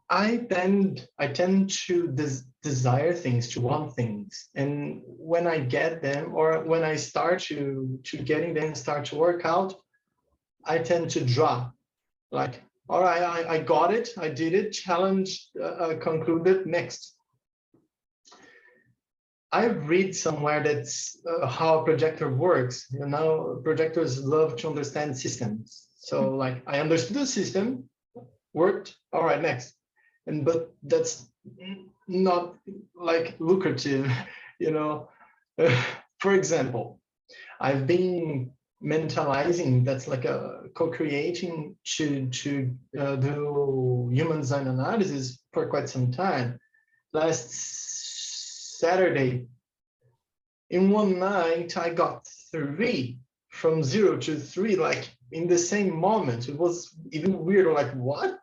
S7: I tend to desire things, to want things, and when I get them, or when I start to getting them, start to work out, I tend to drop. Like, all right, I got it, I did it, challenge concluded, next. I read somewhere that's how a projector works. You know, projectors love to understand systems. So like, I understood the system, worked, all right, next. But that's not like lucrative, you know. For example, I've been mentalizing, that's like a co-creating to do human design analysis for quite some time. Last Saturday, in one night, I got 3 from 0 to 3, like in the same moment. It was even weirder, like what?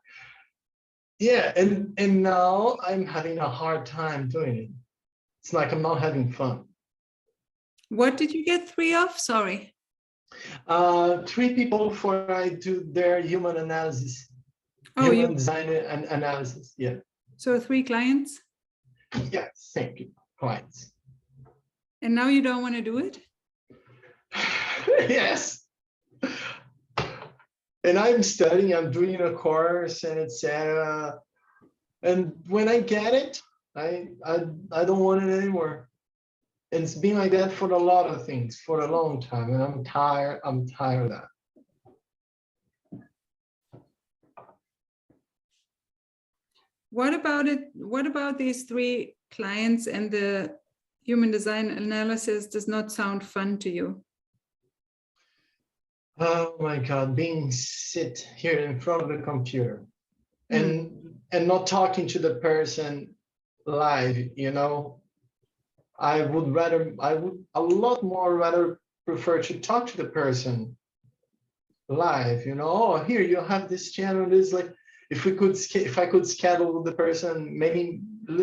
S7: Yeah, and now I'm having a hard time doing it. It's like I'm not having fun.
S1: What did you get 3 of? Sorry.
S7: 3 people for I do their human analysis.
S1: Oh,
S7: Human design and analysis, yeah.
S1: So 3 clients?
S7: Yeah, thank you, clients.
S1: And now you don't want to do it?
S7: Yes. And I'm studying, I'm doing a course and etc. And when I get it, I don't want it anymore. And it's been like that for a lot of things for a long time, and I'm tired of that.
S1: What about it? What about these 3 clients and the human design analysis does not sound fun to you?
S7: Oh my God, being sit here in front of the computer and not talking to the person live, you know. I would a lot more rather prefer to talk to the person live, you know. Oh, here you have this channel. This, like, if I could schedule the person maybe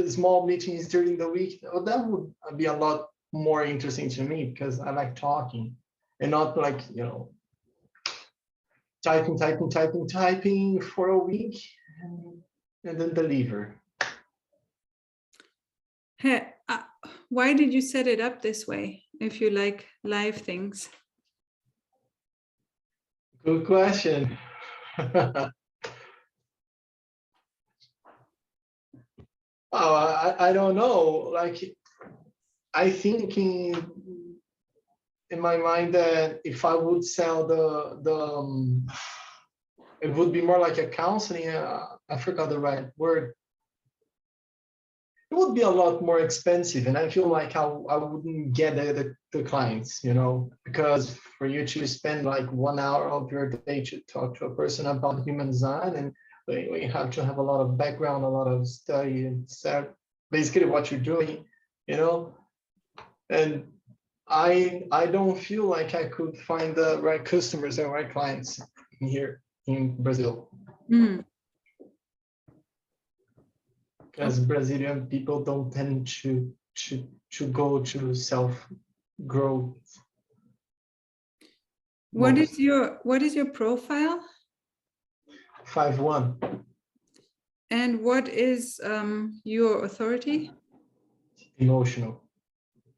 S7: small meetings during the week, oh, that would be a lot more interesting to me, because I like talking and not like, you know, typing for a week and then deliver.
S1: Hey, why did you set it up this way if you like live things?
S7: Good question. Oh, I don't know. Like, I think in my mind that if I would sell it would be more like a counseling. I forgot the right word. It would be a lot more expensive, and I feel like I wouldn't get the clients, you know, because for you to spend like 1 hour of your day to talk to a person about human design, and you have to have a lot of background, a lot of study, and so basically what you're doing, you know, and I don't feel like I could find the right customers and right clients here in Brazil.
S1: Mm.
S7: Because Brazilian people don't tend to go to self growth.
S1: What is your profile?
S7: 5-1.
S1: And what is your authority?
S7: Emotional.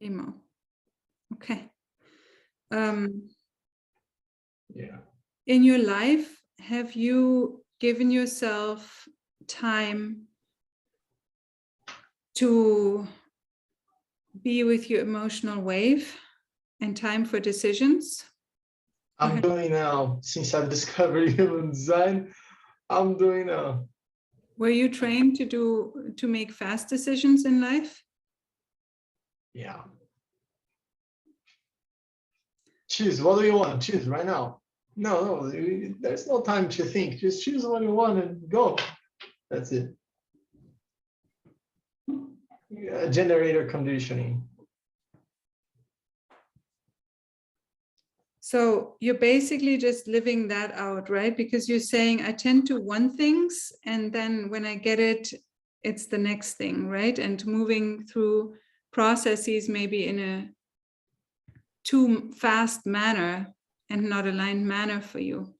S1: Emo. Okay.
S7: Yeah.
S1: In your life, have you given yourself time to be with your emotional wave and time for decisions?
S7: I'm doing now, since I've discovered human design, I'm doing now.
S1: Were you trained to make fast decisions in life?
S7: Yeah. Choose, what do you want? Choose right now. No, there's no time to think. Just choose what you want and go. That's it. Generator conditioning.
S1: So you're basically just living that out, right? Because you're saying, I tend to want things, and then when I get it, it's the next thing, right? And moving through processes maybe in a too fast manner and not aligned manner for you.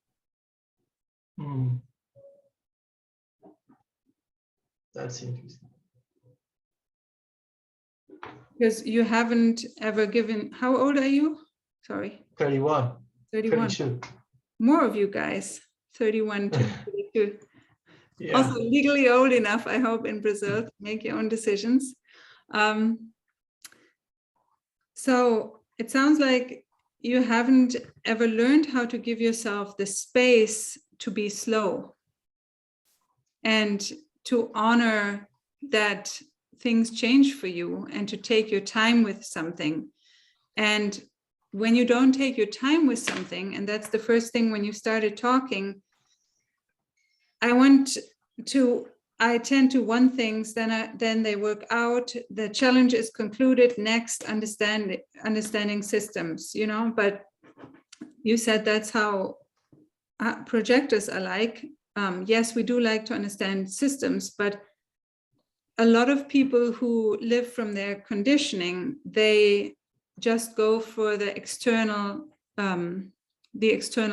S7: That's interesting.
S1: Because you haven't ever given, how old are you? Sorry.
S7: 31.
S1: 31.
S7: 32.
S1: More of you guys, 31 to 32.
S7: Yeah.
S1: Also legally old enough, I hope, in Brazil to make your own decisions. So it sounds like you haven't ever learned how to give yourself the space to be slow and to honor that things change for you and to take your time with something. And when you don't take your time with something, and that's the first thing when you started talking, I tend to want things, then they work out, the challenge is concluded, next, understanding systems, you know, but you said that's how projectors are like. Yes, we do like to understand systems, but a lot of people who live from their conditioning, they just go for the external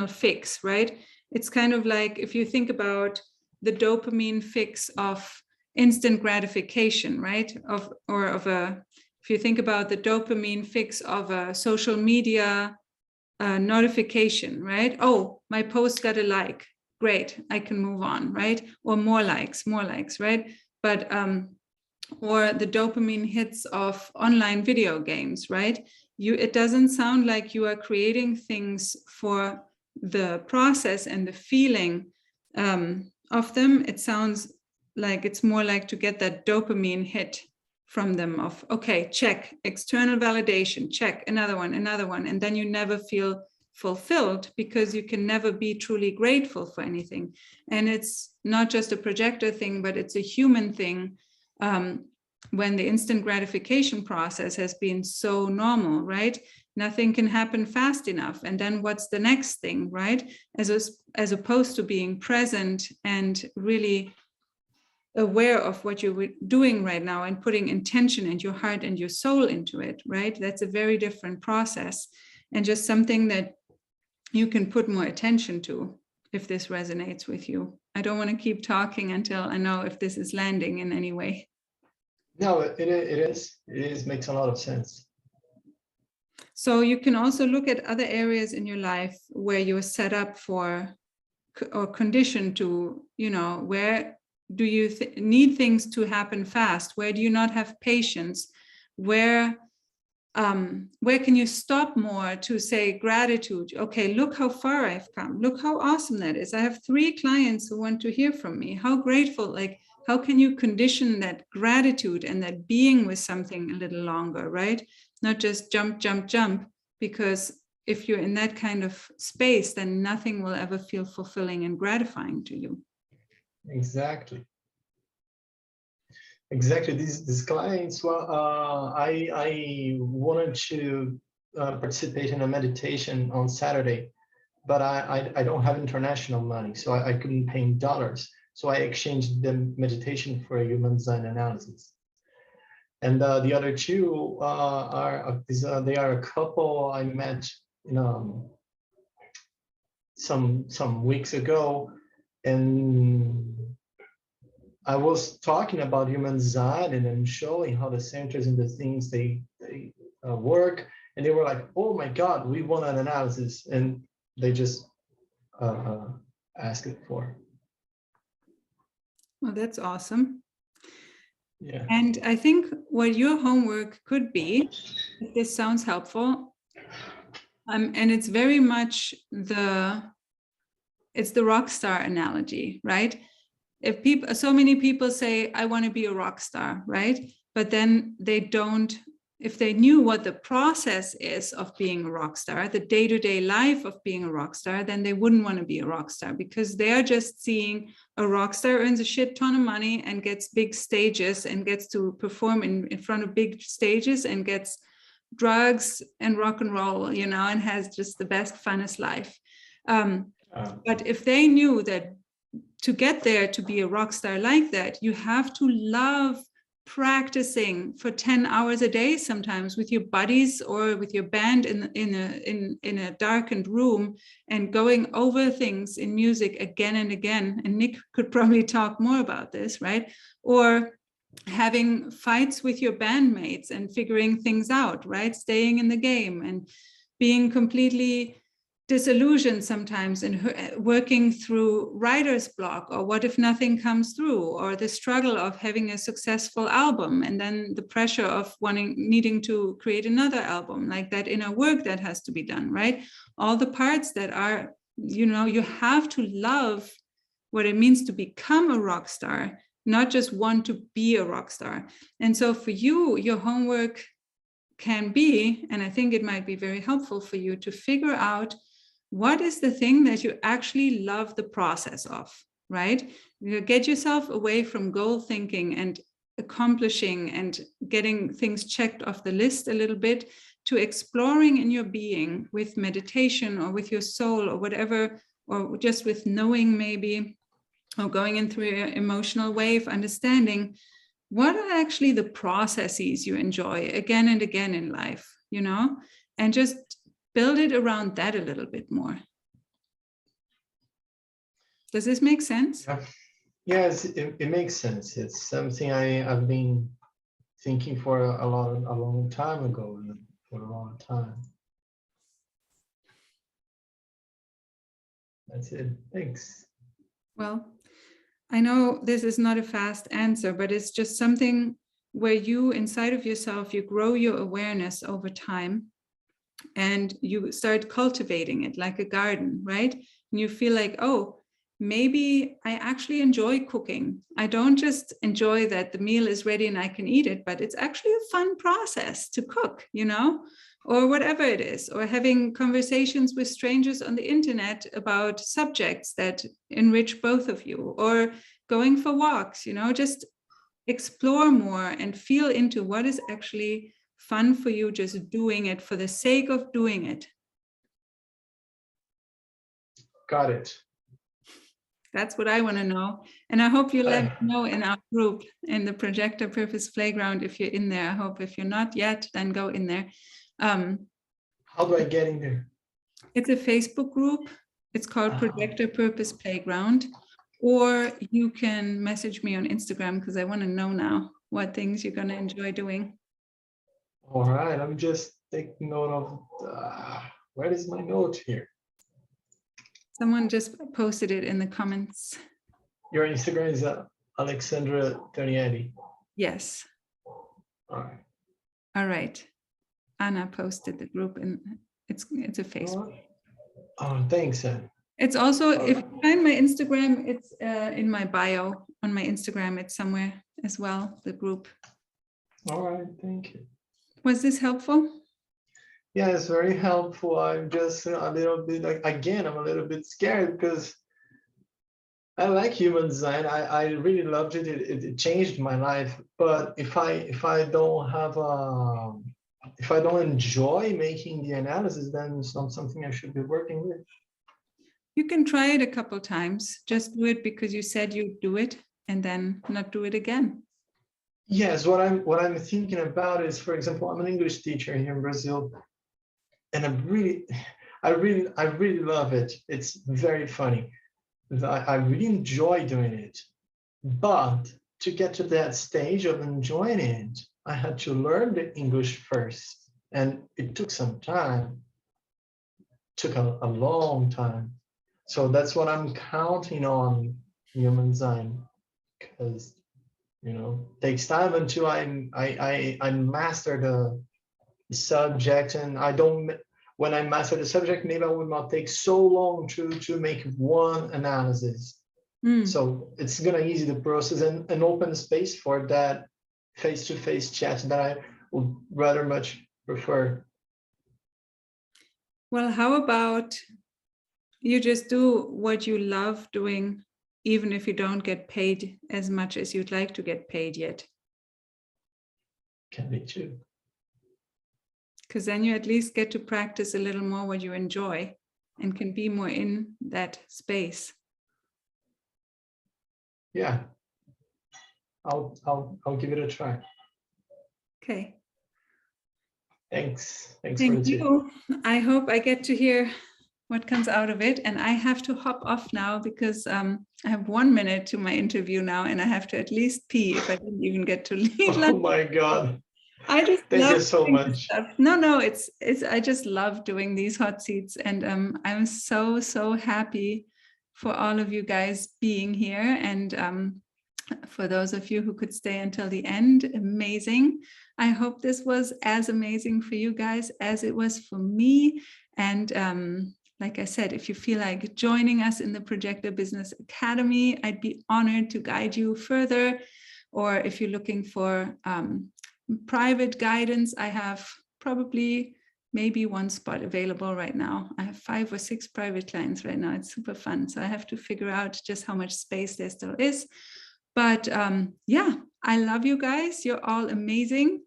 S1: fix, right? It's kind of like if you think about the dopamine fix of instant gratification, right? If you think about the dopamine fix of a social media notification, right? Oh, my post got a like, great, I can move on, right? Or more likes, right? But or the dopamine hits of online video games, right? It doesn't sound like you are creating things for the process and the feeling of them. It sounds like it's more like to get that dopamine hit from them of, okay, check, external validation, check, another one, and then you never feel fulfilled because you can never be truly grateful for anything. And it's not just a projector thing, but it's a human thing. When the instant gratification process has been so normal, right? Nothing can happen fast enough. And then what's the next thing, right? As opposed to being present and really aware of what you're doing right now and putting intention and your heart and your soul into it, right? That's a very different process and just something that you can put more attention to if this resonates with you. I don't want to keep talking until I know if this is landing in any way.
S7: No, it is. It is, makes a lot of sense.
S1: So you can also look at other areas in your life where you're set up for or conditioned to, you know, where do you need things to happen fast? Where do you not have patience? Where can you stop more to say gratitude? Okay, look how far I've come. Look how awesome that is. I have 3 clients who want to hear from me. How grateful, like how can you condition that gratitude and that being with something a little longer, right? Not just jump, jump, jump, because if you're in that kind of space, then nothing will ever feel fulfilling and gratifying to you.
S7: Exactly. Exactly. These clients, well, I wanted to participate in a meditation on Saturday, but I don't have international money, so I couldn't pay in dollars. So I exchanged the meditation for a human design analysis. And the other two they are a couple I met, you know, some weeks ago, and I was talking about human design and then showing how the centers and the things they work, and they were like, "Oh my God, we want an analysis," and they just asked it for.
S1: Well, that's awesome.
S7: Yeah.
S1: And I think what your homework could be, if this sounds helpful, and it's very much it's the rock star analogy, right? If people, so many people say, I want to be a rock star, right? But then they don't, if they knew what the process is of being a rock star, the day-to-day life of being a rock star, then they wouldn't want to be a rock star, because they're just seeing a rock star earns a shit ton of money and gets big stages and gets to perform in front of big stages and gets drugs and rock and roll, you know, and has just the best, funnest life. But if they knew that to get there, to be a rock star like that, you have to love practicing for 10 hours a day, sometimes with your buddies or with your band in a darkened room, and going over things in music again and again. And Nick could probably talk more about this, right? Or having fights with your bandmates and figuring things out, right? Staying in the game and being completely disillusioned sometimes and working through writer's block, or what if nothing comes through, or the struggle of having a successful album and then the pressure of needing to create another album, like that inner work that has to be done, right? All the parts that are, you know, you have to love what it means to become a rock star, not just want to be a rock star. And so for you, your homework can be, and I think it might be very helpful for you to figure out what is the thing that you actually love the process of, right? You get yourself away from goal thinking and accomplishing and getting things checked off the list a little bit, to exploring in your being with meditation or with your soul or whatever, or just with knowing maybe, or going in through your emotional wave, understanding what are actually the processes you enjoy again and again in life, you know, and just build it around that a little bit more. Does this make sense?
S7: Yeah. Yes, it makes sense. It's something I've been thinking for a long time ago, for a long time. That's it. Thanks.
S1: Well, I know this is not a fast answer, but it's just something where you, inside of yourself, you grow your awareness over time and you start cultivating it like a garden, right? And you feel like, oh, maybe I actually enjoy cooking. I don't just enjoy that the meal is ready and I can eat it, but it's actually a fun process to cook, you know, or whatever it is, or having conversations with strangers on the internet about subjects that enrich both of you, or going for walks, you know, just explore more and feel into what is actually fun for you, just doing it for the sake of doing it.
S7: Got it.
S1: That's what I want to know. And I hope you let me know in our group, in the Projector Purpose Playground, if you're in there. I hope if you're not yet, then go in there.
S7: How do I get in there?
S1: It's a Facebook group. It's called Projector Purpose Playground. Or you can message me on Instagram, because I want to know now what things you're going to enjoy doing.
S7: All right, I'm just taking note of, where is my note here?
S1: Someone just posted it in the comments.
S7: Your Instagram is Alexandra Ternietti.
S1: Yes.
S7: All right.
S1: All right. Anna posted the group, and it's a Facebook.
S7: Oh, thanks, Anne.
S1: It's also, if you find my Instagram, it's in my bio on my Instagram. It's somewhere as well, the group.
S7: All right, thank you.
S1: Was this helpful?
S7: Yeah, it's very helpful. I'm just a little bit like, again, I'm a little bit scared because I like human design. I really loved it. It changed my life. But if I don't have if I don't enjoy making the analysis, then it's not something I should be working with.
S1: You can try it a couple times. Just do it because you said you'd do it and then not do it again.
S7: Yes, what I'm thinking about is, for example, I'm an English teacher here in Brazil, and I really love it. It's very funny. I really enjoy doing it. But to get to that stage of enjoying it, I had to learn the English first. And it took some time. It took a long time. So that's what I'm counting on human design, because you know, it takes time until I master the subject, and I don't. When I master the subject, maybe I will not take so long to make one analysis. So it's gonna ease the process and open space for that face-to-face chat that I would rather much prefer.
S1: Well, how about you just do what you love doing, even if you don't get paid as much as you'd like to get paid yet?
S7: Can be too.
S1: Because then you at least get to practice a little more what you enjoy and can be more in that space.
S7: Yeah, I'll give it a try.
S1: Okay.
S7: Thanks for the
S1: Thank
S7: tip.
S1: you. I hope I get to hear what comes out of it. And I have to hop off now because I have 1 minute to my interview now, and I have to at least pee if I didn't even get to leave.
S7: Oh my God.
S1: I just
S7: Thank
S1: love
S7: you so
S1: doing this
S7: much.
S1: stuff. No, it's I just love doing these hot seats, and I'm so happy for all of you guys being here, and for those of you who could stay until the end, amazing. I hope this was as amazing for you guys as it was for me. And like I said, if you feel like joining us in the Projector Business Academy, I'd be honored to guide you further. Or if you're looking for private guidance, I have probably maybe one spot available right now. I have 5 or 6 private clients right now. It's super fun. So I have to figure out just how much space there still is. But yeah, I love you guys. You're all amazing.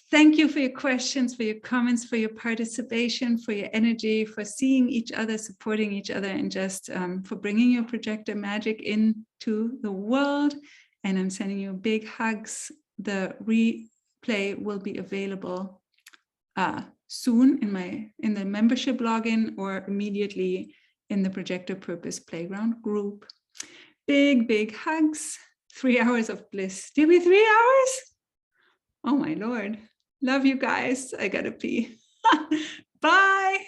S1: Thank you for your questions, for your comments, for your participation, for your energy, for seeing each other, supporting each other, and just for bringing your projector magic into the world. And I'm sending you big hugs. The replay will be available soon in the membership login or immediately in the Projector Purpose Playground group. Big hugs. 3 hours of bliss. Did we 3 hours? Oh my Lord. Love you guys. I gotta pee. Bye.